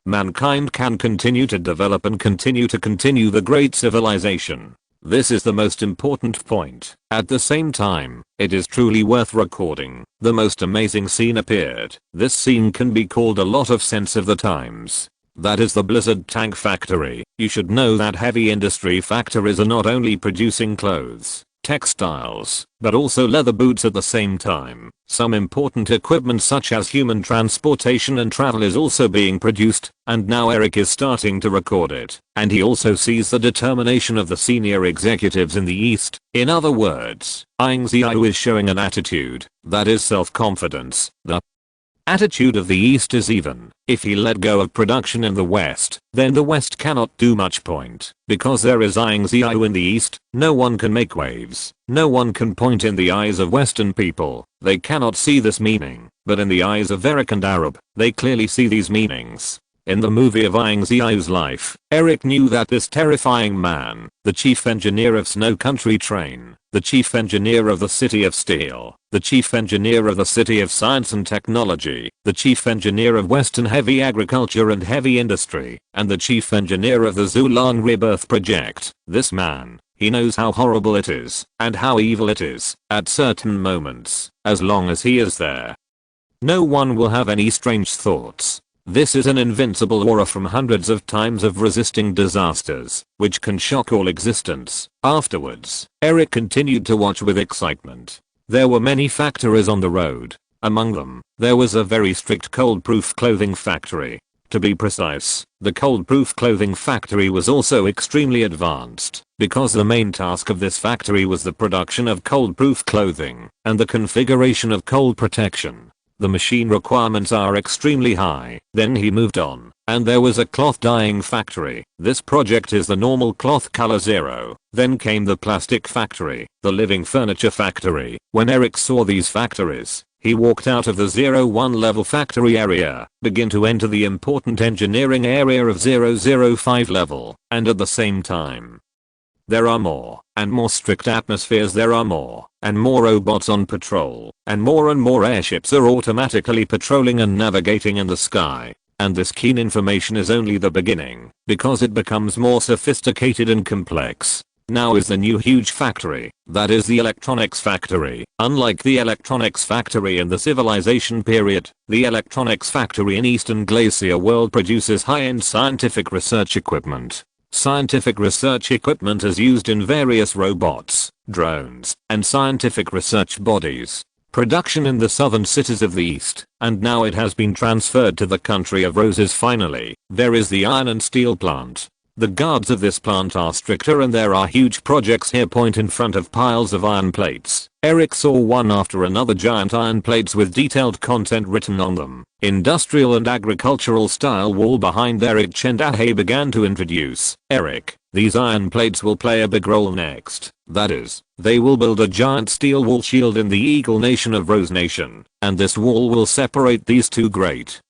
mankind can continue to develop and continue the great civilization. This is the most important point. At the same time, it is truly worth recording. The most amazing scene appeared. This scene can be called a lot of sense of the times. That is the Blizzard Tank Factory. You should know that heavy industry factories are not only producing clothes, textiles, but also leather boots at the same time. Some important equipment such as human transportation and travel is also being produced, and now Eric is starting to record it. And he also sees the determination of the senior executives in the East. In other words, Ying Ziyue is showing an attitude that is self-confidence. The attitude of the East is even. If he let go of production in the West, then the West cannot do much point. Because there is Ying Ziyue in the East, no one can make waves. No one can point in the eyes of Western people. They cannot see this meaning. But in the eyes of Eric and Arab, they clearly see these meanings. In the movie of Ying Ziyue's life, Eric knew that this terrifying man, the chief engineer of Snow Country Train, the chief engineer of the City of Steel, the chief engineer of the City of Science and Technology, the chief engineer of Western Heavy Agriculture and Heavy Industry, and the chief engineer of the Zhulang Rebirth Project, this man, he knows how horrible it is, and how evil it is, at certain moments. As long as he is there, no one will have any strange thoughts. This is an invincible aura from hundreds of times of resisting disasters, which can shock all existence. Afterwards, Eric continued to watch with excitement. There were many factories on the road. Among them, there was a very strict cold-proof clothing factory. To be precise, the cold-proof clothing factory was also extremely advanced, because the main task of this factory was the production of cold-proof clothing, and the configuration of cold protection. The machine requirements are extremely high. Then he moved on, and there was a cloth dyeing factory. This project is the normal cloth color 0. Then came the plastic factory, the living furniture factory. When Eric saw these factories, he walked out of the 0-1 level factory area, begin to enter the important engineering area of 0-5 level, and at the same time, there are more and more strict atmospheres. There are more and more robots on patrol, and more airships are automatically patrolling and navigating in the sky. And this keen information is only the beginning, because it becomes more sophisticated and complex. Now is the new huge factory, that is the electronics factory. Unlike the electronics factory in the civilization period, the electronics factory in Eastern Glacier world produces high-end scientific research equipment. Scientific research equipment is used in various robots, drones, and scientific research bodies. Production in the southern cities of the East, and now it has been transferred to the country of roses. Finally, there is the iron and steel plant. The guards of this plant are stricter, and there are huge projects here. Point in front of piles of iron plates. Eric saw one after another giant iron plates with detailed content written on them. Industrial and agricultural style wall behind Eric Chendahe began to introduce. Eric, these iron plates will play a big role next. That is, they will build a giant steel wall shield in the Eagle Nation of Rose Nation, and this wall will separate these two great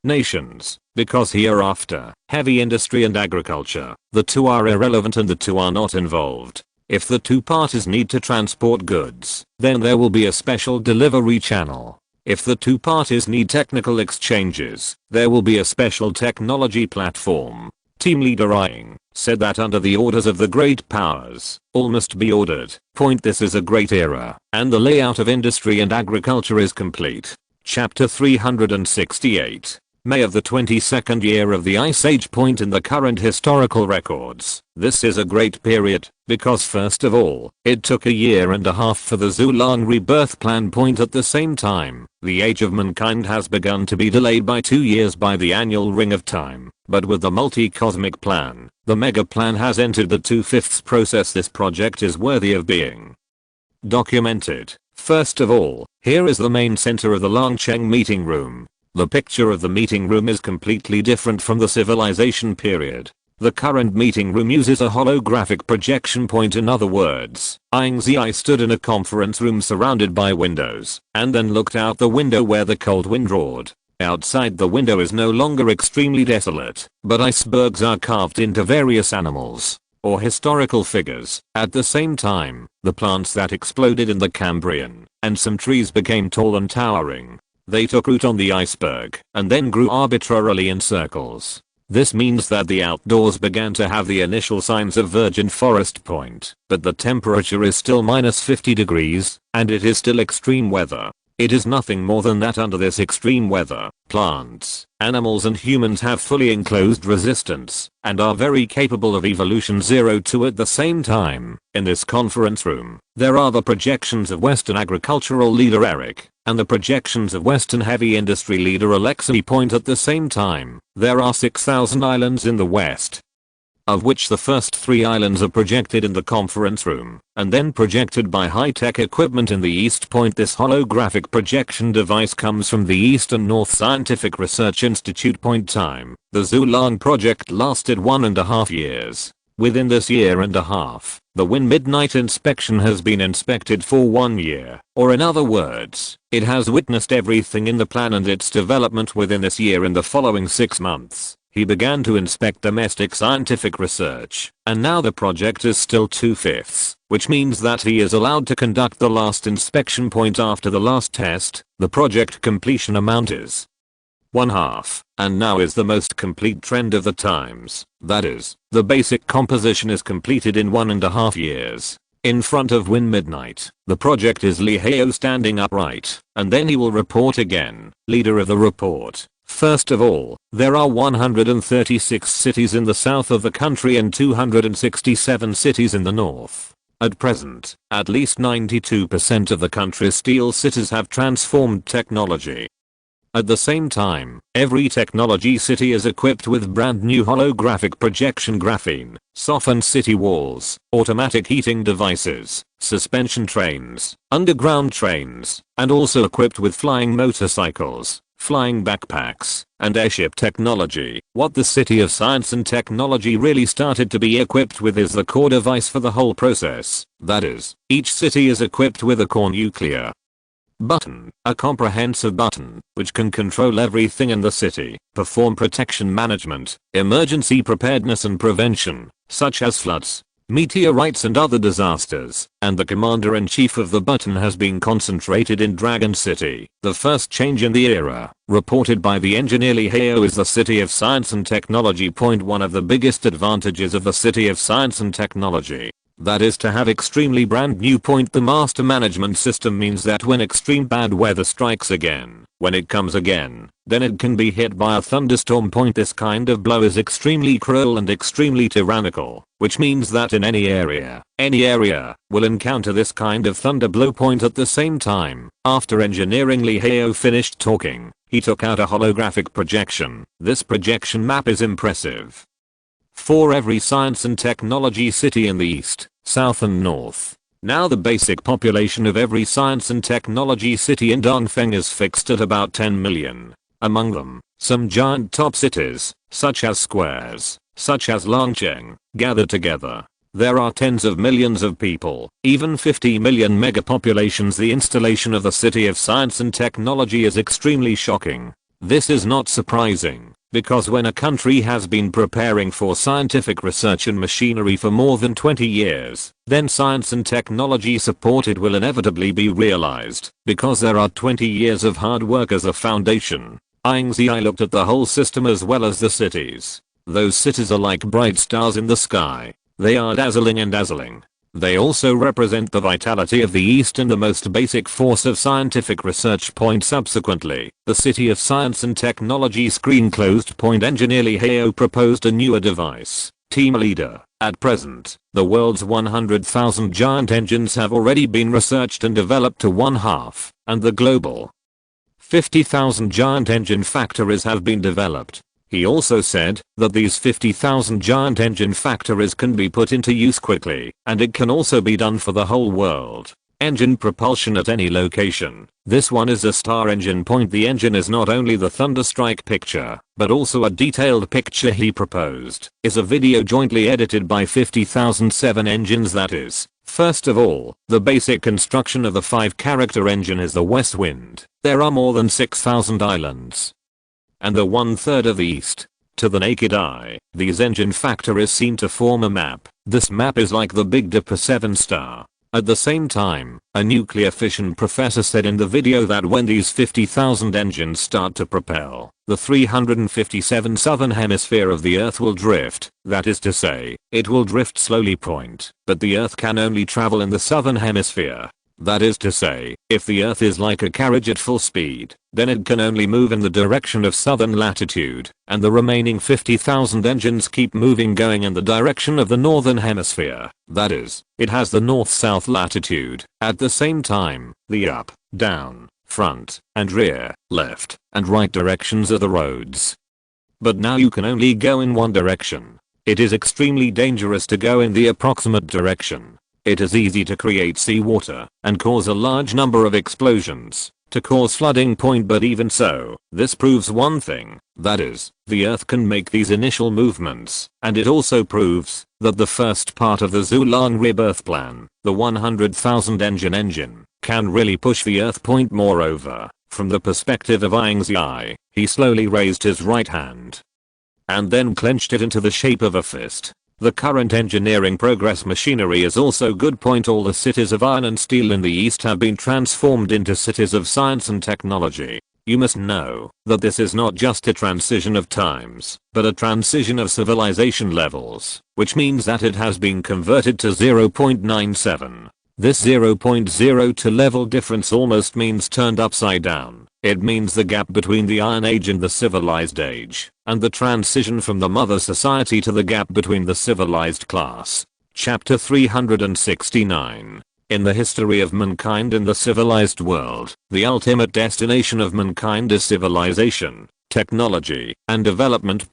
nations, because hereafter, heavy industry and agriculture, the two are irrelevant and the two are not involved. If the two parties need to transport goods, then there will be a special delivery channel. If the two parties need technical exchanges, there will be a special technology platform. Team leader Ying said that under the orders of the great powers, all must be ordered. Point: this is a great era, and the layout of industry and agriculture is complete. Chapter 368. May of the 22nd year of the Ice Age. Point in the current historical records, this is a great period, because first of all, it took a year and a half for the Zhulang rebirth plan. Point at the same time, the age of mankind has begun to be delayed by 2 years by the annual ring of time, but with the multi-cosmic plan, the mega plan has entered the 2/5 process. This project is worthy of being documented. First of all, here is the main center of the Longcheng meeting room. The picture of the meeting room is completely different from the civilization period. The current meeting room uses a holographic projection point. In other words, Ying Ziyue stood in a conference room surrounded by windows, and then looked out the window where the cold wind roared. Outside the window is no longer extremely desolate, but icebergs are carved into various animals or historical figures. At the same time, the plants that exploded in the Cambrian, and some trees became tall and towering. They took root on the iceberg, and then grew arbitrarily in circles. This means that the outdoors began to have the initial signs of virgin forest point, but the temperature is still -50 degrees, and it is still extreme weather. It is nothing more than that. Under this extreme weather, plants, animals and humans have fully enclosed resistance, and are very capable of evolution 0 at the same time. In this conference room, there are the projections of Western agricultural leader Eric, and the projections of Western heavy industry leader Alexei point at the same time. There are 6,000 islands in the West, of which the first 3 islands are projected in the conference room, and then projected by high-tech equipment in the East Point. This holographic projection device comes from the Eastern North Scientific Research Institute. Time. The Zhulang project lasted 1.5 years. Within this year and a half, the Win Midnight inspection has been inspected for 1 year, or in other words, it has witnessed everything in the plan and its development within this year. In the following 6 months, he began to inspect domestic scientific research, and now the project is still 2/5, which means that he is allowed to conduct the last inspection point after the last test. The project completion amount is 1/2, and now is the most complete trend of the times. That is, the basic composition is completed in 1.5 years. In front of Win Midnight, the project is Li Hao standing upright, and then he will report again. Leader of the report. First of all, there are 136 cities in the south of the country and 267 cities in the north. At present, at least 92% of the country's steel cities have transformed technology. At the same time, every technology city is equipped with brand new holographic projection graphene, softened city walls, automatic heating devices, suspension trains, underground trains, and also equipped with flying motorcycles, flying backpacks, and airship technology. What the City of Science and Technology really started to be equipped with is the core device for the whole process. That is, each city is equipped with a core nuclear button, a comprehensive button, which can control everything in the city, perform protection management, emergency preparedness and prevention, such as floods, meteorites and other disasters, and the commander-in-chief of the button has been concentrated in Dragon City. The first change in the era, reported by the engineer Li Hao, is the City of Science and Technology. One of the biggest advantages of the City of Science and Technology, that is to have extremely brand new. The master management system means that when extreme bad weather strikes again, when it comes again, then it can be hit by a thunderstorm. This kind of blow is extremely cruel and extremely tyrannical, which means that in any area will encounter this kind of thunder blow. At the same time, after engineering Li Hao finished talking, he took out a holographic projection. This projection map is impressive. For every science and technology city in the east, south and north. Now the basic population of every science and technology city in Dongfeng is fixed at about 10 million. Among them, some giant top cities, such as squares, such as Longcheng, gathered together. There are tens of millions of people, even 50 million megapopulations. The installation of the City of Science and Technology is extremely shocking. This is not surprising, because when a country has been preparing for scientific research and machinery for more than 20 years, then science and technology supported will inevitably be realized, because there are 20 years of hard work as a foundation. Ying Ziyue looked at the whole system as well as the cities. Those cities are like bright stars in the sky. They are dazzling and dazzling. They also represent the vitality of the East and the most basic force of scientific research. Subsequently, the City of Science and Technology screen closed. Engineer Li Hao proposed a newer device. Team leader. At present, the world's 100,000 giant engines have already been researched and developed to 1/2, and the global 50,000 giant engine factories have been developed. He also said that these 50,000 giant engine factories can be put into use quickly, and it can also be done for the whole world. Engine propulsion at any location. This one is a star engine point. The engine is not only the thunderstrike picture, but also a detailed picture he proposed. Is a video jointly edited by 50,007 engines, that is. First of all, the basic construction of the 5-character engine is the west wind. There are more than 6,000 islands. And the 1/3 of the east. To the naked eye, these engine factories seem to form a map. This map is like the Big Dipper 7-star. At the same time, a nuclear fission professor said in the video that when these 50,000 engines start to propel, the 357 southern hemisphere of the Earth will drift. That is to say, it will drift slowly. But the Earth can only travel in the southern hemisphere. That is to say, if the Earth is like a carriage at full speed, then it can only move in the direction of southern latitude, and the remaining 50,000 engines keep moving going in the direction of the northern hemisphere. That is, it has the north-south latitude. At the same time, the up, down, front, and rear, left, and right directions are the roads. But now you can only go in one direction. It is extremely dangerous to go in the approximate direction. It is easy to create seawater and cause a large number of explosions to cause flooding. But even so, this proves one thing, that is, the Earth can make these initial movements, and it also proves that the first part of the Zhulang rebirth plan, the 100,000 engine, can really push the Earth. Moreover, from the perspective of Ying Ziyue, he slowly raised his right hand and then clenched it into the shape of a fist. The current engineering progress machinery is also good. All the cities of iron and steel in the east have been transformed into cities of science and technology. You must know that this is not just a transition of times, but a transition of civilization levels, which means that it has been converted to 0.97. This 0.02 level difference almost means turned upside down. It means the gap between the Iron Age and the Civilized Age, and the transition from the Mother Society to the gap between the civilized class. Chapter 369. In the history of mankind in the civilized world, the ultimate destination of mankind is civilization, technology, and development.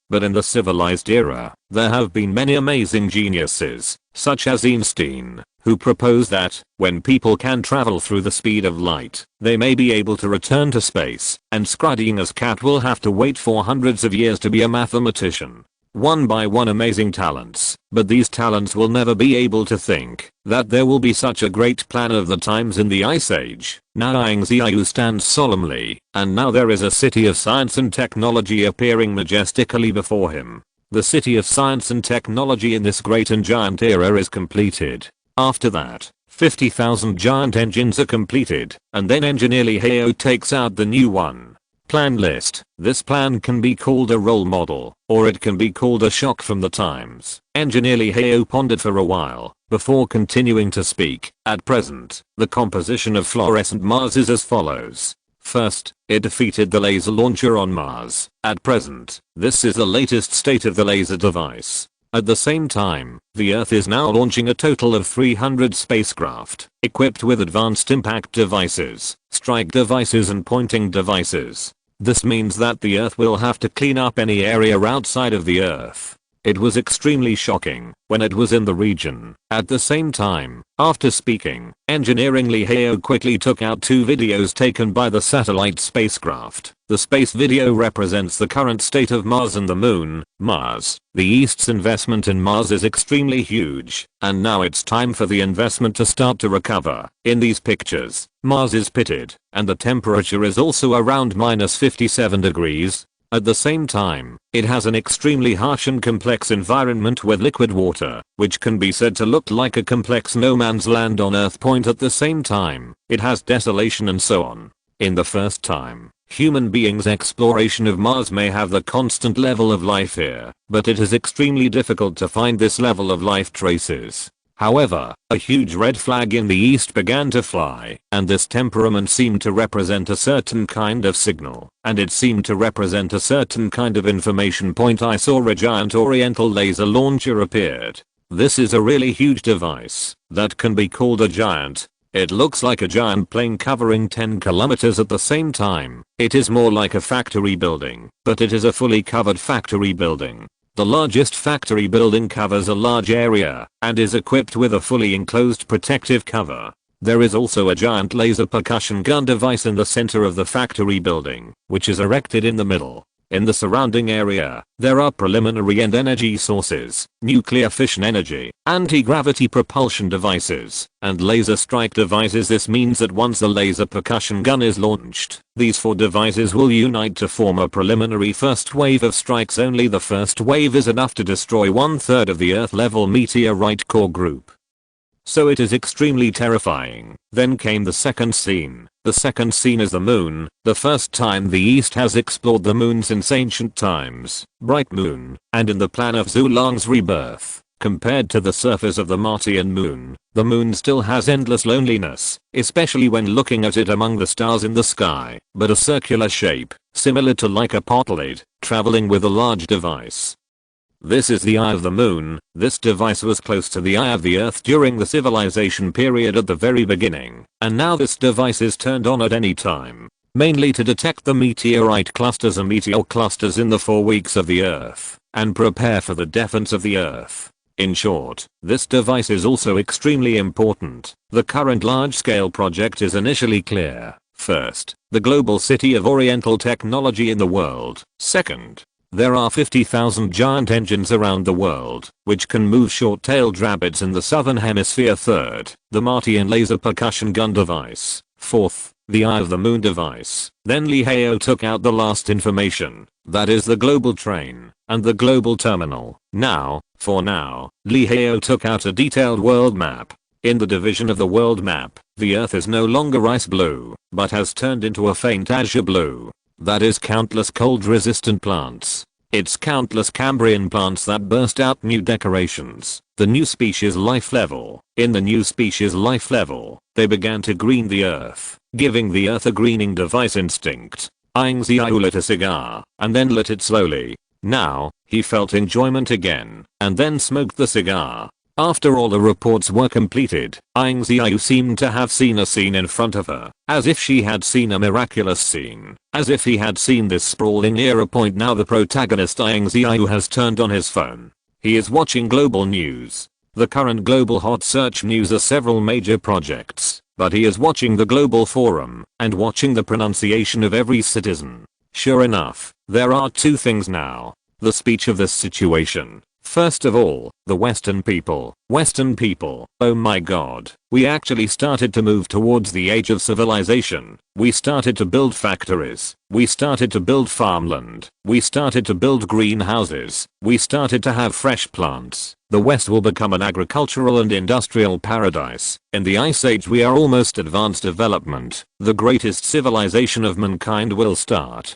But in the civilized era, there have been many amazing geniuses, such as Einstein, who proposed that, when people can travel through the speed of light, they may be able to return to space, and Schrödinger's cat will have to wait for hundreds of years to be a mathematician. One by one amazing talents, but these talents will never be able to think that there will be such a great plan of the times in the Ice Age. Now Ying Ziyue stands solemnly, and now there is a city of science and technology appearing majestically before him. The city of science and technology in this great and giant era is completed. After that, 50,000 giant engines are completed, and then Engineer Li Hao takes out the new one. Plan list. This plan can be called a role model, or it can be called a shock from the times. Engineer Li Hao pondered for a while, before continuing to speak. At present, the composition of fluorescent Mars is as follows. First, it defeated the laser launcher on Mars. At present, this is the latest state of the laser device. At the same time, the Earth is now launching a total of 300 spacecraft, equipped with advanced impact devices, strike devices and pointing devices. This means that the Earth will have to clean up any area outside of the Earth. It was extremely shocking when it was in the region. At the same time, after speaking, Engineering Li Hao quickly took out 2 videos taken by the satellite spacecraft. The space video represents the current state of Mars and the Moon. Mars. The East's investment in Mars is extremely huge, and now it's time for the investment to start to recover. In these pictures, Mars is pitted, and the temperature is also around -57 degrees. At the same time, it has an extremely harsh and complex environment with liquid water, which can be said to look like a complex no man's land on Earth. At the same time, it has desolation and so on. In the first time, human beings' exploration of Mars may have the constant level of life here, but it is extremely difficult to find this level of life traces. However, a huge red flag in the east began to fly, and this temperament seemed to represent a certain kind of signal, and it seemed to represent a certain kind of information. I saw a giant oriental laser launcher appeared. This is a really huge device that can be called a giant. It looks like a giant plane covering 10 kilometers at the same time. It is more like a factory building, but it is a fully covered factory building. The largest factory building covers a large area and is equipped with a fully enclosed protective cover. There is also a giant laser percussion gun device in the center of the factory building, which is erected in the middle. In the surrounding area, there are preliminary and energy sources, nuclear fission energy, anti-gravity propulsion devices, and laser strike devices. This means that once the laser percussion gun is launched, these 4 devices will unite to form a preliminary first wave of strikes. Only the first wave is enough to destroy 1/3 of the Earth-level meteorite core group. So it is extremely terrifying. Then came the second scene. The second scene is the moon, the first time the East has explored the moon since ancient times. Bright moon, and in the plan of Zulong's rebirth, compared to the surface of the Martian moon, the moon still has endless loneliness, especially when looking at it among the stars in the sky, but a circular shape, similar to like a portalade, traveling with a large device. This is the eye of the moon. This device was close to the eye of the Earth during the civilization period at the very beginning, and now this device is turned on at any time, mainly to detect the meteorite clusters and meteor clusters in the 4 weeks of the Earth, and prepare for the defense of the Earth. In short, this device is also extremely important. The current large-scale project is initially clear. First, the global city of Oriental technology in the world. Second, there are 50,000 giant engines around the world, which can move short-tailed rabbits in the southern hemisphere. Third, the Martian laser percussion gun device. Fourth, the Eye of the Moon device. Then Lee Hao took out the last information, that is the global train, and the global terminal. For now, Lee Hao took out a detailed world map. In the division of the world map, the Earth is no longer ice blue, but has turned into a faint azure blue. That is countless cold-resistant plants. It's countless Cambrian plants that burst out new decorations. The new species life level. In the new species life level, they began to green the Earth, giving the Earth a greening device instinct. Ying Ziyue lit a cigar, and then lit it slowly. Now, he felt enjoyment again, and then smoked the cigar. After all the reports were completed, Ying Ziyue seemed to have seen a scene in front of her, as if she had seen a miraculous scene, as if he had seen this sprawling era point. Now the protagonist Ying Ziyue has turned on his phone. He is watching global news. The current global hot search news are several major projects, but he is watching the global forum, and watching the pronunciation of every citizen. Sure enough, there are 2 things now. The speech of this situation. First of all, the Western people. Western people, oh my god, we actually started to move towards the age of civilization. We started to build factories. We started to build farmland. We started to build greenhouses. We started to have fresh plants. The West will become an agricultural and industrial paradise. In the Ice Age we are almost advanced development. The greatest civilization of mankind will start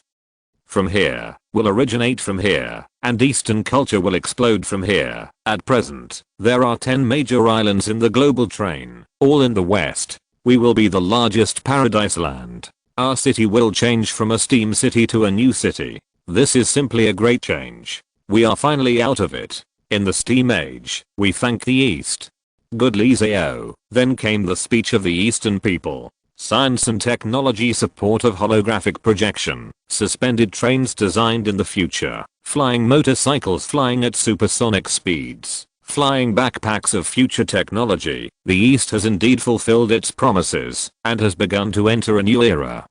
from here, will originate from here, and Eastern culture will explode from here. At present, there are 10 major islands in the global train, all in the West. We will be the largest paradise land. Our city will change from a steam city to a new city. This is simply a great change. We are finally out of it. In the steam age, we thank the East. Good Lee Ziyue. Then came the speech of the Eastern people. Science and technology support of holographic projection, suspended trains designed in the future, flying motorcycles flying at supersonic speeds, flying backpacks of future technology. The East has indeed fulfilled its promises, and has begun to enter a new era.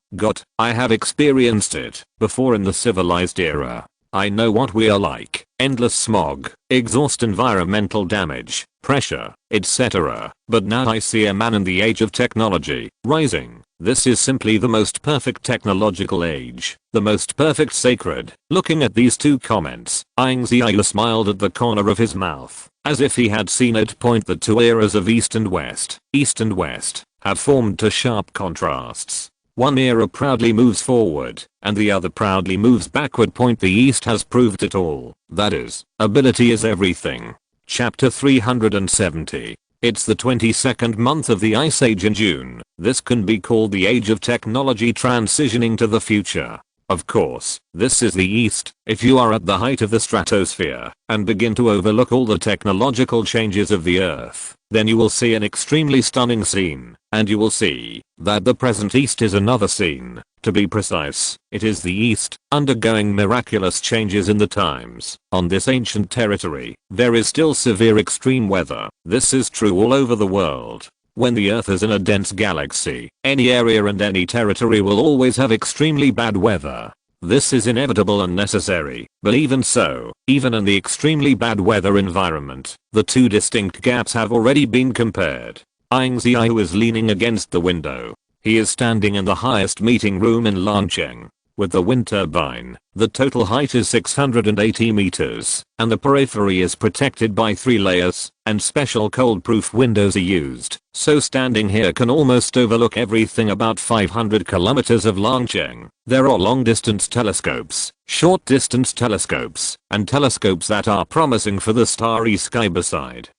I have experienced it before in the civilized era. I know what we are like. Endless smog, exhaust, environmental damage, pressure, etc. But now I see a man in the age of technology, rising. This is simply the most perfect technological age, the most perfect sacred. Looking at these 2 comments, Ying Ziyue smiled at the corner of his mouth, as if he had seen it point. The 2 eras of East and West, have formed to sharp contrasts. One era proudly moves forward, and the other proudly moves backward. The East has proved it all. That is, ability is everything. Chapter 370. It's the 22nd month of the Ice Age in June. This can be called the age of technology transitioning to the future. Of course, this is the East. If you are at the height of the stratosphere, and begin to overlook all the technological changes of the Earth, then you will see an extremely stunning scene, and you will see that the present East is another scene. To be precise, it is the East, undergoing miraculous changes in the times. On this ancient territory, there is still severe extreme weather. This is true all over the world. When the Earth is in a dense galaxy, any area and any territory will always have extremely bad weather. This is inevitable and necessary, but even so, even in the extremely bad weather environment, the two distinct gaps have already been compared. Ying Ziyue is leaning against the window. He is standing in the highest meeting room in Lancheng. With the wind turbine, the total height is 680 meters, and the periphery is protected by 3 layers, and special cold-proof windows are used, so standing here can almost overlook everything about 500 kilometers of Lancheng. There are long-distance telescopes, short-distance telescopes, and telescopes that are promising for the starry sky beside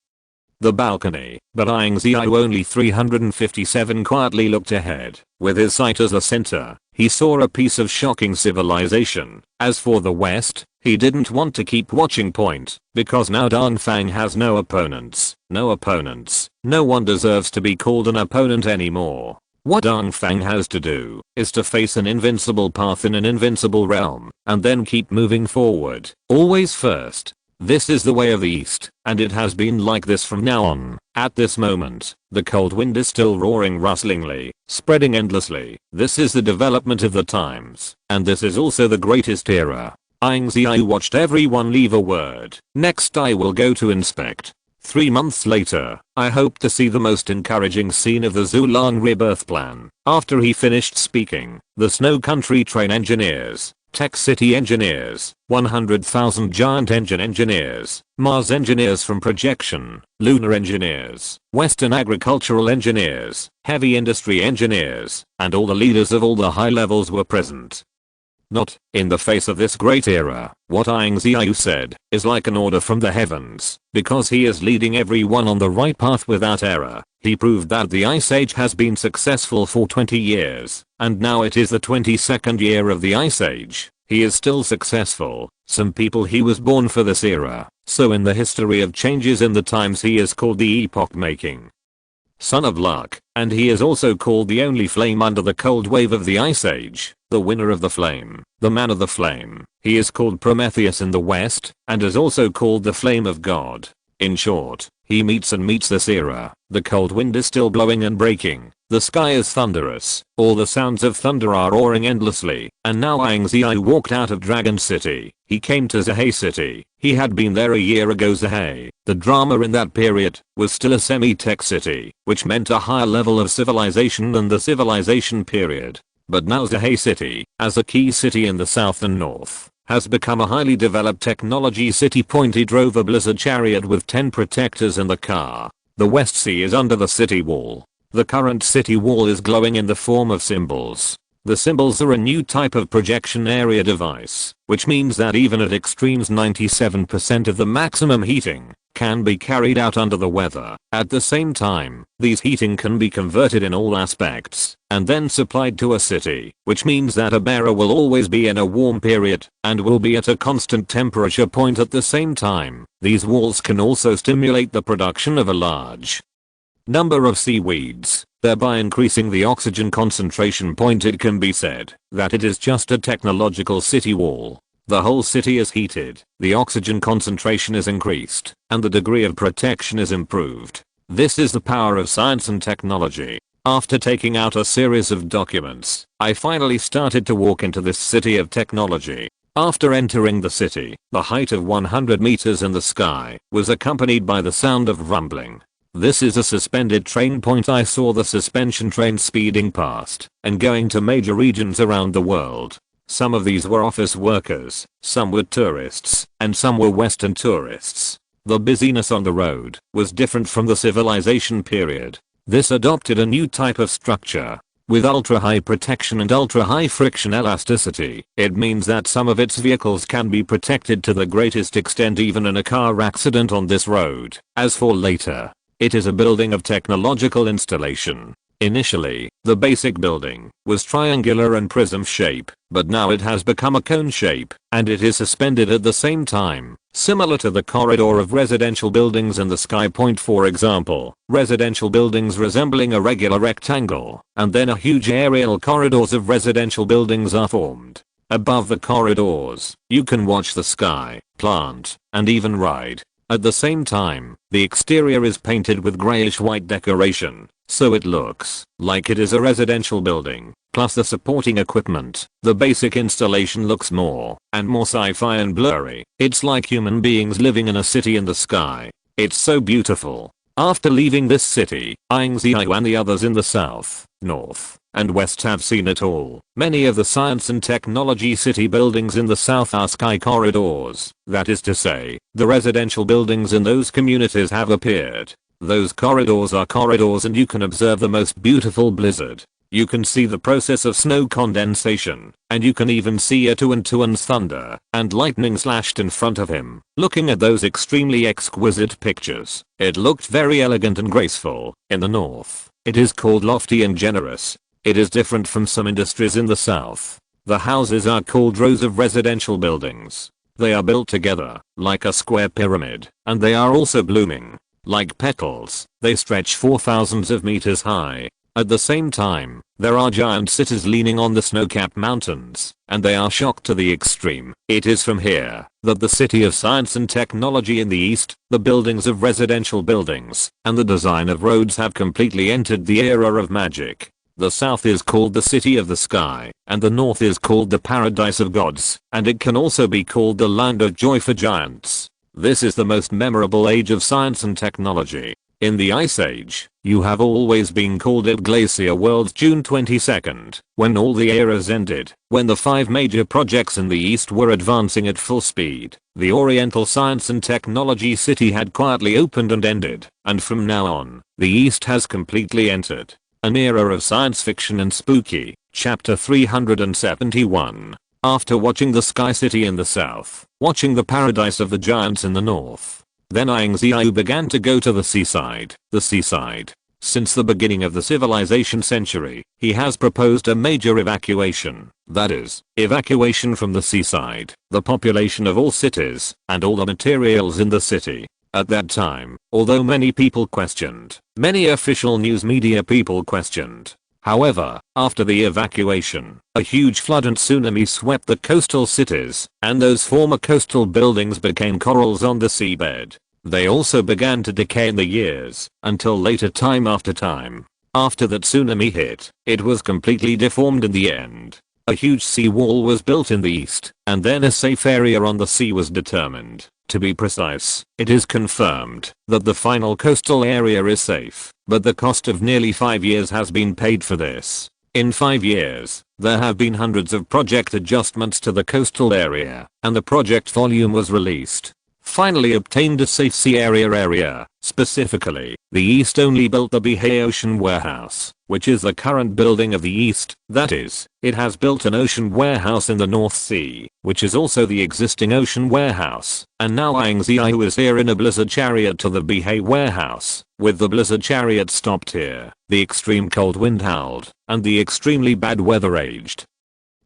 the balcony, but Ying Ziyue only 357 quietly looked ahead. With his sight as a center, he saw a piece of shocking civilization. As for the West, he didn't want to keep watching point, because now Dongfang has no opponents. No opponents. No one deserves to be called an opponent anymore. What Dongfang has to do is to face an invincible path in an invincible realm, and then keep moving forward. Always first. This is the way of the East, and it has been like this from now on. At this moment, the cold wind is still roaring rustlingly, spreading endlessly. This is the development of the times, and this is also the greatest era. Ying Ziyue watched everyone leave a word. Next I will go to inspect. 3 months later, I hope to see the most encouraging scene of the Zhulang rebirth plan. After he finished speaking, the Snow Country train engineers, Tech City engineers, 100,000 giant engine engineers, Mars engineers from projection, lunar engineers, Western agricultural engineers, heavy industry engineers, and all the leaders of all the high levels were present. Not in the face of this great era, what Ying Ziyue said is like an order from the heavens, because he is leading everyone on the right path without error. He proved that the Ice Age has been successful for 20 years, and now it is the 22nd year of the Ice Age. He is still successful. Some people he was born for this era, so in the history of changes in the times he is called the epoch-making son of luck, and he is also called the only flame under the cold wave of the Ice Age, the winner of the flame, the man of the flame. He is called Prometheus in the West, and is also called the flame of God. In short, he meets this era. The cold wind is still blowing and breaking. The sky is thunderous. All the sounds of thunder are roaring endlessly. And now Ying Ziyue walked out of Dragon City. He came to Xihai City. He had been there a year ago. Xihai, the drama in that period, was still a semi-tech city, which meant a higher level of civilization than the civilization period. But now Xihai City, as a key city in the south and north, has become a highly developed technology city. He drove a blizzard chariot with 10 protectors in the car. The West Sea is under the city wall. The current city wall is glowing in the form of symbols. The symbols are a new type of projection area device, which means that even at extremes 97% of the maximum heating can be carried out under the weather. At the same time, these heating can be converted in all aspects and then supplied to a city, which means that a bearer will always be in a warm period and will be at a constant temperature point at the same time. These walls can also stimulate the production of a large number of seaweeds, thereby increasing the oxygen concentration point. It can be said that it is just a technological city wall. The whole city is heated, the oxygen concentration is increased, and the degree of protection is improved. This is the power of science and technology. After taking out a series of documents, I finally started to walk into this city of technology. After entering the city, the height of 100 meters in the sky was accompanied by the sound of rumbling. This is a suspended train point. I saw the suspension train speeding past and going to major regions around the world. Some of these were office workers, some were tourists, and some were Western tourists. The busyness on the road was different from the civilization period. This adopted a new type of structure. With ultra-high protection and ultra-high friction elasticity, it means that some of its vehicles can be protected to the greatest extent even in a car accident on this road. As for later, it is a building of technological installation. Initially, the basic building was triangular and prism shape, but now it has become a cone shape, and it is suspended at the same time, similar to the corridor of residential buildings in the sky. For example, residential buildings resembling a regular rectangle, and then a huge aerial corridors of residential buildings are formed. Above the corridors, you can watch the sky, plant, and even ride. At the same time, the exterior is painted with grayish white decoration, so it looks like it is a residential building. Plus the supporting equipment, the basic installation looks more and more sci-fi and blurry. It's like human beings living in a city in the sky. It's so beautiful. After leaving this city, Ying Ziyue and the others in the south, north, and west have seen it all. Many of the science and technology city buildings in the south are sky corridors. That is to say, the residential buildings in those communities have appeared. Those corridors are corridors and you can observe the most beautiful blizzard. You can see the process of snow condensation, and you can even see Tuan's thunder and lightning slashed in front of him. Looking at those extremely exquisite pictures, it looked very elegant and graceful. In the north, it is called lofty and generous. It is different from some industries in the south. The houses are called rows of residential buildings. They are built together, like a square pyramid, and they are also blooming. Like petals, they stretch for thousands of meters high. At the same time, there are giant cities leaning on the snow-capped mountains, and they are shocked to the extreme. It is from here that the city of science and technology in the east, the buildings of residential buildings, and the design of roads have completely entered the era of magic. The south is called the city of the sky, and the north is called the paradise of gods, and it can also be called the land of joy for giants. This is the most memorable age of science and technology. In the Ice Age, you have always been called it Glacier World June 22nd, when all the eras ended, when the 5 major projects in the east were advancing at full speed. The Oriental Science and Technology City had quietly opened and ended, and from now on, the east has completely entered an era of science fiction and spooky. Chapter 371. After watching the Sky City in the south, watching the paradise of the giants in the north, then Ying Ziyue began to go to the seaside. The seaside. Since the beginning of the civilization century, he has proposed a major evacuation. That is, evacuation from the seaside, the population of all cities, and all the materials in the city. At that time, although many people questioned, many official news media people questioned. However, after the evacuation, a huge flood and tsunami swept the coastal cities, and those former coastal buildings became corals on the seabed. They also began to decay in the years, until later time after time. After the tsunami hit, it was completely deformed in the end. A huge seawall was built in the east, and then a safe area on the sea was determined. To be precise, it is confirmed that the final coastal area is safe, but the cost of nearly 5 years has been paid for this. In 5 years, there have been hundreds of project adjustments to the coastal area, and the project volume was released. Finally obtained a safe sea area. Specifically, the East only built the Xihai Ocean Warehouse, which is the current building of the East. That is, it has built an ocean warehouse in the North Sea, which is also the existing ocean warehouse. And now Ying Ziyue is here in a blizzard chariot to the Xihai warehouse. With the blizzard chariot stopped here, the extreme cold wind howled, and the extremely bad weather raged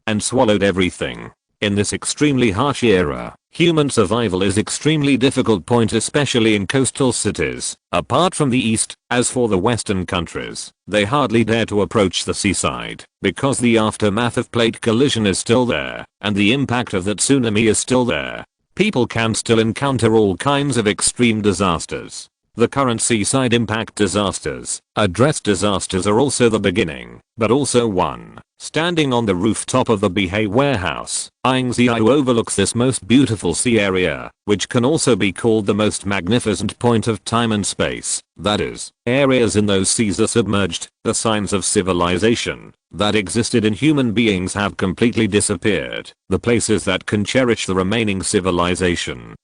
and swallowed everything. In this extremely harsh era, human survival is extremely difficult point, especially in coastal cities. Apart from the east, as for the western countries, they hardly dare to approach the seaside, because the aftermath of plate collision is still there, and the impact of the tsunami is still there. People can still encounter all kinds of extreme disasters. The current seaside impact disasters, addressed disasters are also the beginning, but also one. Standing on the rooftop of the Xihai warehouse, Ying Ziyue overlooks this most beautiful sea area, which can also be called the most magnificent point of time and space. That is, areas in those seas are submerged. The signs of civilization that existed in human beings have completely disappeared. The places that can cherish the remaining civilization.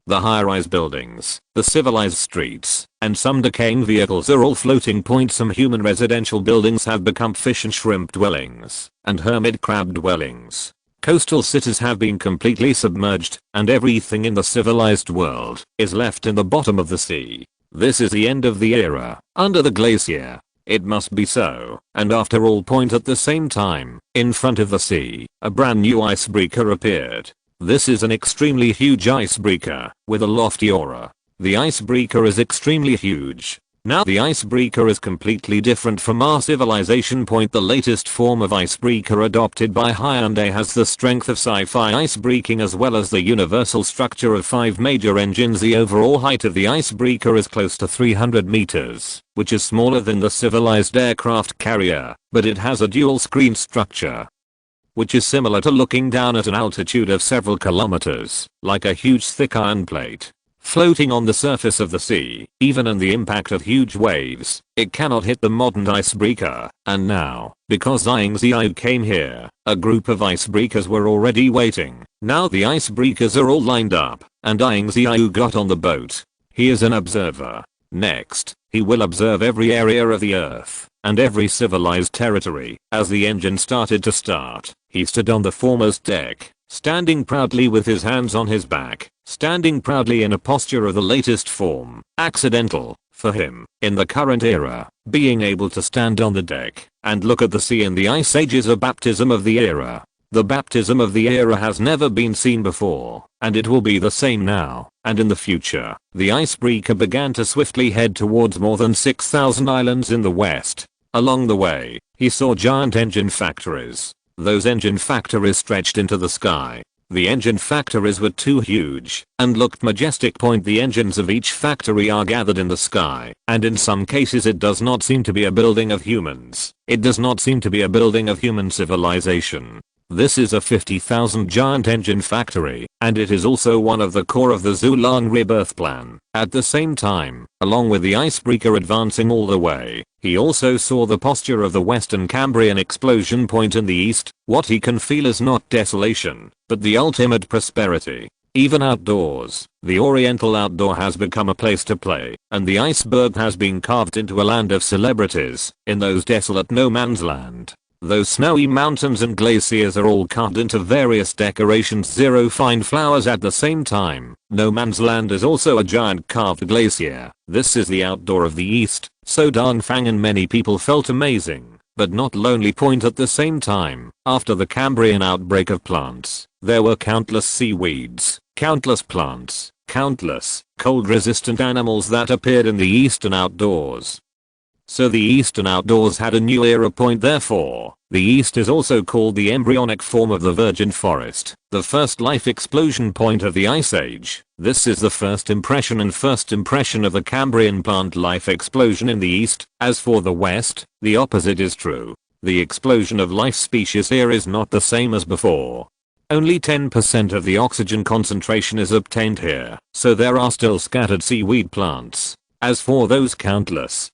The high-rise buildings, the civilized streets, and some decaying vehicles are all floating points. Some human residential buildings have become fish and shrimp dwellings, and hermit crab dwellings. Coastal cities have been completely submerged, and everything in the civilized world is left in the bottom of the sea. This is the end of the era, under the glacier. It must be so, and after all point at the same time, in front of the sea, a brand new icebreaker appeared. This is an extremely huge icebreaker, with a lofty aura. The icebreaker is extremely huge. Now the icebreaker is completely different from our civilization. The latest form of icebreaker adopted by Hyundai has the strength of sci-fi icebreaking as well as the universal structure of 5 major engines. The overall height of the icebreaker is close to 300 meters, which is smaller than the civilized aircraft carrier, but it has a dual screen structure, which is similar to looking down at an altitude of several kilometers, like a huge thick iron plate floating on the surface of the sea. Even in the impact of huge waves, it cannot hit the modern icebreaker. And now, because Ying Ziyue came here, a group of icebreakers were already waiting. Now the icebreakers are all lined up, and Ying Ziyue got on the boat. He is an observer. Next, he will observe every area of the earth and every civilized territory. As the engine started to start, he stood on the foremost deck, standing proudly with his hands on his back, standing proudly in a posture of the latest form. Accidental, for him, in the current era, being able to stand on the deck and look at the sea in the ice age is a baptism of the era. The baptism of the era has never been seen before, and it will be the same now and in the future. The icebreaker began to swiftly head towards more than 6,000 islands in the west. Along the way, he saw giant engine factories. Those engine factories stretched into the sky. The engine factories were too huge and looked majestic. The engines of each factory are gathered in the sky, and in some cases it does not seem to be a building of humans. It does not seem to be a building of human civilization. This is a 50,000 giant engine factory, and it is also one of the core of the Zhulang rebirth plan. At the same time, along with the icebreaker advancing all the way, he also saw the posture of the Western Cambrian explosion point in the east. What he can feel is not desolation, but the ultimate prosperity. Even outdoors, the Oriental outdoor has become a place to play, and the iceberg has been carved into a land of celebrities. In those desolate no man's land, those snowy mountains and glaciers are all carved into various decorations. Zero fine flowers at the same time. No man's land is also a giant carved glacier. This is the outdoor of the east. So Dongfang and many people felt amazing, but not lonely. At the same time, after the Cambrian outbreak of plants, there were countless seaweeds, countless plants, countless cold-resistant animals that appeared in the eastern outdoors. So the eastern outdoors had a new era. Therefore, the east is also called the embryonic form of the virgin forest, the first life explosion point of the ice age. This is the first impression of the Cambrian plant life explosion in the east. As for the west, the opposite is true. The explosion of life species here is not the same as before. Only 10% of the oxygen concentration is obtained here, so there are still scattered seaweed plants. As for those countless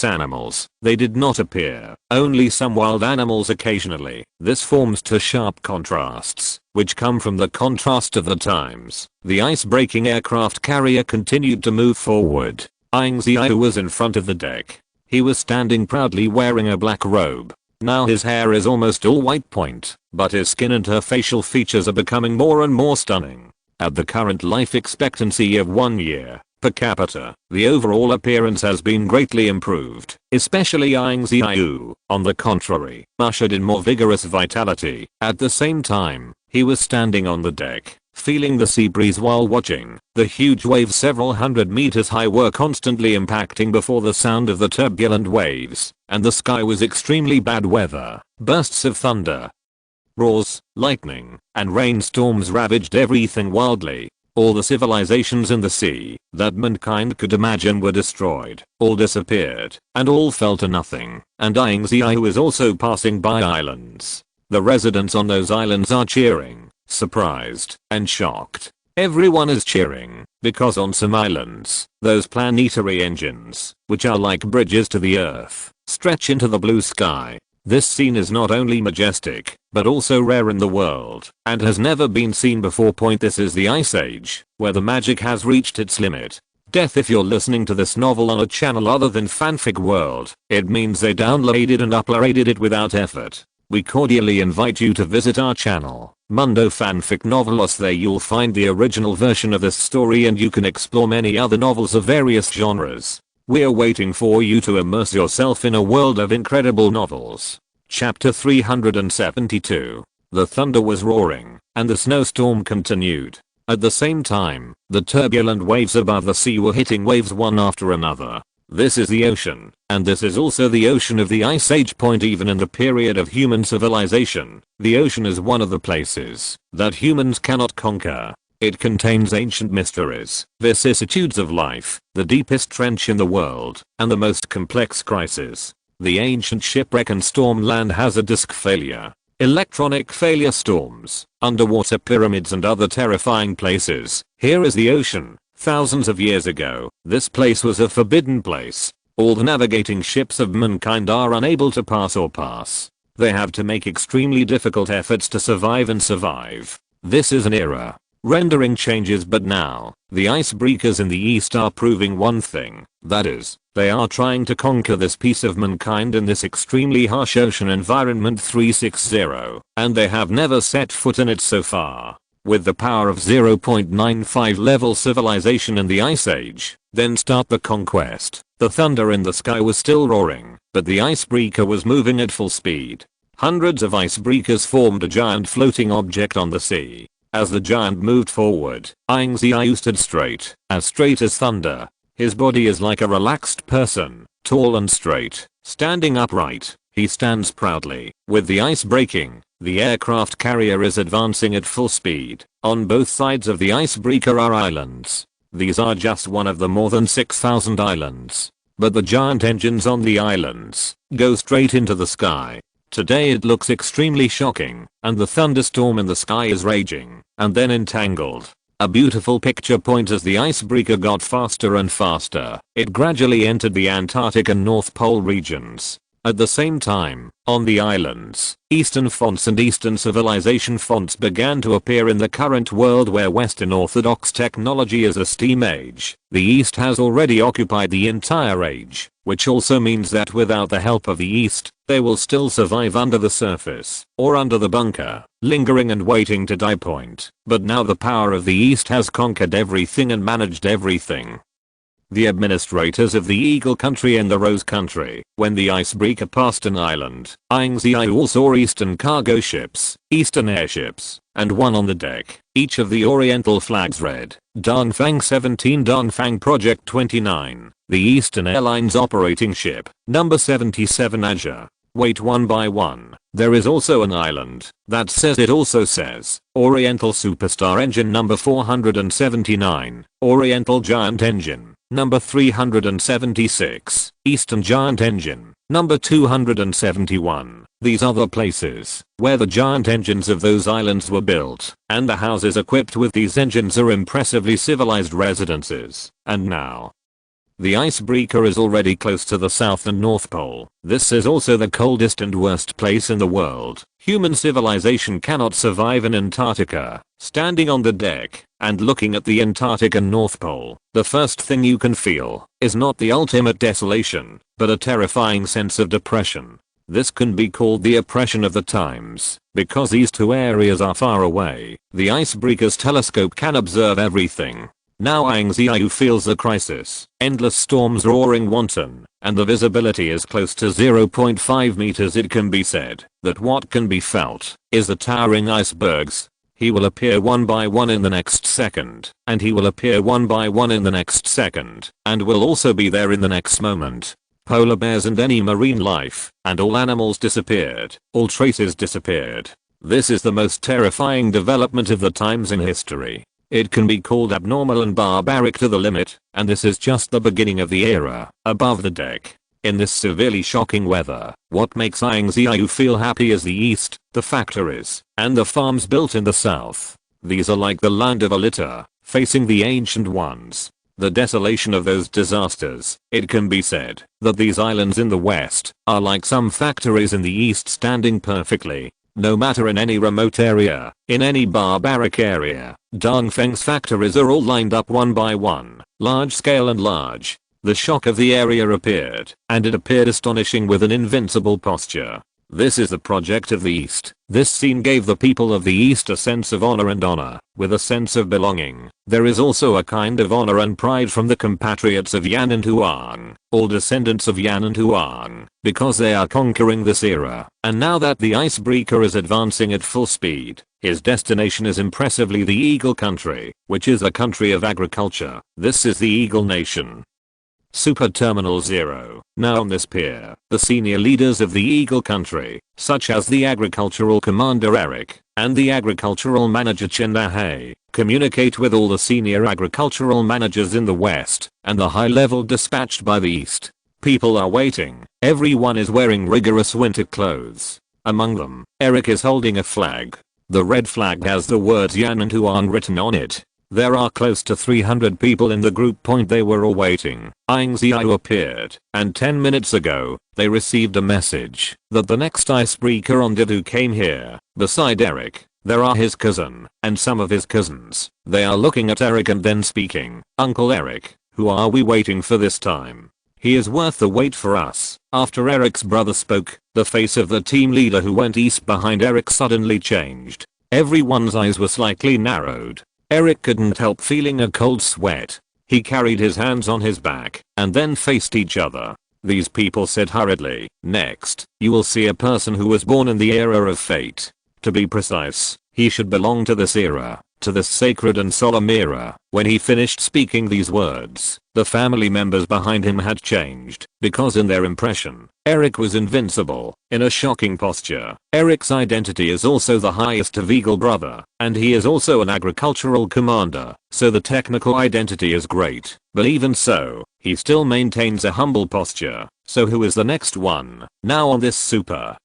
animals, they did not appear. Only some wild animals occasionally. This forms two sharp contrasts, which come from the contrast of the times. The ice-breaking aircraft carrier continued to move forward. Ying Ziyue was in front of the deck. He was standing proudly wearing a black robe. Now his hair is almost all white, but his skin and her facial features are becoming more and more stunning. At the current life expectancy of 1 year per capita, the overall appearance has been greatly improved, especially Ying Ziyue, on the contrary, ushered in more vigorous vitality. At the same time, he was standing on the deck, feeling the sea breeze while watching. The huge waves several hundred meters high were constantly impacting before the sound of the turbulent waves, and the sky was extremely bad weather. Bursts of thunder, roars, lightning, and rainstorms ravaged everything wildly. All the civilizations in the sea that mankind could imagine were destroyed, all disappeared, and all fell to nothing. And Ying Ziyue is also passing by islands. The residents on those islands are cheering, surprised, and shocked. Everyone is cheering, because on some islands, those planetary engines, which are like bridges to the earth, stretch into the blue sky. This scene is not only majestic, but also rare in the world, and has never been seen before. This is the Ice Age, where the magic has reached its limit. Death. If you're listening to this novel on a channel other than Fanfic World, it means they downloaded and uploaded it without effort. We cordially invite you to visit our channel, Mundo Fanfic Novelos. There you'll find the original version of this story, and you can explore many other novels of various genres. We're waiting for you to immerse yourself in a world of incredible novels. Chapter 372. The thunder was roaring, and the snowstorm continued. At the same time, the turbulent waves above the sea were hitting waves one after another. This is the ocean, and this is also the ocean of the Ice Age point. Even in the period of human civilization, the ocean is one of the places that humans cannot conquer. It contains ancient mysteries, vicissitudes of life, the deepest trench in the world, and the most complex crisis. The ancient shipwreck and storm land hazard disk failure, electronic failure storms, underwater pyramids and other terrifying places. Here is the ocean. Thousands of years ago, this place was a forbidden place. All the navigating ships of mankind are unable to pass or pass. They have to make extremely difficult efforts to survive and survive. This is an era rendering changes, but now, the icebreakers in the east are proving one thing. That is, they are trying to conquer this piece of mankind in this extremely harsh ocean environment 360, and they have never set foot in it so far. With the power of 0.95 level civilization in the Ice Age, then start the conquest. The thunder in the sky was still roaring, but the icebreaker was moving at full speed. Hundreds of icebreakers formed a giant floating object on the sea. As the giant moved forward, Ying Ziyue stood straight as thunder. His body is like a relaxed person, tall and straight, standing upright. He stands proudly. With the ice breaking, the aircraft carrier is advancing at full speed. On both sides of the icebreaker are islands. These are just one of the more than 6,000 islands. But the giant engines on the islands go straight into the sky. Today it looks extremely shocking, and the thunderstorm in the sky is raging, and then entangled. A beautiful picture point. As the icebreaker got faster and faster, it gradually entered the Antarctic and North Pole regions. At the same time, on the islands, Eastern fonts and Eastern civilization fonts began to appear in the current world where Western Orthodox technology is a steam age. The East has already occupied the entire age, which also means that without the help of the East, they will still survive under the surface, or under the bunker, lingering and waiting to die point. But now the power of the East has conquered everything and managed everything. The administrators of the Eagle Country and the Rose Country, when the icebreaker passed an island, Ying Ziyue saw Eastern cargo ships, Eastern airships, and one on the deck. Each of the Oriental flags read, Dongfang 17 Dongfang Project 29, the Eastern Airlines operating ship, number 77 Azure. Wait, one by one. There is also an island that says it also says Oriental Superstar Engine number 479, Oriental Giant Engine number 376, Eastern Giant Engine number 271. These are the places where the giant engines of those islands were built, and the houses equipped with these engines are impressively civilized residences. And now, the icebreaker is already close to the South and North Pole. This is also the coldest and worst place in the world. Human civilization cannot survive in Antarctica. Standing on the deck and looking at the Antarctic and North Pole, the first thing you can feel is not the ultimate desolation, but a terrifying sense of depression. This can be called the oppression of the times, because these two areas are far away. The icebreaker's telescope can observe everything. Now Ying Ziyue feels the crisis, endless storms roaring wanton, and the visibility is close to 0.5 meters. It can be said that what can be felt is the towering icebergs. He will appear one by one in the next second, and he will appear one by one in the next second, and will also be there in the next moment. Polar bears and any marine life, and all animals disappeared, all traces disappeared. This is the most terrifying development of the times in history. It can be called abnormal and barbaric to the limit, and this is just the beginning of the era. Above the deck, in this severely shocking weather, what makes Ying Ziyue feel happy is the East, the factories, and the farms built in the South. These are like the land of a litter, facing the ancient ones. The desolation of those disasters. It can be said that these islands in the West are like some factories in the East standing perfectly. No matter in any remote area, in any barbaric area, Dongfeng's factories are all lined up one by one, large scale and large. The shock of the area appeared, and it appeared astonishing with an invincible posture. This is the project of the East. This scene gave the people of the East a sense of honor, with a sense of belonging. There is also a kind of honor and pride from the compatriots of Yan and Huang, all descendants of Yan and Huang, because they are conquering this era. And now that the icebreaker is advancing at full speed, His destination is impressively the Eagle Country, which is a country of agriculture. This is the Eagle Nation. Super Terminal 0. Now on this pier, the senior leaders of the Eagle Country, such as the Agricultural Commander Eric, and the Agricultural Manager Xihai, communicate with all the senior agricultural managers in the west, and the high level dispatched by the east. People are waiting. Everyone is wearing rigorous winter clothes. Among them, Eric is holding a flag. The red flag has the words Yan and Huan written on it. There are close to 300 people in the group. They were all waiting. Ying Ziyue appeared, and 10 minutes ago, they received a message that the next icebreaker on Didu came here. Beside Eric, there are his cousin, and some of his cousins. They are looking at Eric and then speaking. Uncle Eric, who are we waiting for this time? He is worth the wait for us. After Eric's brother spoke, the face of the team leader who went east behind Eric suddenly changed. Everyone's eyes were slightly narrowed. Eric couldn't help feeling a cold sweat. He carried his hands on his back, and then faced each other. These people said hurriedly, "Next, you will see a person who was born in the era of fate. To be precise, he should belong to this era, to this sacred and solemn era." When he finished speaking these words, the family members behind him had changed, because in their impression, Eric was invincible, in a shocking posture. Eric's identity is also the highest of Eagle Brother, and he is also an agricultural commander, so the technical identity is great, but even so, he still maintains a humble posture. So who is the next one? Now on this super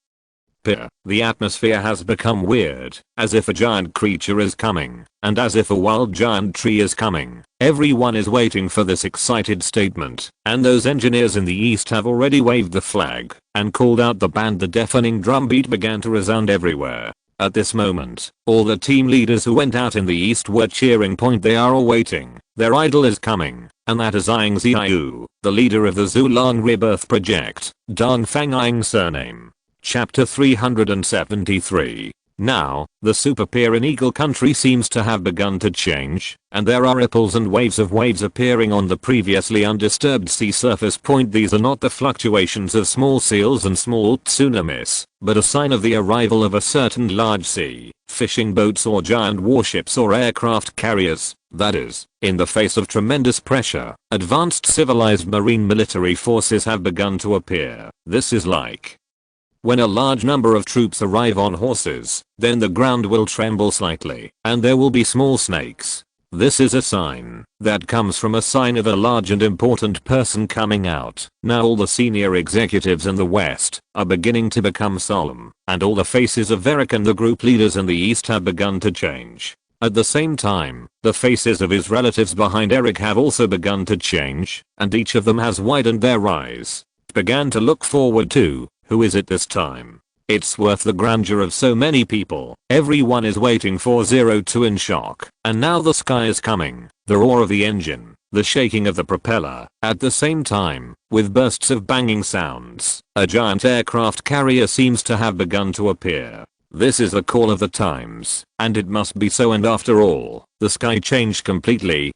pier, the atmosphere has become weird, as if a giant creature is coming, and as if a wild giant tree is coming. Everyone is waiting for this excited statement, and those engineers in the east have already waved the flag, and called out the band. The deafening drumbeat began to resound everywhere. At this moment, all the team leaders who went out in the east were cheering. They are all waiting. Their idol is coming, and that is Ying Ziyue, the leader of the Zhulang Rebirth Project, Dongfang Ying surname. Chapter 373. Now, the super pier in Eagle Country seems to have begun to change, and there are ripples and waves of waves appearing on the previously undisturbed sea surface. These are not the fluctuations of small seals and small tsunamis, but a sign of the arrival of a certain large sea, fishing boats or giant warships or aircraft carriers. That is, in the face of tremendous pressure, advanced civilized marine military forces have begun to appear. This is like when a large number of troops arrive on horses, then the ground will tremble slightly, and there will be small snakes. This is a sign that comes from a sign of a large and important person coming out. Now all the senior executives in the west are beginning to become solemn, and all the faces of Eric and the group leaders in the east have begun to change. At the same time, the faces of his relatives behind Eric have also begun to change, and each of them has widened their eyes. Began to look forward to, who is it this time? It's worth the grandeur of so many people. Everyone is waiting for 02 in shock. And now the sky is coming. The roar of the engine, the shaking of the propeller. At the same time, with bursts of banging sounds, a giant aircraft carrier seems to have begun to appear. This is the call of the times, and it must be so. And after all, the sky changed completely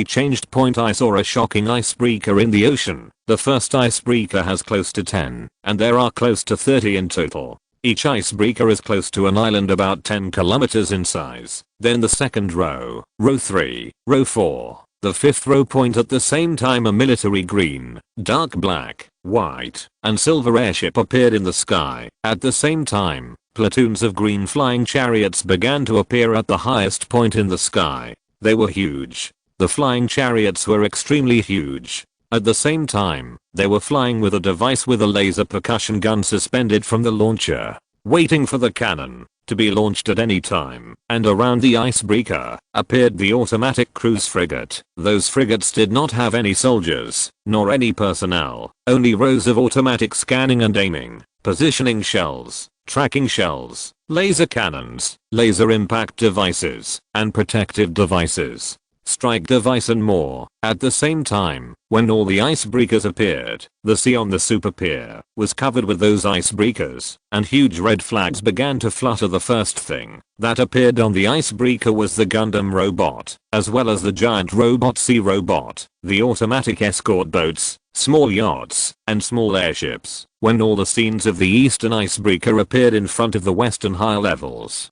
changed. I saw a shocking icebreaker in the ocean. The first icebreaker has close to 10, and there are close to 30 in total. Each icebreaker is close to an island about 10 kilometers in size. Then the second row 3, row 4, the fifth row. At the same time a military green, dark black, white, and silver airship appeared in the sky. At the same time, platoons of green flying chariots began to appear at the highest point in the sky. They were huge. The flying chariots were extremely huge. At the same time, they were flying with a device with a laser percussion gun suspended from the launcher, waiting for the cannon to be launched at any time. And around the icebreaker appeared the automatic cruise frigate. Those frigates did not have any soldiers, nor any personnel, only rows of automatic scanning and aiming, positioning shells, tracking shells, laser cannons, laser impact devices, and protective devices, strike device and more. At the same time, when all the icebreakers appeared, the sea on the super pier was covered with those icebreakers, and huge red flags began to flutter. The first thing that appeared on the icebreaker was the Gundam robot, as well as the giant robot sea robot, the automatic escort boats, small yachts, and small airships. When all the scenes of the eastern icebreaker appeared in front of the western high levels,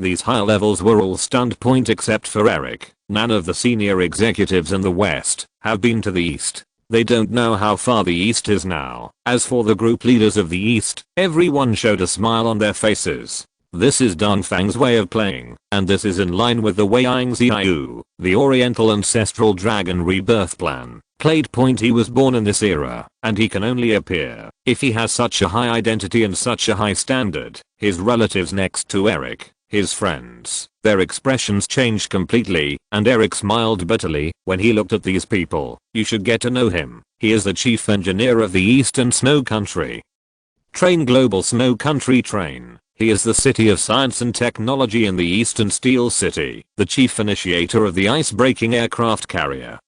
These high levels were all stunned point except for Eric. None of the senior executives in the West have been to the East. They don't know how far the East is now. As for the group leaders of the East, everyone showed a smile on their faces. This is Dongfang's way of playing, and this is in line with the way Ying Ziyue, the Oriental ancestral dragon rebirth plan, played point. He was born in this era, and he can only appear if he has such a high identity and such a high standard. His relatives next to Eric, his friends, their expressions changed completely, and Eric smiled bitterly when he looked at these people. You should get to know him. He is the chief engineer of the Eastern Snow Country. Train Global Snow Country Train. He is the city of science and technology in the Eastern Steel City, the chief initiator of the ice-breaking aircraft carrier.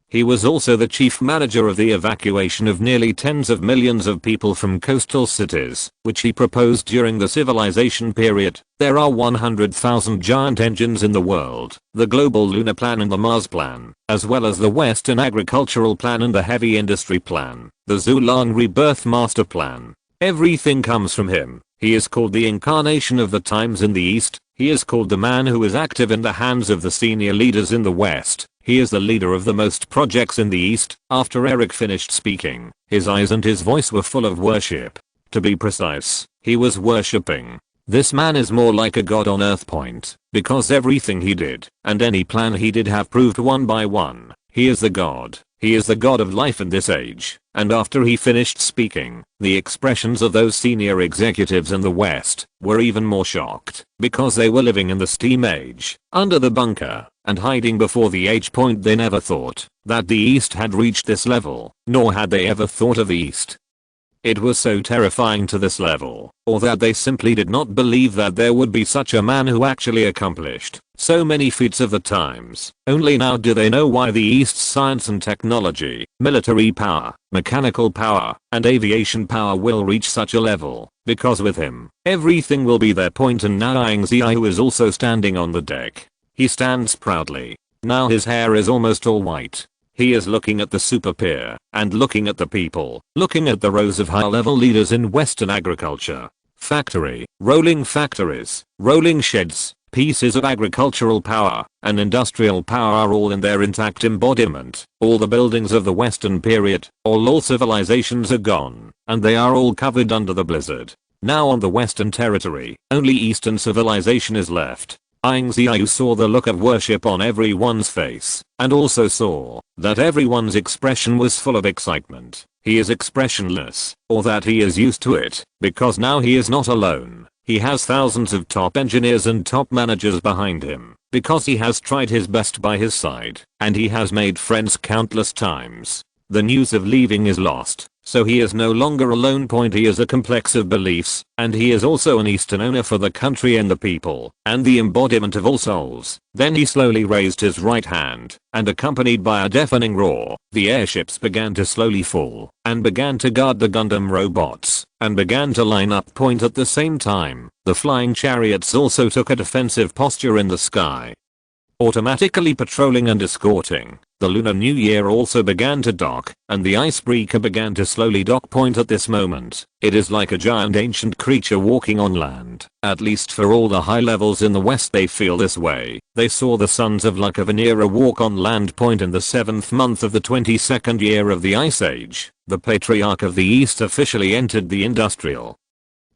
He was also the chief manager of the evacuation of nearly tens of millions of people from coastal cities, which he proposed during the civilization period. There are 100,000 giant engines in the world, the Global Lunar Plan and the Mars Plan, as well as the Western Agricultural Plan and the Heavy Industry Plan, the Zhulang Rebirth Master Plan. Everything comes from him. He is called the incarnation of the times in the East. He is called the man who is active in the hands of the senior leaders in the West. He is the leader of the most projects in the East. After Eric finished speaking, his eyes and his voice were full of worship. To be precise, he was worshipping. This man is more like a god on earth point, because everything he did, and any plan he did have proved one by one. He is the god. He is the god of life in this age. And after he finished speaking, the expressions of those senior executives in the West were even more shocked, because they were living in the steam age, under the bunker, and hiding before the age point. They never thought that the East had reached this level, nor had they ever thought of the East. It was so terrifying to this level, or that they simply did not believe that there would be such a man who actually accomplished so many feats of the times. Only now do they know why the East's science and technology, military power, mechanical power, and aviation power will reach such a level, because with him, everything will be their point. And now Ying Ziyue is also standing on the deck. He stands proudly. Now his hair is almost all white. He is looking at the super pier, and looking at the people, looking at the rows of high-level leaders in Western agriculture. Factory, rolling factories, rolling sheds, pieces of agricultural power, and industrial power are all in their intact embodiment. All the buildings of the Western period, all civilizations are gone, and they are all covered under the blizzard. Now on the Western territory, only Eastern civilization is left. Ying Ziyue saw the look of worship on everyone's face, and also saw that everyone's expression was full of excitement. He is expressionless, or that he is used to it, because now he is not alone. He has thousands of top engineers and top managers behind him, because he has tried his best by his side, and he has made friends countless times. The news of leaving is lost, so he is no longer alone. He is a complex of beliefs, and he is also an Eastern owner for the country and the people, and the embodiment of all souls. Then he slowly raised his right hand, and accompanied by a deafening roar, the airships began to slowly fall, and began to guard the Gundam robots, and began to line up point at the same time. The flying chariots also took a defensive posture in the sky, automatically patrolling and escorting. The Lunar New Year also began to dock, and the icebreaker began to slowly dock point at this moment. It is like a giant ancient creature walking on land. At least for all the high levels in the West they feel this way. They saw the sons of Luck of an era walk on land point in the 7th month of the 22nd year of the Ice Age. The patriarch of the East officially entered the industrial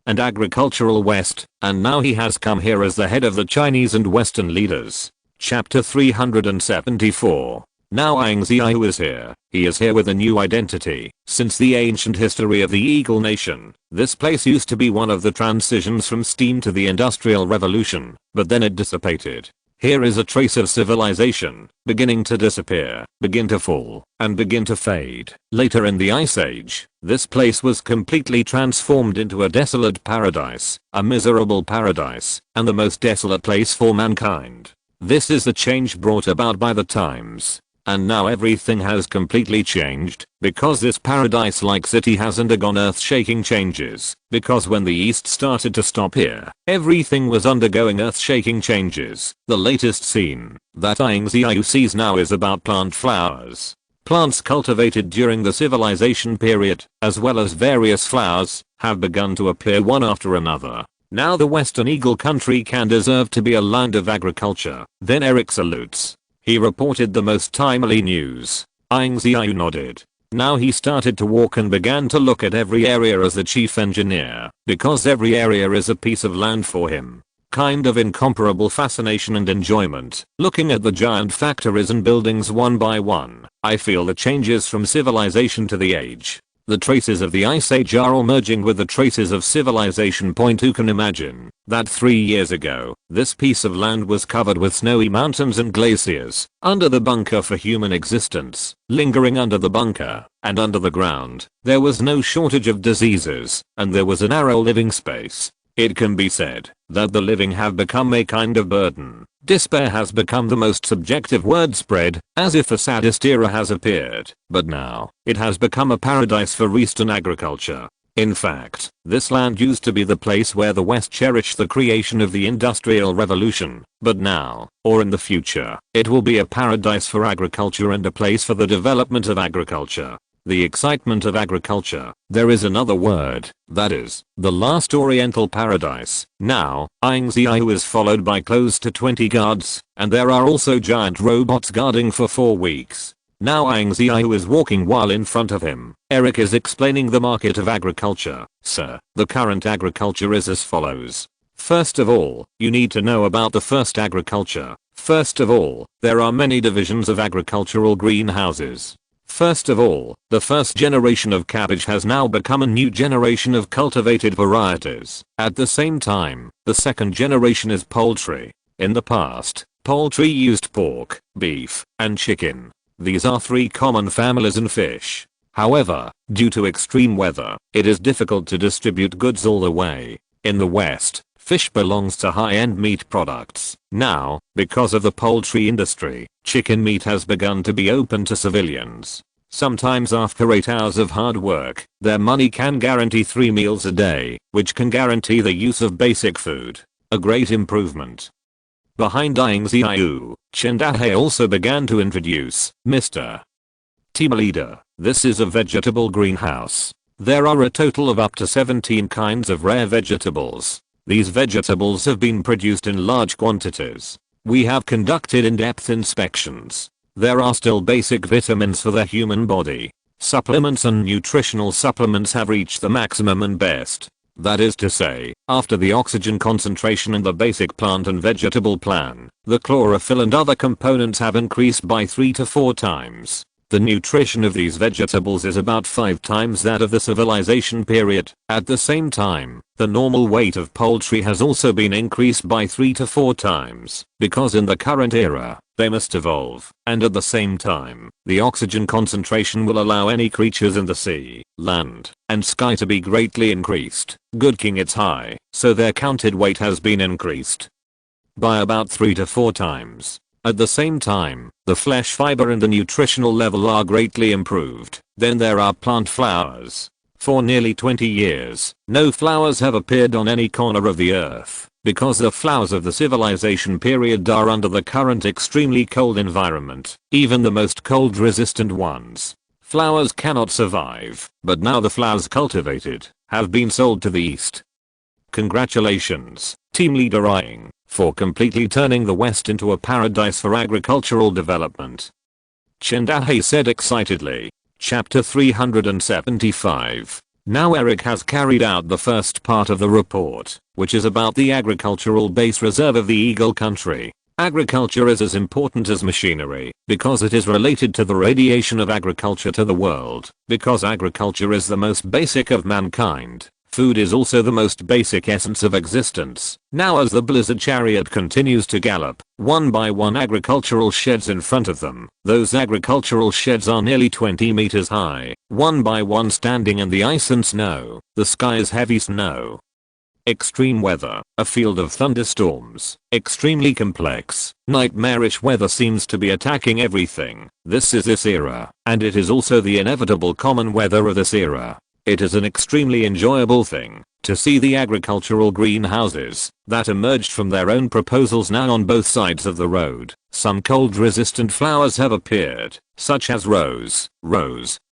and agricultural West, and now he has come here as the head of the Chinese and Western leaders. Chapter 374. Now Ying Ziyue is here. He is here with a new identity. Since the ancient history of the Eagle Nation, this place used to be one of the transitions from steam to the Industrial Revolution, but then it dissipated. Here is a trace of civilization, beginning to disappear, begin to fall, and begin to fade. Later in the Ice Age, this place was completely transformed into a desolate paradise, a miserable paradise, and the most desolate place for mankind. This is the change brought about by the times. And now everything has completely changed, because this paradise-like city has undergone earth-shaking changes, because when the East started to stop here, everything was undergoing earth-shaking changes. The latest scene that Ying Ziyue sees now is about plant flowers. Plants cultivated during the civilization period, as well as various flowers, have begun to appear one after another. Now the Western Eagle country can deserve to be a land of agriculture. Then Eric salutes. He reported the most timely news. Ying Ziyue nodded. Now he started to walk and began to look at every area as the chief engineer, because every area is a piece of land for him. Kind of incomparable fascination and enjoyment, looking at the giant factories and buildings one by one. I feel the changes from civilization to the age. The traces of the Ice Age are all merging with the traces of civilization. Who can imagine that 3 years ago, this piece of land was covered with snowy mountains and glaciers, under the bunker for human existence, lingering under the bunker, and under the ground, there was no shortage of diseases, and there was a narrow living space. It can be said that the living have become a kind of burden. Despair has become the most subjective word spread, as if the saddest era has appeared, but now, it has become a paradise for Eastern agriculture. In fact, this land used to be the place where the West cherished the creation of the Industrial Revolution, but now, or in the future, it will be a paradise for agriculture and a place for the development of agriculture. The excitement of agriculture. There is another word, that is, the last Oriental paradise. Now, Ying Ziyue is followed by close to 20 guards, and there are also giant robots guarding for 4 weeks. Now Ying Ziyue is walking while in front of him, Eric is explaining the market of agriculture. Sir, the current agriculture is as follows. First of all, you need to know about the first agriculture. First of all, there are many divisions of agricultural greenhouses. First of all, the first generation of cabbage has now become a new generation of cultivated varieties. At the same time, the second generation is poultry. In the past, poultry used pork, beef, and chicken. These are 3 common families in fish. However, due to extreme weather, it is difficult to distribute goods all the way. In the West, fish belongs to high-end meat products. Now, because of the poultry industry, chicken meat has begun to be open to civilians. Sometimes after 8 hours of hard work, their money can guarantee 3 meals a day, which can guarantee the use of basic food. A great improvement. Behind Ying Ziyue, Xihai also began to introduce Mr. Team Leader. This is a vegetable greenhouse. There are a total of up to 17 kinds of rare vegetables. These vegetables have been produced in large quantities. We have conducted in-depth inspections. There are still basic vitamins for the human body. Supplements and nutritional supplements have reached the maximum and best. That is to say, after the oxygen concentration in the basic plant and vegetable plan, the chlorophyll and other components have increased by 3 to 4 times. The nutrition of these vegetables is about 5 times that of the civilization period. At the same time, the normal weight of poultry has also been increased by 3 to 4 times, because in the current era, they must evolve, and at the same time, the oxygen concentration will allow any creatures in the sea, land, and sky to be greatly increased. Good king, it's high, so their counted weight has been increased by about 3 to 4 times. At the same time, the flesh fiber and the nutritional level are greatly improved. Then there are plant flowers. For nearly 20 years, no flowers have appeared on any corner of the earth, because the flowers of the civilization period are under the current extremely cold environment, even the most cold resistant ones. Flowers cannot survive, but now the flowers cultivated have been sold to the East. Congratulations, Team Leader Ying, for completely turning the West into a paradise for agricultural development. Xihai said excitedly. Chapter 375. Now Eric has carried out the first part of the report, which is about the agricultural base reserve of the Eagle country. Agriculture is as important as machinery, because it is related to the radiation of agriculture to the world, because agriculture is the most basic of mankind. Food is also the most basic essence of existence. Now as the blizzard chariot continues to gallop, one by one agricultural sheds in front of them. Those agricultural sheds are nearly 20 meters high, one by one standing in the ice and snow. The sky is heavy snow. Extreme weather, a field of thunderstorms, extremely complex, nightmarish weather seems to be attacking everything. This is this era, and it is also the inevitable common weather of this era. It is an extremely enjoyable thing to see the agricultural greenhouses that emerged from their own proposals now on both sides of the road. Some cold-resistant flowers have appeared, such as rose,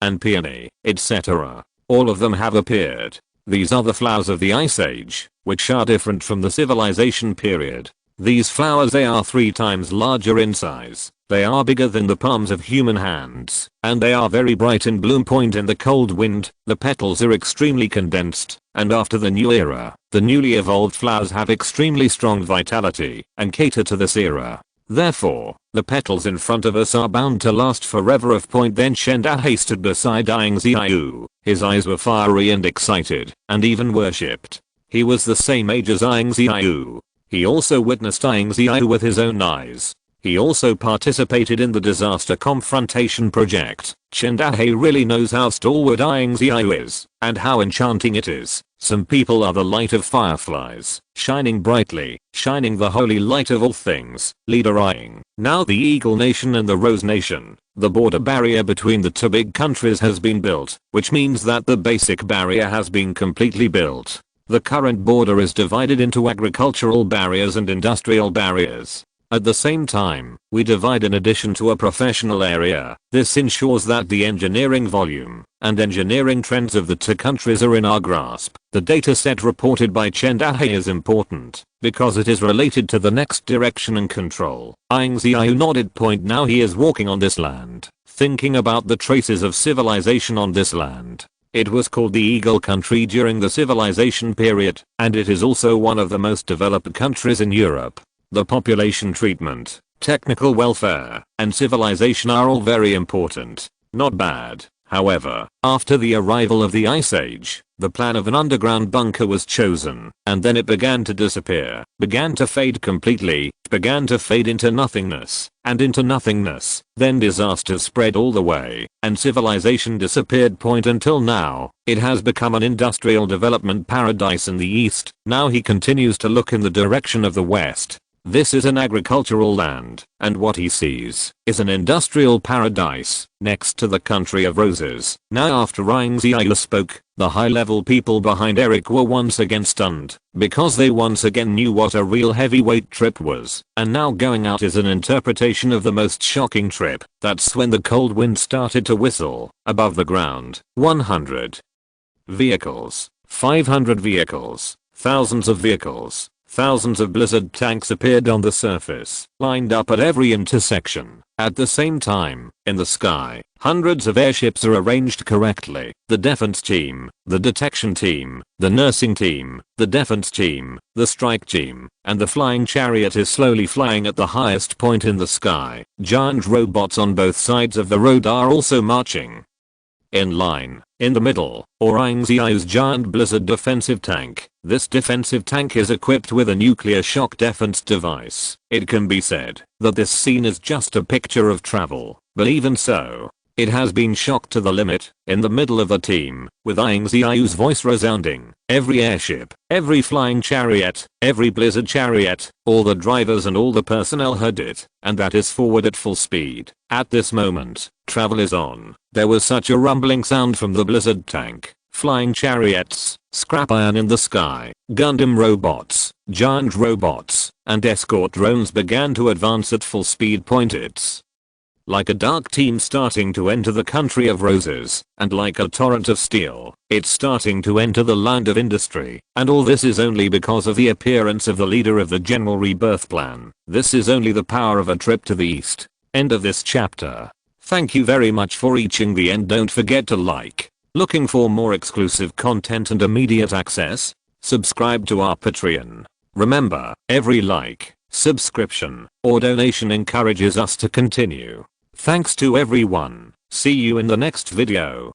and peony, etc. All of them have appeared. These are the flowers of the Ice Age, which are different from the civilization period. These flowers, they are 3 times larger in size. They are bigger than the palms of human hands, and they are very bright in bloom point in the cold wind. The petals are extremely condensed, and after the new era, the newly evolved flowers have extremely strong vitality and cater to this era. Therefore, the petals in front of us are bound to last forever. Of point then Zhihai stood beside Ying Ziyue. His eyes were fiery and excited, and even worshipped. He was the same age as Ying Ziyue. He also witnessed Ying Ziyue with his own eyes. He also participated in the disaster confrontation project. Zhihai really knows how stalwart Ying Ziyue is, and how enchanting it is. Some people are the light of fireflies, shining brightly, shining the holy light of all things. Leader Ying. Now the Eagle Nation and the Rose Nation. The border barrier between the 2 big countries has been built, which means that the basic barrier has been completely built. The current border is divided into agricultural barriers and industrial barriers. At the same time, we divide in addition to a professional area. This ensures that the engineering volume and engineering trends of the 2 countries are in our grasp. The dataset reported by Zhihai is important because it is related to the next direction and control. Ying Ziyue nodded. Point now he is walking on this land, thinking about the traces of civilization on this land. It was called the Eagle Country during the civilization period, and it is also one of the most developed countries in Europe. The population treatment, technical welfare, and civilization are all very important. Not bad. However, after the arrival of the Ice Age, the plan of an underground bunker was chosen, and then it began to disappear, began to fade completely, began to fade into nothingness, and into nothingness. Then disaster spread all the way, and civilization disappeared. Point until now, it has become an industrial development paradise in the east. Now he continues to look in the direction of the west. This is an agricultural land, and what he sees is an industrial paradise next to the country of roses. Now after Ying Ziyue spoke, the high-level people behind Eric were once again stunned, because they once again knew what a real heavyweight trip was, and now going out is an interpretation of the most shocking trip. That's when the cold wind started to whistle above the ground. 100 vehicles, 500 vehicles, thousands of vehicles. Thousands of blizzard tanks appeared on the surface, lined up at every intersection. At the same time, in the sky, hundreds of airships are arranged correctly. The defense team, the detection team, the nursing team, the defense team, the strike team, and the flying chariot is slowly flying at the highest point in the sky. Giant robots on both sides of the road are also marching in line. In the middle, Ying Ziyue's giant blizzard defensive tank. This defensive tank is equipped with a nuclear shock defense device. It can be said that this scene is just a picture of travel, but even so, it has been shocked to the limit. In the middle of the team, with Ying Ziyue's voice resounding, every airship, every flying chariot, every blizzard chariot, all the drivers and all the personnel heard it, and that is forward at full speed. At this moment, travel is on. There was such a rumbling sound from the blizzard tank. Flying chariots, scrap iron in the sky, Gundam robots, giant robots, and escort drones began to advance at full speed. It's like a dark team starting to enter the country of roses, and like a torrent of steel, it's starting to enter the land of industry. And all this is only because of the appearance of the leader of the General Rebirth Plan. This is only the power of a trip to the east. End of this chapter. Thank you very much for reaching the end. Don't forget to like. Looking for more exclusive content and immediate access? Subscribe to our Patreon. Remember, every like, subscription, or donation encourages us to continue. Thanks to everyone. See you in the next video.